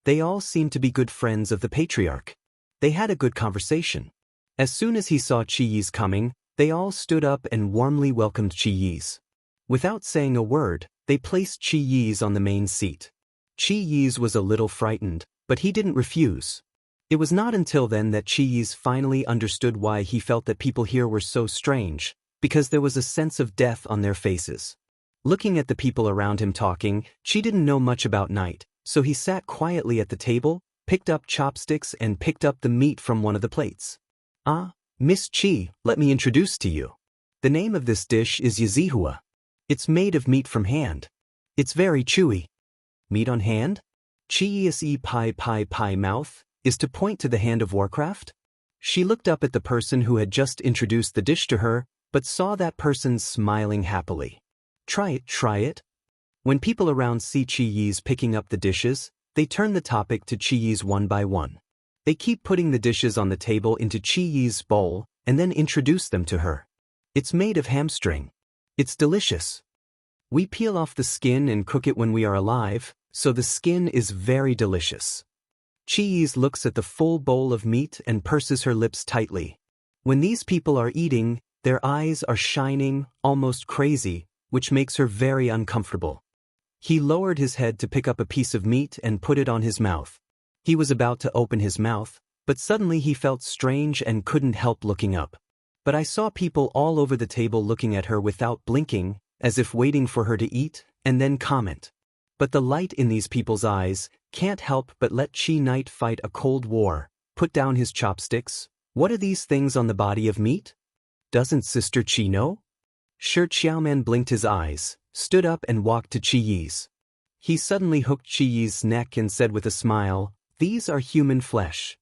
[SPEAKER 1] They all seemed to be good friends of the patriarch. They had a good conversation. As soon as he saw Qiyi's coming, they all stood up and warmly welcomed Qiyi's. Without saying a word, they placed Qiyi's on the main seat. Qiyi's was a little frightened, but he didn't refuse. It was not until then that Qiyi's finally understood why he felt that people here were so strange, because there was a sense of death on their faces. Looking at the people around him talking, Qi didn't know much about night, so he sat quietly at the table, picked up chopsticks and picked up the meat from one of the plates. Ah, Miss Qi, let me introduce to you. The name of this dish is yazihua. It's made of meat from hand. It's very chewy. Meat on hand? Qiyi's pie mouth is to point to the hand of Warcraft? She looked up at the person who had just introduced the dish to her, but saw that person smiling happily. Try it. When people around see Qiyi's picking up the dishes, they turn the topic to Qiyi's one by one. They keep putting the dishes on the table into Qiyi's bowl and then introduce them to her. It's made of hamstring. It's delicious. We peel off the skin and cook it when we are alive, so the skin is very delicious. Qiyi's looks at the full bowl of meat and purses her lips tightly. When these people are eating, their eyes are shining, almost crazy, which makes her very uncomfortable. He lowered his head to pick up a piece of meat and put it on his mouth. He was about to open his mouth, but suddenly he felt strange and couldn't help looking up. But I saw people all over the table looking at her without blinking, as if waiting for her to eat, and then comment. But the light in these people's eyes can't help but let Qi Knight fight a cold war, put down his chopsticks. What are these things on the body of meat? Doesn't Sister Qi know? Shi Xiaoman blinked his eyes, stood up and walked to Qiyi's. He suddenly hooked Qiyi's neck and said with a smile, "These are human flesh."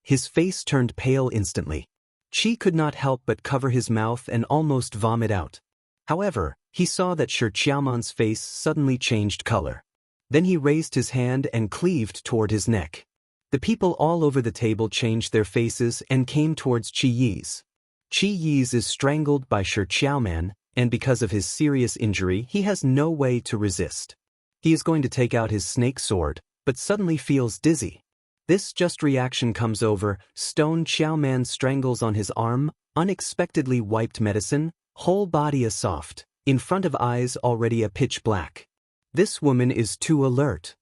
[SPEAKER 1] His face turned pale instantly. Qi could not help but cover his mouth and almost vomit out. However, he saw that Shi Xiaoman's face suddenly changed color. Then he raised his hand and cleaved toward his neck. The people all over the table changed their faces and came towards Qiyi's. Qiyi's is strangled by Shi Xiaoman, and because of his serious injury, he has no way to resist. He is going to take out his snake sword, but suddenly feels dizzy. This just reaction comes over, Stone Xiaoman strangles on his arm, unexpectedly wiped medicine, whole body a soft, in front of eyes already a pitch black. This woman is too alert.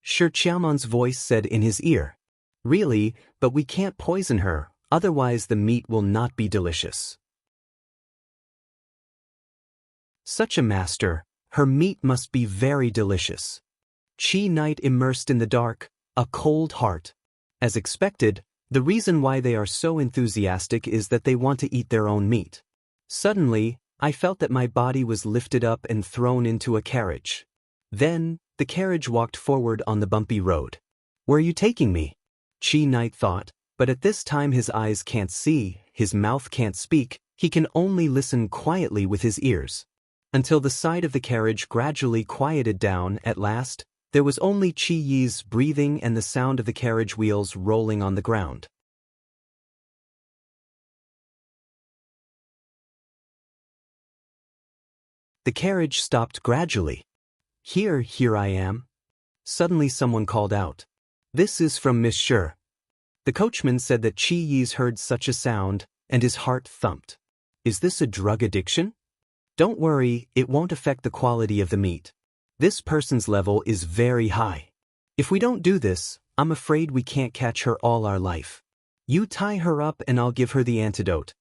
[SPEAKER 1] Shi Xiaoman's voice said in his ear. Really, but we can't poison her, otherwise the meat will not be delicious. Such a master, her meat must be very delicious. Qi Knight immersed in the dark, a cold heart. As expected, the reason why they are so enthusiastic is that they want to eat their own meat. Suddenly, I felt that my body was lifted up and thrown into a carriage. Then, the carriage walked forward on the bumpy road. Where are you taking me? Qi Knight thought, but at this time his eyes can't see, his mouth can't speak, he can only listen quietly with his ears. Until the side of the carriage gradually quieted down, at last, there was only Qiyi's breathing and the sound of the carriage wheels rolling on the ground. The carriage stopped gradually. Here I am. Suddenly someone called out. This is from Miss Shi. The coachman said that Qiyi's heard such a sound, and his heart thumped. Is this a drug addiction? Don't worry, it won't affect the quality of the meat. This person's level is very high. If we don't do this, I'm afraid we can't catch her all our life. You tie her up and I'll give her the antidote.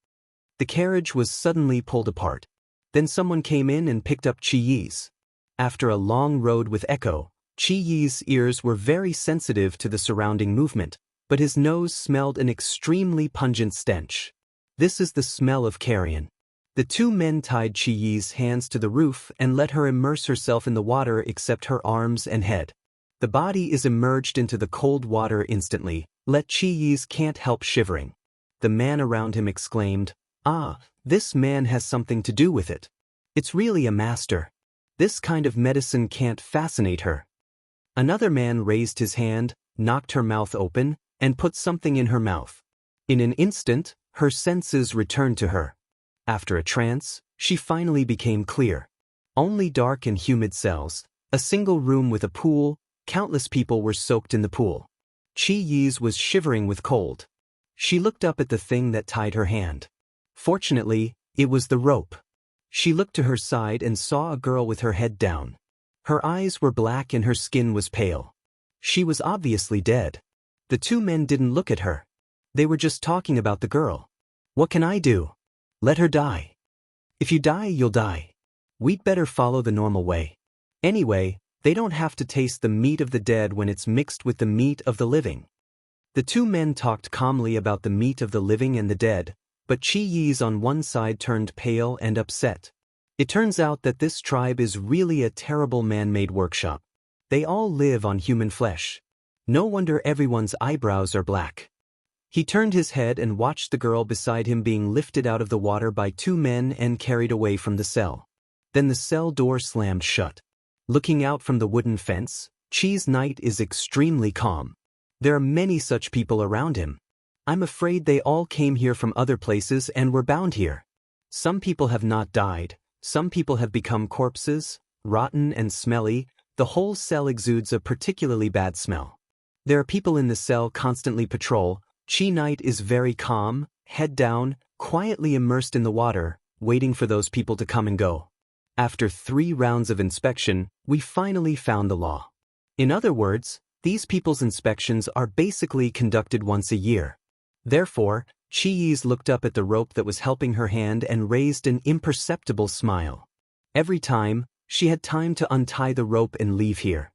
[SPEAKER 1] The carriage was suddenly pulled apart. Then someone came in and picked up Chi Yi's. After a long road with Echo, Chi Yi's ears were very sensitive to the surrounding movement, but his nose smelled an extremely pungent stench. This is the smell of carrion. The two men tied Chi Yi's hands to the roof and let her immerse herself in the water except her arms and head. The body is immersed into the cold water instantly. Let Chi Yi's can't help shivering. The man around him exclaimed, "Ah, this man has something to do with it. It's really a master. This kind of medicine can't fascinate her." Another man raised his hand, knocked her mouth open, and put something in her mouth. In an instant, her senses returned to her. After a trance, she finally became clear. Only dark and humid cells, a single room with a pool, countless people were soaked in the pool. Chi Yi's was shivering with cold. She looked up at the thing that tied her hand. Fortunately, it was the rope. She looked to her side and saw a girl with her head down. Her eyes were black and her skin was pale. She was obviously dead. The two men didn't look at her. They were just talking about the girl. "What can I do?" "Let her die. If you die, you'll die. We'd better follow the normal way. Anyway, they don't have to taste the meat of the dead when it's mixed with the meat of the living." The two men talked calmly about the meat of the living and the dead, but Chi Yi's on one side turned pale and upset. It turns out that this tribe is really a terrible man-made workshop. They all live on human flesh. No wonder everyone's eyebrows are black. He turned his head and watched the girl beside him being lifted out of the water by two men and carried away from the cell. Then the cell door slammed shut. Looking out from the wooden fence, Chi's night is extremely calm. There are many such people around him. I'm afraid they all came here from other places and were bound here. Some people have not died, some people have become corpses, rotten and smelly. The whole cell exudes a particularly bad smell. There are people in the cell constantly patrol. Chi night is very calm, head down, quietly immersed in the water, waiting for those people to come and go. After 3 rounds of inspection, we finally found the law. In other words, these people's inspections are basically conducted once a year. Therefore, Chi Yi's looked up at the rope that was helping her hand and raised an imperceptible smile. Every time, she had time to untie the rope and leave here.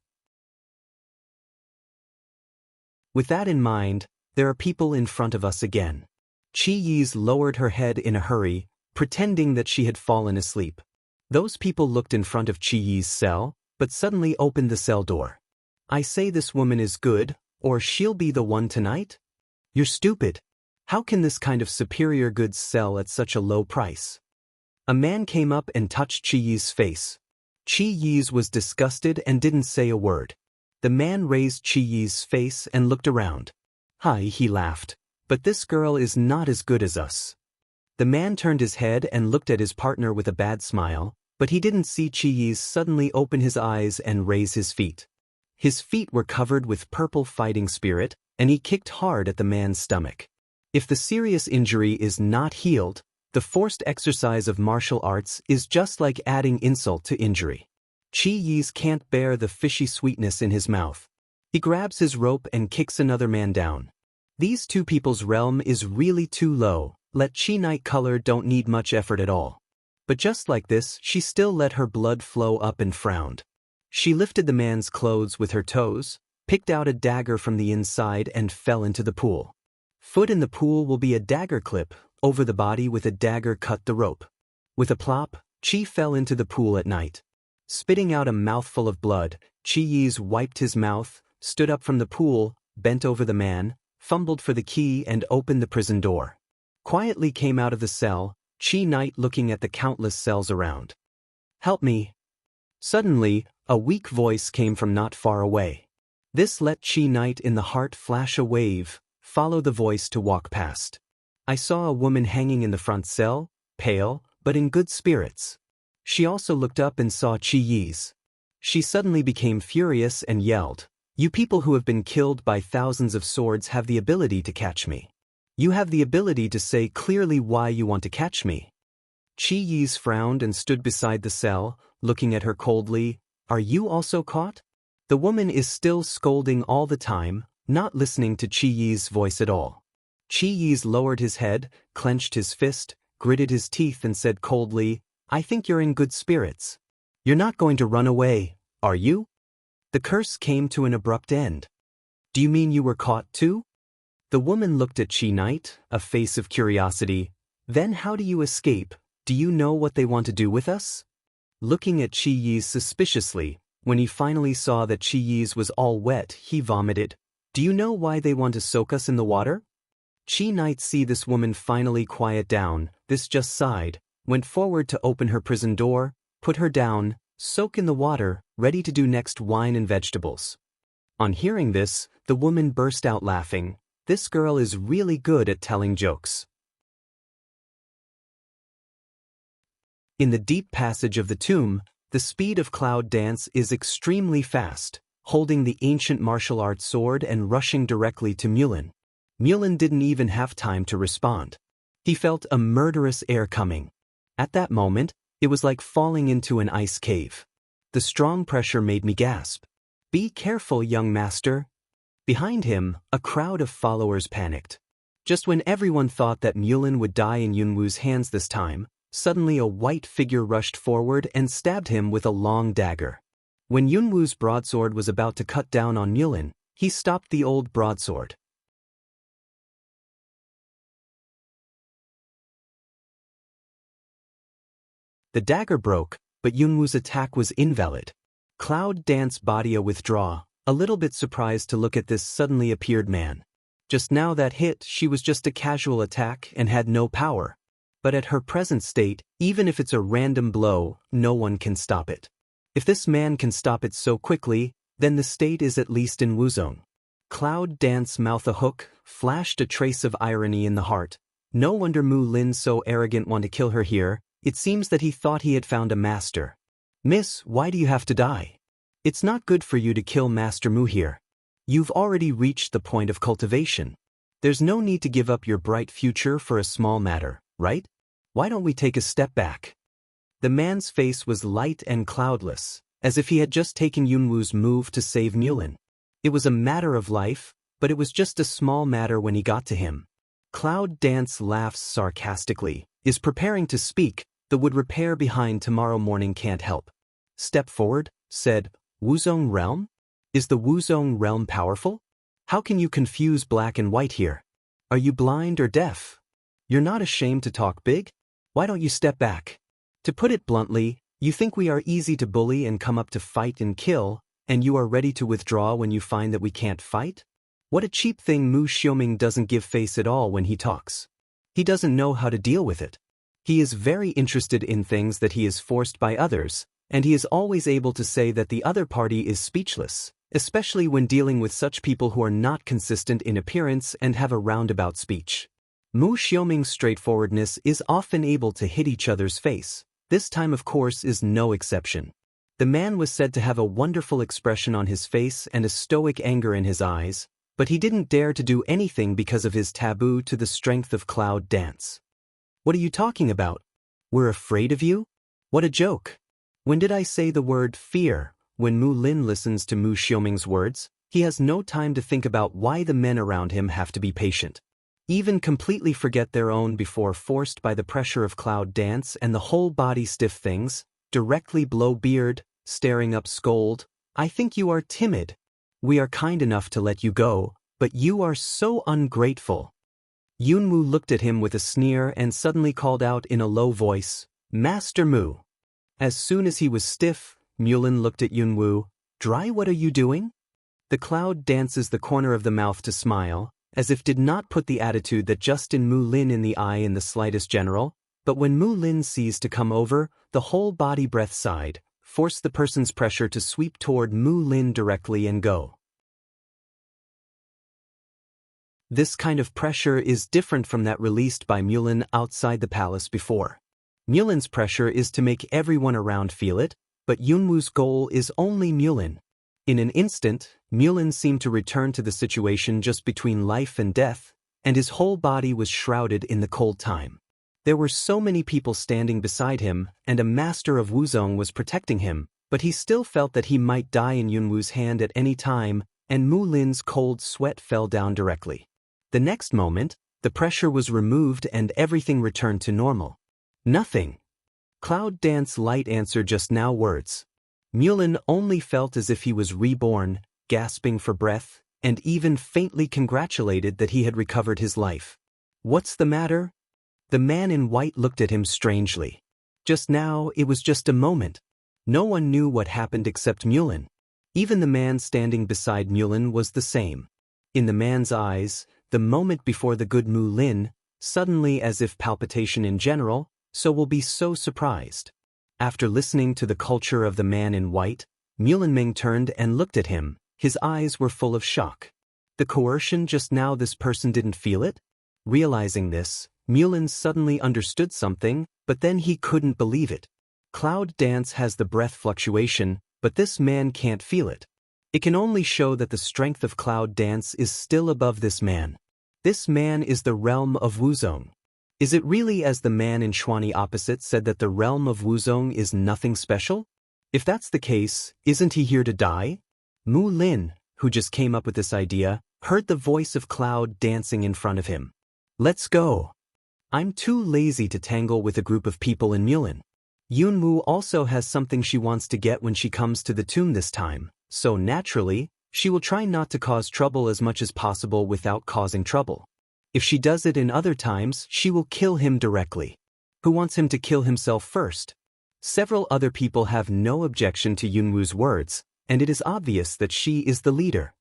[SPEAKER 1] With that in mind, there are people in front of us again. Chi Yi's lowered her head in a hurry, pretending that she had fallen asleep. Those people looked in front of Chi Yi's cell, but suddenly opened the cell door. "I say this woman is good, or she'll be the one tonight?" "You're stupid. How can this kind of superior goods sell at such a low price?" A man came up and touched Chi Yi's face. Chi Yi's was disgusted and didn't say a word. The man raised Chi Yi's face and looked around. "Hi," he laughed, "but this girl is not as good as us." The man turned his head and looked at his partner with a bad smile, but he didn't see Chi Yi's suddenly open his eyes and raise his feet. His feet were covered with purple fighting spirit, and he kicked hard at the man's stomach. If the serious injury is not healed, the forced exercise of martial arts is just like adding insult to injury. Chi Yi's can't bear the fishy sweetness in his mouth. He grabs his rope and kicks another man down. These two people's realm is really too low. Let Chi night color don't need much effort at all. But just like this, she still let her blood flow up and frowned. She lifted the man's clothes with her toes, picked out a dagger from the inside and fell into the pool. Foot in the pool will be a dagger clip. Over the body with a dagger cut the rope. With a plop, Chi fell into the pool at night. Spitting out a mouthful of blood, Chi Yi's wiped his mouth, stood up from the pool, bent over the man, fumbled for the key and opened the prison door. Quietly came out of the cell, Chi night looking at the countless cells around. "Help me." Suddenly, a weak voice came from not far away. This let Chi night in the heart flash a wave, follow the voice to walk past. I saw a woman hanging in the front cell, pale, but in good spirits. She also looked up and saw Chi Yi's. She suddenly became furious and yelled, "You people who have been killed by thousands of swords have the ability to catch me. You have the ability to say clearly why you want to catch me." Chi Yi's frowned and stood beside the cell, looking at her coldly. "Are you also caught?" The woman is still scolding all the time, not listening to Chi Yi's voice at all. Chi Yi's lowered his head, clenched his fist, gritted his teeth and said coldly, I think you're in good spirits. You're not going to run away, are you? The curse came to an abrupt end. Do you mean you were caught too? The woman looked at Chi Knight, a face of curiosity. Then how do you escape? Do you know what they want to do with us? Looking at Chi Yi's suspiciously, when he finally saw that Chi Yi's was all wet, he vomited. Do you know why they want to soak us in the water? Chi Knight see this woman finally quiet down, this just sighed, went forward to open her prison door, put her down, soak in the water, ready to do next wine and vegetables. On hearing this, the woman burst out laughing. This girl is really good at telling jokes. In the deep passage of the tomb, the speed of Cloud Dance is extremely fast, holding the ancient martial arts sword and rushing directly to Mulin. Mulin didn't even have time to respond. He felt a murderous air coming. At that moment, it was like falling into an ice cave. The strong pressure made me gasp. Be careful, young master. Behind him, a crowd of followers panicked. Just when everyone thought that Mulin would die in Yunwu's hands this time, suddenly a white figure rushed forward and stabbed him with a long dagger. When Yunwu's broadsword was about to cut down on Mulin, he stopped the old broadsword. The dagger broke, but Yunwu's attack was invalid. Cloud Dance body withdraw, a little bit surprised to look at this suddenly appeared man. Just now that hit, she was just a casual attack and had no power. But at her present state, even if it's a random blow, no one can stop it. If this man can stop it so quickly, then the state is at least in Wuzong. Cloud Dance mouth a hook, flashed a trace of irony in the heart. No wonder Mu Lin so arrogant want to kill her here. It seems that he thought he had found a master. Miss, why do you have to die? It's not good for you to kill Master Mu here. You've already reached the point of cultivation. There's no need to give up your bright future for a small matter, right? Why don't we take a step back? The man's face was light and cloudless, as if he had just taken Yunwu's move to save Mulin. It was a matter of life, but it was just a small matter when he got to him. Cloud Dance laughs sarcastically, is preparing to speak. The wood repair behind tomorrow morning can't help. Step forward, said, Wuzong Realm? Is the Wuzong Realm powerful? How can you confuse black and white here? Are you blind or deaf? You're not ashamed to talk big? Why don't you step back? To put it bluntly, you think we are easy to bully and come up to fight and kill, and you are ready to withdraw when you find that we can't fight? What a cheap thing. Mu Xiaoming doesn't give face at all when he talks. He doesn't know how to deal with it. He is very interested in things that he is forced by others, and he is always able to say that the other party is speechless, especially when dealing with such people who are not consistent in appearance and have a roundabout speech. Mu Xiaoming's straightforwardness is often able to hit each other's face. This time, of course, is no exception. The man was said to have a wonderful expression on his face and a stoic anger in his eyes, but he didn't dare to do anything because of his taboo to the strength of Cloud Dance. What are you talking about? We're afraid of you? What a joke. When did I say the word fear? When Mu Lin listens to Mu Xiaoming's words, he has no time to think about why the men around him have to be patient. Even completely forget their own before forced by the pressure of Cloud Dance and the whole body stiff things, directly blow beard, staring up scold. I think you are timid. We are kind enough to let you go, but you are so ungrateful. Yunwu looked at him with a sneer and suddenly called out in a low voice, Master Mu. As soon as he was stiff, Mulin looked at Yunwu. Dry, what are you doing? The Cloud dances the corner of the mouth to smile, as if did not put the attitude that just in Mu Lin in the eye in the slightest general, but when Mu Lin sees to come over, the whole body breath sighed, forced the person's pressure to sweep toward Mu Lin directly and go. This kind of pressure is different from that released by Mulin outside the palace before. Mulin's pressure is to make everyone around feel it, but Yunwu's goal is only Mulin. In an instant, Mulin seemed to return to the situation just between life and death, and his whole body was shrouded in the cold time. There were so many people standing beside him, and a master of Wuzong was protecting him, but he still felt that he might die in Yunwu's hand at any time, and Mu Lin's cold sweat fell down directly. The next moment, the pressure was removed and everything returned to normal. Nothing. Cloud Dance Light answered just now words. Mulin only felt as if he was reborn, gasping for breath, and even faintly congratulated that he had recovered his life. What's the matter? The man in white looked at him strangely. Just now, it was just a moment. No one knew what happened except Mulin. Even the man standing beside Mulin was the same. In the man's eyes, the moment before the good Mulin, suddenly as if palpitation in general, so will be so surprised. After listening to the culture of the man in white, Mulin Ming turned and looked at him. His eyes were full of shock. The coercion just now, this person didn't feel it? Realizing this, Mulin suddenly understood something, but then he couldn't believe it. Cloud Dance has the breath fluctuation, but this man can't feel it. It can only show that the strength of Cloud Dance is still above this man. This man is the realm of Wuzong. Is it really as the man in Xuanyi opposite said that the realm of Wuzong is nothing special? If that's the case, isn't he here to die? Mu Lin, who just came up with this idea, heard the voice of Cloud dancing in front of him. Let's go. I'm too lazy to tangle with a group of people in Mulin. Yunwu also has something she wants to get when she comes to the tomb this time, so naturally, she will try not to cause trouble as much as possible without causing trouble. If she does it in other times, she will kill him directly. Who wants him to kill himself first? Several other people have no objection to Yunwu's words, and it is obvious that she is the leader.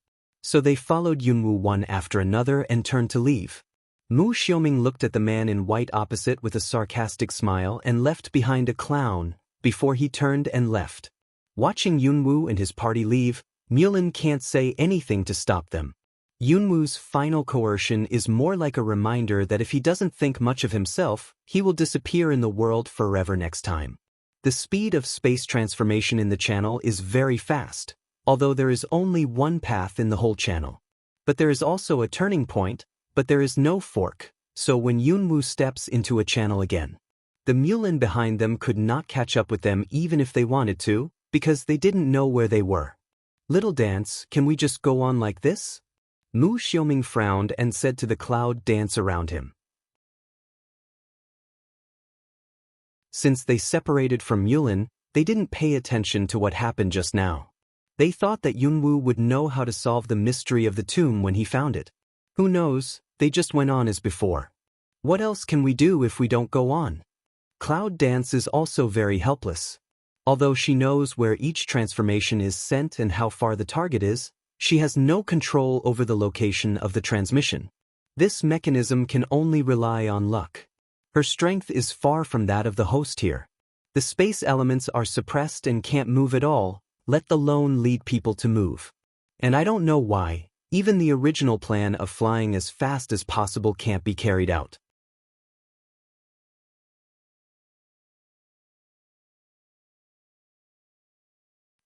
[SPEAKER 1] So they followed Yunwu one after another and turned to leave. Mu Xiaoming looked at the man in white opposite with a sarcastic smile and left behind a clown, before he turned and left. Watching Yunwu and his party leave, Mulin can't say anything to stop them. Yunwu's final coercion is more like a reminder that if he doesn't think much of himself, he will disappear in the world forever next time. The speed of space transformation in the channel is very fast, although there is only one path in the whole channel. But there is also a turning point, but there is no fork, so when Yunwu steps into a channel again, the Mulin behind them could not catch up with them even if they wanted to, because they didn't know where they were. Little Dance, can we just go on like this? Mu Xiaoming frowned and said to the Cloud Dance around him. Since they separated from Mulin, they didn't pay attention to what happened just now. They thought that Yunwu would know how to solve the mystery of the tomb when he found it. Who knows, they just went on as before. What else can we do if we don't go on? Cloud Dance is also very helpless. Although she knows where each transformation is sent and how far the target is, she has no control over the location of the transmission. This mechanism can only rely on luck. Her strength is far from that of the host here. The space elements are suppressed and can't move at all, let alone lead people to move. And I don't know why, even the original plan of flying as fast as possible can't be carried out.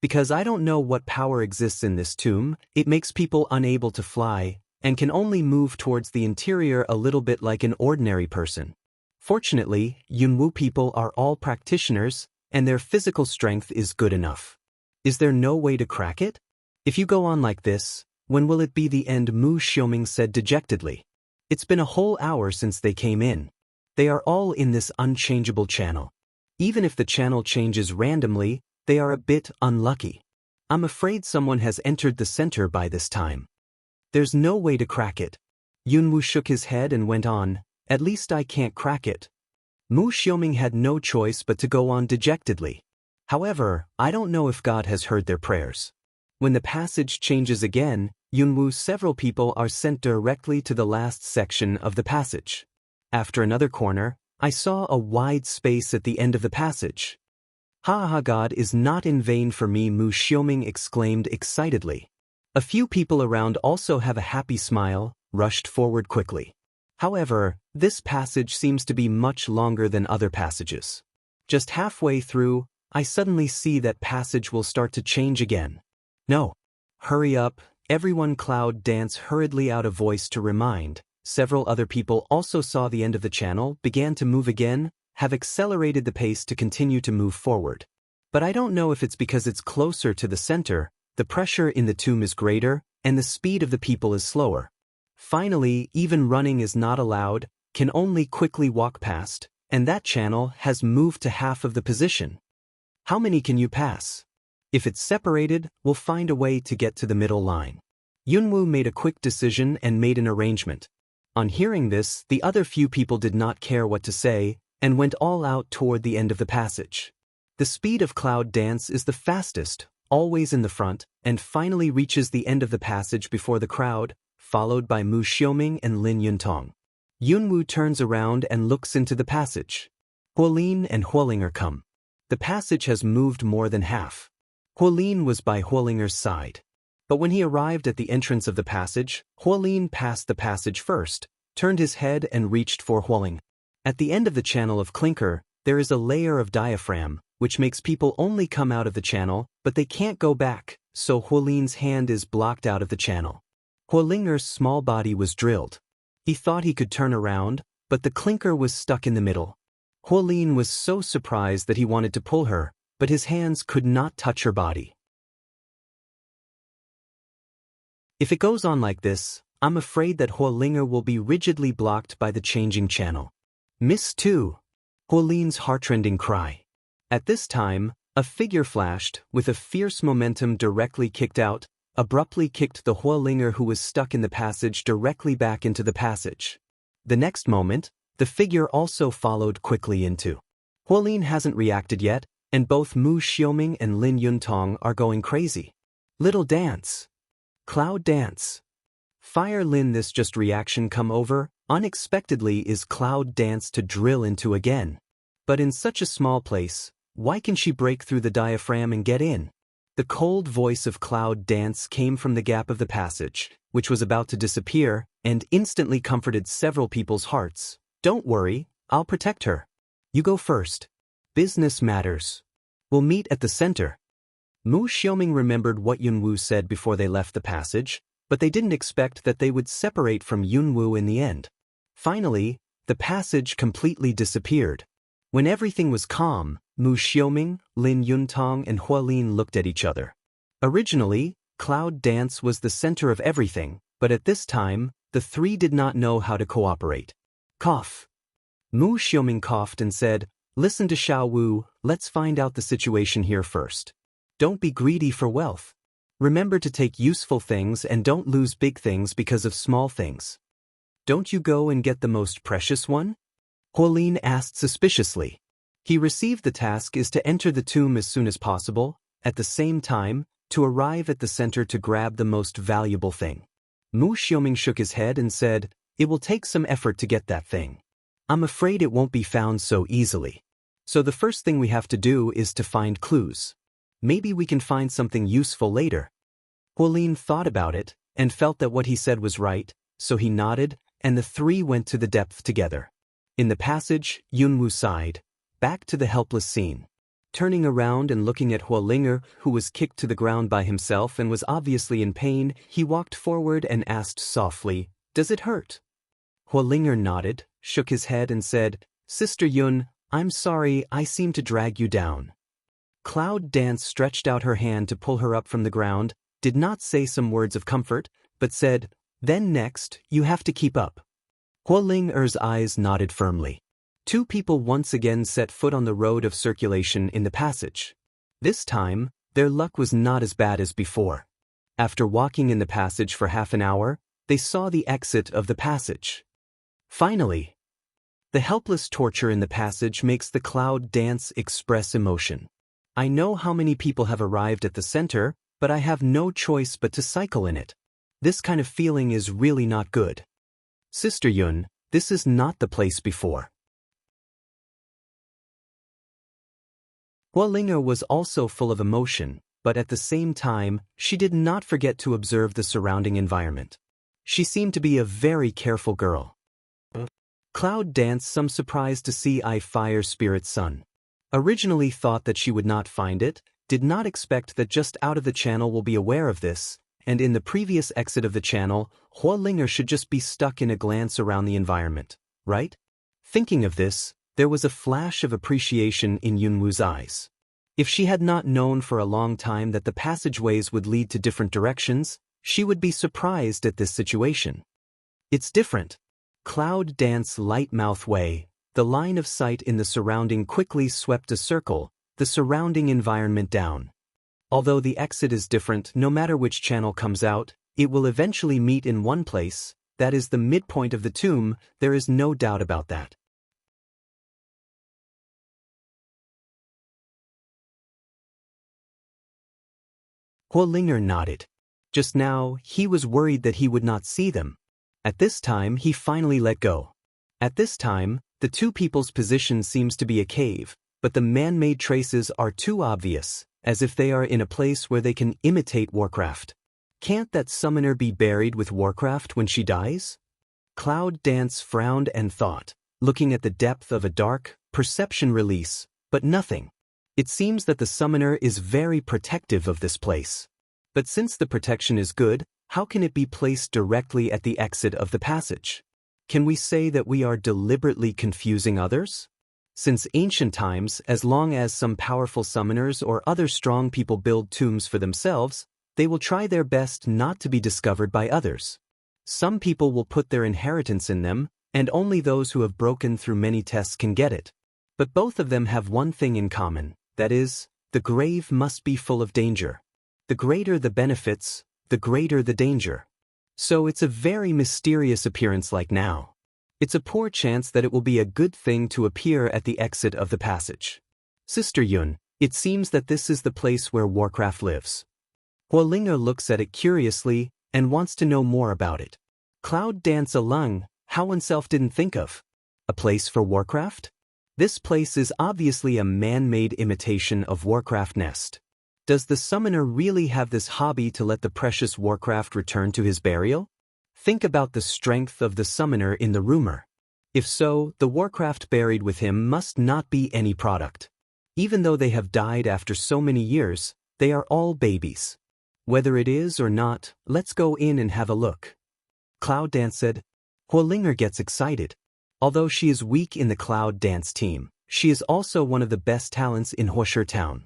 [SPEAKER 1] Because I don't know what power exists in this tomb, it makes people unable to fly, and can only move towards the interior a little bit like an ordinary person. Fortunately, Yunwu people are all practitioners, and their physical strength is good enough. Is there no way to crack it? If you go on like this, when will it be the end? Mu Xiaoming said dejectedly. It's been a whole hour since they came in. They are all in this unchangeable channel. Even if the channel changes randomly, they are a bit unlucky. I'm afraid someone has entered the center by this time. There's no way to crack it. Yunwu shook his head and went on, at least I can't crack it. Mu Xiaoming had no choice but to go on dejectedly. However, I don't know if God has heard their prayers. When the passage changes again, Yunwu several people are sent directly to the last section of the passage. After another corner, I saw a wide space at the end of the passage. Ha, God is not in vain for me, Mu Xiaoming exclaimed excitedly. A few people around also have a happy smile, rushed forward quickly. However, this passage seems to be much longer than other passages. Just halfway through, I suddenly see that passage will start to change again. No. Hurry up, everyone. Cloud Dance hurriedly out of voice to remind. Several other people also saw the end of the channel, began to move again, have accelerated the pace to continue to move forward. But I don't know if it's because it's closer to the center, the pressure in the tomb is greater, and the speed of the people is slower. Finally, even running is not allowed, can only quickly walk past, and that channel has moved to half of the position. How many can you pass? If it's separated, we'll find a way to get to the middle line. Yunwoo made a quick decision and made an arrangement. On hearing this, the other few people did not care what to say, and went all out toward the end of the passage. The speed of Cloud Dance is the fastest, always in the front, and finally reaches the end of the passage before the crowd, followed by Mu Xiaoming and Lin Yuntong. Yunwoo turns around and looks into the passage. Huolin and Huolinger come. The passage has moved more than half. Huolin was by Huolinger's side. But when he arrived at the entrance of the passage, Huolin passed the passage first, turned his head and reached for Huoling. At the end of the channel of clinker, there is a layer of diaphragm, which makes people only come out of the channel, but they can't go back, so Huolin's hand is blocked out of the channel. Huolinger's small body was drilled. He thought he could turn around, but the clinker was stuck in the middle. Huolin was so surprised that he wanted to pull her, but his hands could not touch her body. If it goes on like this, I'm afraid that Huolinger will be rigidly blocked by the changing channel. Miss too! Huolin's heartrending cry. At this time, a figure flashed, with a fierce momentum directly kicked out, abruptly kicked the Huolinger who was stuck in the passage directly back into the passage. The next moment, the figure also followed quickly into. Huolin hasn't reacted yet, and both Mu Xiaoming and Lin Yuntong are going crazy. Little dance. Cloud dance. Fire Lin, this just reaction come over, unexpectedly is Cloud Dance to drill into again. But in such a small place, why can she break through the diaphragm and get in? The cold voice of Cloud Dance came from the gap of the passage, which was about to disappear, and instantly comforted several people's hearts. Don't worry, I'll protect her. You go first. Business matters. We'll meet at the center. Mu Xiaoming remembered what Yunwoo said before they left the passage, but they didn't expect that they would separate from Yunwoo in the end. Finally, the passage completely disappeared. When everything was calm, Mu Xiaoming, Lin Yuntong and Huolin looked at each other. Originally, Cloud Dance was the center of everything, but at this time, the three did not know how to cooperate. Cough. Mu Xiaoming coughed and said, "Listen to Xiao Wu, let's find out the situation here first. Don't be greedy for wealth. Remember to take useful things and don't lose big things because of small things. Don't you go and get the most precious one?" Huolin asked suspiciously. He received the task is to enter the tomb as soon as possible, at the same time, to arrive at the center to grab the most valuable thing. Mu Xiaoming shook his head and said, "It will take some effort to get that thing. I'm afraid it won't be found so easily. So the first thing we have to do is to find clues. Maybe we can find something useful later." Huolin thought about it, and felt that what he said was right, so he nodded, and the three went to the depth together. In the passage, Yunwoo sighed, back to the helpless scene. Turning around and looking at Huolinger, who was kicked to the ground by himself and was obviously in pain, he walked forward and asked softly, "Does it hurt?" Huolinger nodded, shook his head and said, "Sister Yun, I'm sorry I seem to drag you down." Cloud Dance stretched out her hand to pull her up from the ground, did not say some words of comfort, but said, "Then next, you have to keep up." Huolinger's eyes nodded firmly. Two people once again set foot on the road of circulation in the passage. This time, their luck was not as bad as before. After walking in the passage for half an hour, they saw the exit of the passage. Finally, the helpless torture in the passage makes the Cloud Dance express emotion. "I know how many people have arrived at the center, but I have no choice but to cycle in it. This kind of feeling is really not good. Sister Yun, this is not the place before." Huolinger was also full of emotion, but at the same time, she did not forget to observe the surrounding environment. She seemed to be a very careful girl. Cloud Dance some surprised to see Fire Spirit's son. Originally thought that she would not find it, did not expect that just out of the channel will be aware of this, and in the previous exit of the channel, Huolinger should just be stuck in a glance around the environment, right? Thinking of this, there was a flash of appreciation in Yunwoo's eyes. If she had not known for a long time that the passageways would lead to different directions, she would be surprised at this situation. It's different. Cloud Dance light mouth way, The line of sight in the surrounding quickly swept a circle, the surrounding environment down. Although the exit is different no matter which channel comes out, it will eventually meet in one place, that is the midpoint of the tomb, there is no doubt about that. Huolinger nodded. Just now, he was worried that he would not see them. At this time, he finally let go. At this time, the two people's position seems to be a cave, but the man-made traces are too obvious, as if they are in a place where they can imitate Warcraft. Can't that summoner be buried with Warcraft when she dies? Cloud Dance frowned and thought, looking at the depth of a dark perception release, but nothing. It seems that the summoner is very protective of this place. But since the protection is good, how can it be placed directly at the exit of the passage? Can we say that we are deliberately confusing others? Since ancient times, as long as some powerful summoners or other strong people build tombs for themselves, they will try their best not to be discovered by others. Some people will put their inheritance in them, and only those who have broken through many tests can get it. But both of them have one thing in common, that is, the grave must be full of danger. The greater the benefits, the greater the danger. So it's a very mysterious appearance like now. It's a poor chance that it will be a good thing to appear at the exit of the passage. Sister Yun, it seems that this is the place where Warcraft lives. Huolinger looks at it curiously and wants to know more about it. Cloud Dance alone, how oneself didn't think of. A place for Warcraft? This place is obviously a man-made imitation of Warcraft nest. Does the summoner really have this hobby to let the precious Warcraft return to his burial? Think about the strength of the summoner in the rumor. If so, the Warcraft buried with him must not be any product. Even though they have died after so many years, they are all babies. Whether it is or not, let's go in and have a look. Cloud Dance said. Huolinger gets excited. Although she is weak in the Cloud Dance team, she is also one of the best talents in Hoshir Town.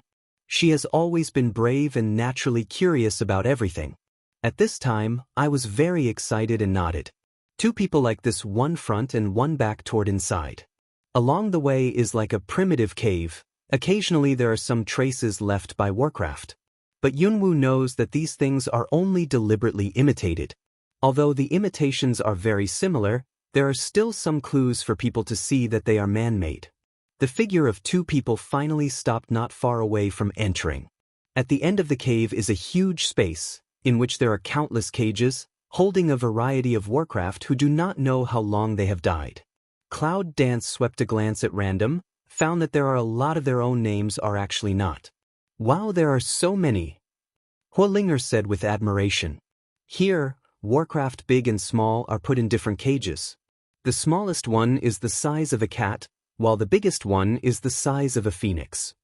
[SPEAKER 1] She has always been brave and naturally curious about everything. At this time, I was very excited and nodded. Two people like this, one front and one back toward inside. Along the way is like a primitive cave. Occasionally there are some traces left by Warcraft. But Yunwoo knows that these things are only deliberately imitated. Although the imitations are very similar, there are still some clues for people to see that they are man-made. The figure of two people finally stopped not far away from entering. At the end of the cave is a huge space, in which there are countless cages, holding a variety of Warcraft who do not know how long they have died. Cloud Dance swept a glance at random, found that there are a lot of their own names are actually not. Wow, there are so many. Huolinger said with admiration. Here, Warcraft big and small are put in different cages. The smallest one is the size of a cat, while the biggest one is the size of a phoenix.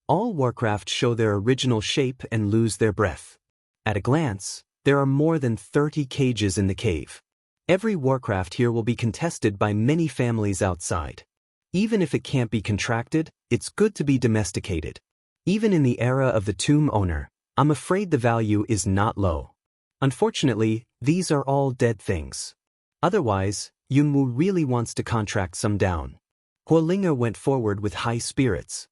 [SPEAKER 1] All Warcraft show their original shape and lose their breath. At a glance, there are more than 30 cages in the cave. Every Warcraft here will be contested by many families outside. Even if it can't be contracted, it's good to be domesticated. Even in the era of the tomb owner, I'm afraid the value is not low. Unfortunately, these are all dead things. Otherwise, Yunwoo really wants to contract some down. Huolinger went forward with high spirits.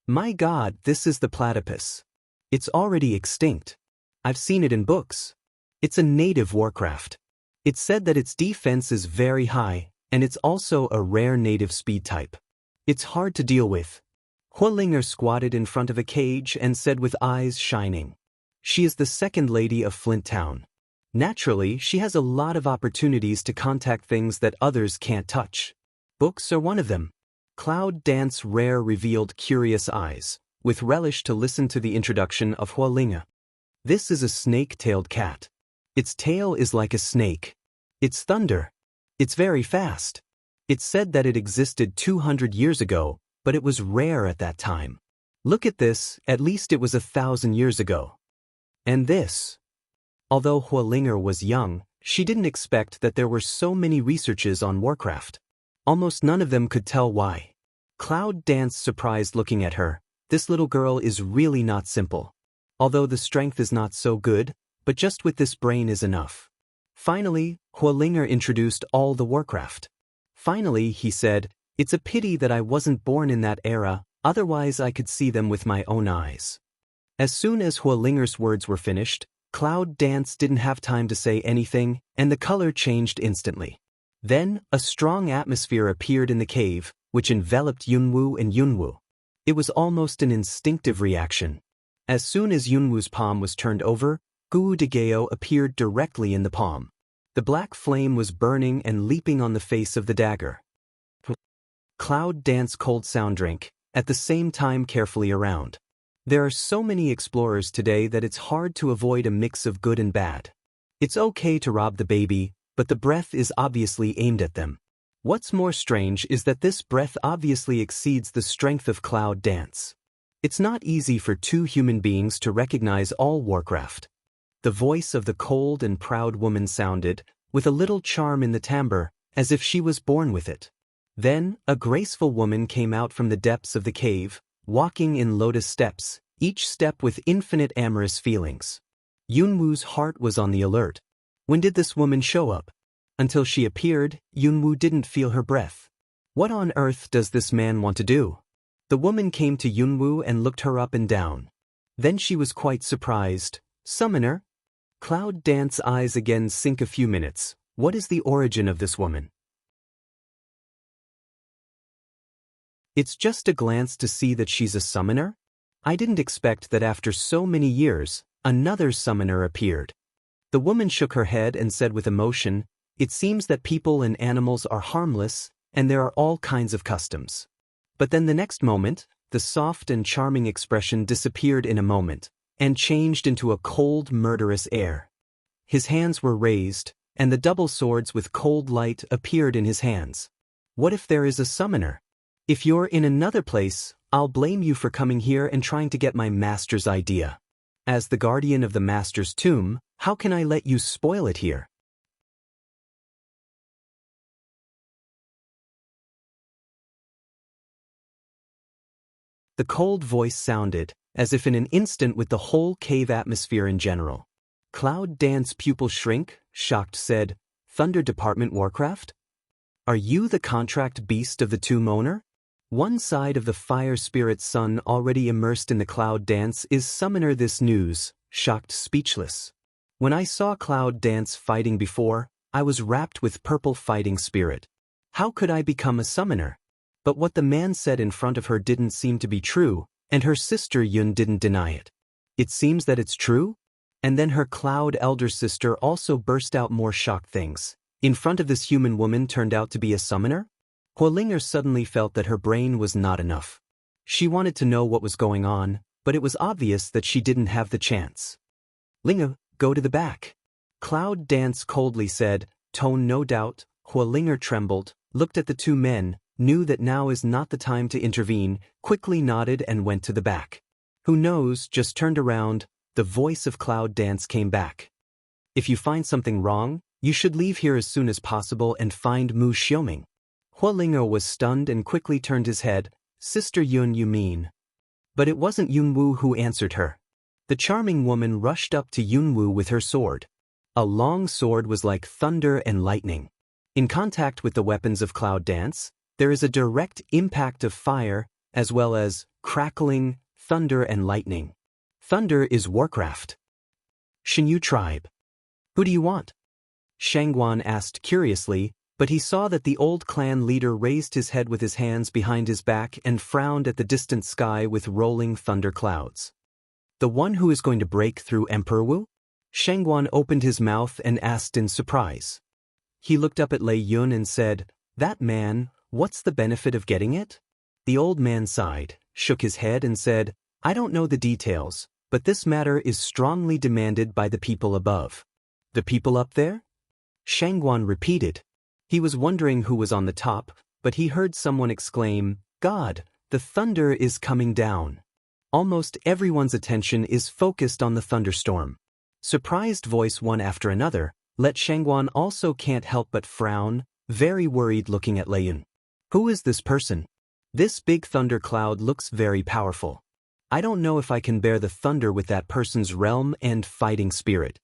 [SPEAKER 1] My God, this is the platypus. It's already extinct. I've seen it in books. It's a native Warcraft. It's said that its defense is very high, and it's also a rare native speed type. It's hard to deal with. Huolinger squatted in front of a cage and said with eyes shining. She is the second lady of Flint Town. Naturally, she has a lot of opportunities to contact things that others can't touch. Books are one of them. Cloud Dance Rare revealed curious eyes, with relish to listen to the introduction of Huolinger. This is a snake-tailed cat. Its tail is like a snake. It's thunder. It's very fast. It's said that it existed 200 years ago, but it was rare at that time. Look at this, at least it was 1,000 years ago. And this. Although Huolinger was young, she didn't expect that there were so many researches on Warcraft. Almost none of them could tell why. Cloud Dance surprised looking at her. This little girl is really not simple. Although the strength is not so good, but just with this brain is enough. Finally, Hualinger introduced all the Warcraft. Finally, he said, it's a pity that I wasn't born in that era, otherwise I could see them with my own eyes. As soon as Hualinger's words were finished, Cloud Dance didn't have time to say anything, and the color changed instantly. Then, a strong atmosphere appeared in the cave, which enveloped Yunwu and Yunwu. It was almost an instinctive reaction. As soon as Yunwu's palm was turned over, Gu Degeo appeared directly in the palm. The black flame was burning and leaping on the face of the dagger. Cloud Dance cold sound drink, at the same time carefully around. There are so many explorers today that it's hard to avoid a mix of good and bad. It's okay to rob the baby, but the breath is obviously aimed at them. What's more strange is that this breath obviously exceeds the strength of Cloud Dance. It's not easy for two human beings to recognize all Warcraft. The voice of the cold and proud woman sounded, with a little charm in the timbre, as if she was born with it. Then, a graceful woman came out from the depths of the cave, walking in lotus steps, each step with infinite amorous feelings. Yunwu's heart was on the alert. When did this woman show up? Until she appeared, Yunwu didn't feel her breath. What on earth does this man want to do? The woman came to Yunwu and looked her up and down. Then she was quite surprised. Summoner? Cloud Dance's eyes again sink a few minutes. What is the origin of this woman? It's just a glance to see that she's a summoner? I didn't expect that after so many years, another summoner appeared. The woman shook her head and said with emotion, it seems that people and animals are harmless, and there are all kinds of customs. But then the next moment, the soft and charming expression disappeared in a moment, and changed into a cold, murderous air. His hands were raised, and the double swords with cold light appeared in his hands. What if there is a summoner? If you're in another place, I'll blame you for coming here and trying to get my master's idea. As the guardian of the master's tomb, how can I let you spoil it here? The cold voice sounded, as if in an instant with the whole cave atmosphere in general. Cloud Dance pupil shrink, shocked said, Thunder Department Warcraft? Are you the contract beast of the tomb owner? One side of the fire spirit sun already immersed in the Cloud Dance is summoner this news, shocked speechless. When I saw Cloud Dance fighting before, I was wrapped with purple fighting spirit. How could I become a summoner? But what the man said in front of her didn't seem to be true, and her sister Yun didn't deny it. It seems that it's true? And then her Cloud elder sister also burst out more shocked things. In front of this human woman turned out to be a summoner? Hualinger suddenly felt that her brain was not enough. She wanted to know what was going on, but it was obvious that she didn't have the chance. Linga, go to the back. Cloud Dance coldly said, tone no doubt. Hualinger trembled, looked at the two men, knew that now is not the time to intervene, quickly nodded and went to the back. Who knows, just turned around, the voice of Cloud Dance came back. If you find something wrong, you should leave here as soon as possible and find Mu Xiaoming. Hualinger was stunned and quickly turned his head. Sister Yun, you mean? But it wasn't Yunwu who answered her. The charming woman rushed up to Yunwu with her sword. A long sword was like thunder and lightning. In contact with the weapons of Cloud Dance, there is a direct impact of fire, as well as crackling, thunder and lightning. Thunder is Warcraft. Shinyu tribe. Who do you want? Shangguan asked curiously, but he saw that the old clan leader raised his head with his hands behind his back and frowned at the distant sky with rolling thunder clouds. The one who is going to break through Emperor Wu? Shangguan opened his mouth and asked in surprise. He looked up at Lei Yun and said, that man, what's the benefit of getting it? The old man sighed, shook his head and said, I don't know the details, but this matter is strongly demanded by the people above. The people up there? Shangguan repeated. He was wondering who was on the top, but he heard someone exclaim, God, the thunder is coming down. Almost everyone's attention is focused on the thunderstorm. Surprised voice one after another, let Shangguan also can't help but frown, very worried looking at Lei Yun. Who is this person? This big thunder cloud looks very powerful. I don't know if I can bear the thunder with that person's realm and fighting spirit.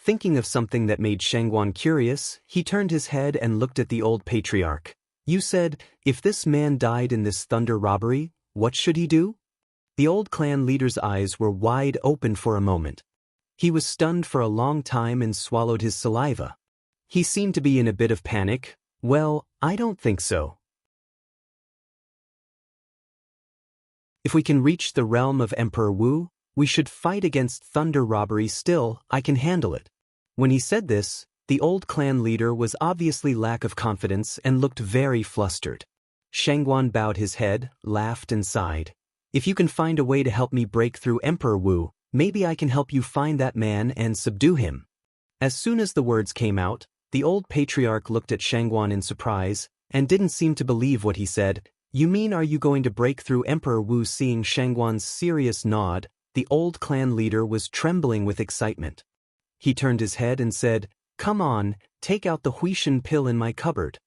[SPEAKER 1] Thinking of something that made Shangguan curious, he turned his head and looked at the old patriarch. You said, if this man died in this thunder robbery, what should he do? The old clan leader's eyes were wide open for a moment. He was stunned for a long time and swallowed his saliva. He seemed to be in a bit of panic. Well, I don't think so. If we can reach the realm of Emperor Wu, we should fight against thunder robbery still. I can handle it. When he said this, the old clan leader was obviously lack of confidence and looked very flustered. Shangguan bowed his head, laughed and sighed. If you can find a way to help me break through Emperor Wu, maybe I can help you find that man and subdue him. As soon as the words came out, the old patriarch looked at Shangguan in surprise and didn't seem to believe what he said. You mean are you going to break through Emperor Wu? Seeing Shangguan's serious nod, the old clan leader was trembling with excitement. He turned his head and said, Come on, take out the Huishan pill in my cupboard.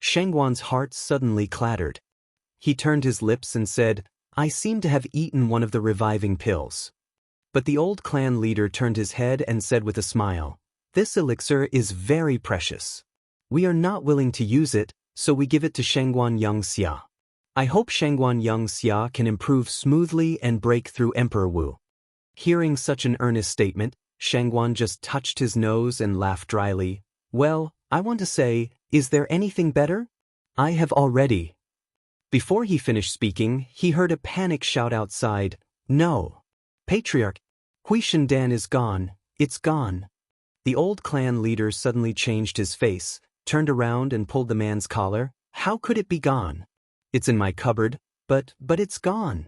[SPEAKER 1] Shangguan's heart suddenly clattered. He turned his lips and said, I seem to have eaten one of the reviving pills. But the old clan leader turned his head and said with a smile, This elixir is very precious. We are not willing to use it, so we give it to Shangguan Yangxia. I hope Shangguan Yangxia can improve smoothly and break through Emperor Wu. Hearing such an earnest statement, Shangguan just touched his nose and laughed dryly. Well, I want to say, is there anything better? I have already. Before he finished speaking, he heard a panic shout outside. No. Patriarch, Huishan Dan is gone. It's gone. The old clan leader suddenly changed his face, turned around and pulled the man's collar. How could it be gone? It's in my cupboard, but it's gone.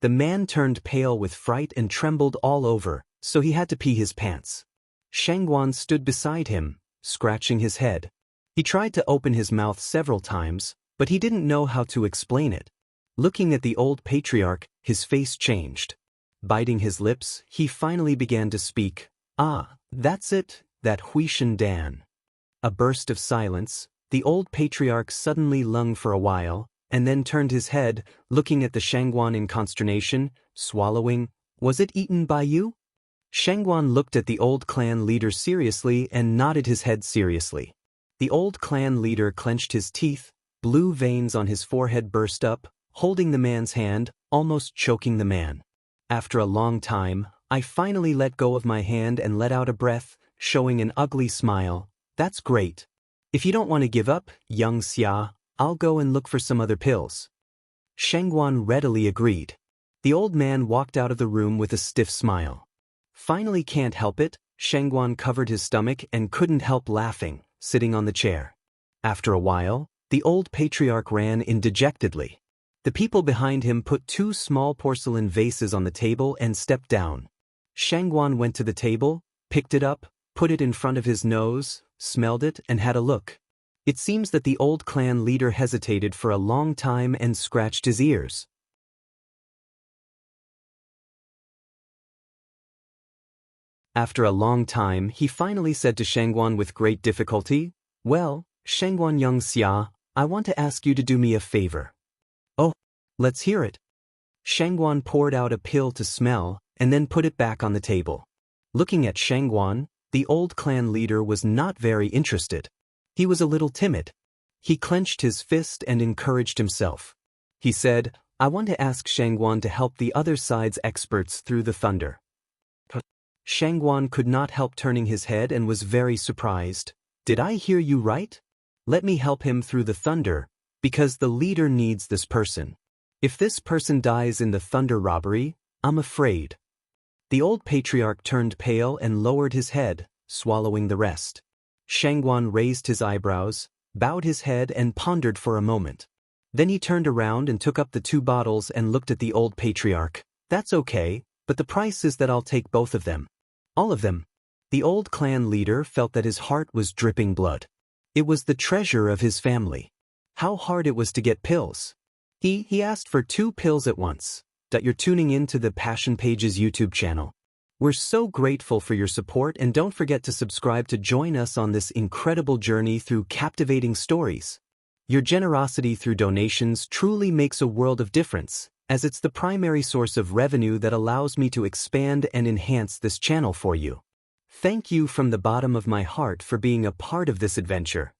[SPEAKER 1] The man turned pale with fright and trembled all over, so he had to pee his pants. Shangguan stood beside him, scratching his head. He tried to open his mouth several times, but he didn't know how to explain it. Looking at the old patriarch, his face changed. Biting his lips, he finally began to speak. Ah, that's it, that Huishan Dan. A burst of silence. The old patriarch suddenly lunged for a while, and then turned his head, looking at the Shangguan in consternation, swallowing. Was it eaten by you? Shangguan looked at the old clan leader seriously and nodded his head seriously. The old clan leader clenched his teeth, blue veins on his forehead burst up, holding the man's hand, almost choking the man. After a long time, I finally let go of my hand and let out a breath, showing an ugly smile. That's great. If you don't want to give up, young Xia, I'll go and look for some other pills. Shangguan readily agreed. The old man walked out of the room with a stiff smile. Finally can't help it, Shangguan covered his stomach and couldn't help laughing, sitting on the chair. After a while, the old patriarch ran in dejectedly. The people behind him put 2 small porcelain vases on the table and stepped down. Shangguan went to the table, picked it up, put it in front of his nose, smelled it and had a look. It seems that the old clan leader hesitated for a long time and scratched his ears. After a long time, he finally said to Shangguan with great difficulty, Well, Shangguan Yangxia, I want to ask you to do me a favor. Oh, let's hear it. Shangguan poured out a pill to smell and then put it back on the table. Looking at Shangguan, the old clan leader was not very interested. He was a little timid. He clenched his fist and encouraged himself. He said, I want to ask Shangguan to help the other side's experts through the thunder. Shangguan could not help turning his head and was very surprised. Did I hear you right? Let me help him through the thunder, because the leader needs this person. If this person dies in the thunder robbery, I'm afraid. The old patriarch turned pale and lowered his head, swallowing the rest. Shangguan raised his eyebrows, bowed his head and pondered for a moment. Then he turned around and took up the 2 bottles and looked at the old patriarch. That's okay, but the price is that I'll take both of them. All of them. The old clan leader felt that his heart was dripping blood. It was the treasure of his family. How hard it was to get pills. He asked for 2 pills at once. You're tuning in to the Passion Pages YouTube channel. We're so grateful for your support and don't forget to subscribe to join us on this incredible journey through captivating stories. Your generosity through donations truly makes a world of difference, as it's the primary source of revenue that allows me to expand and enhance this channel for you. Thank you from the bottom of my heart for being a part of this adventure.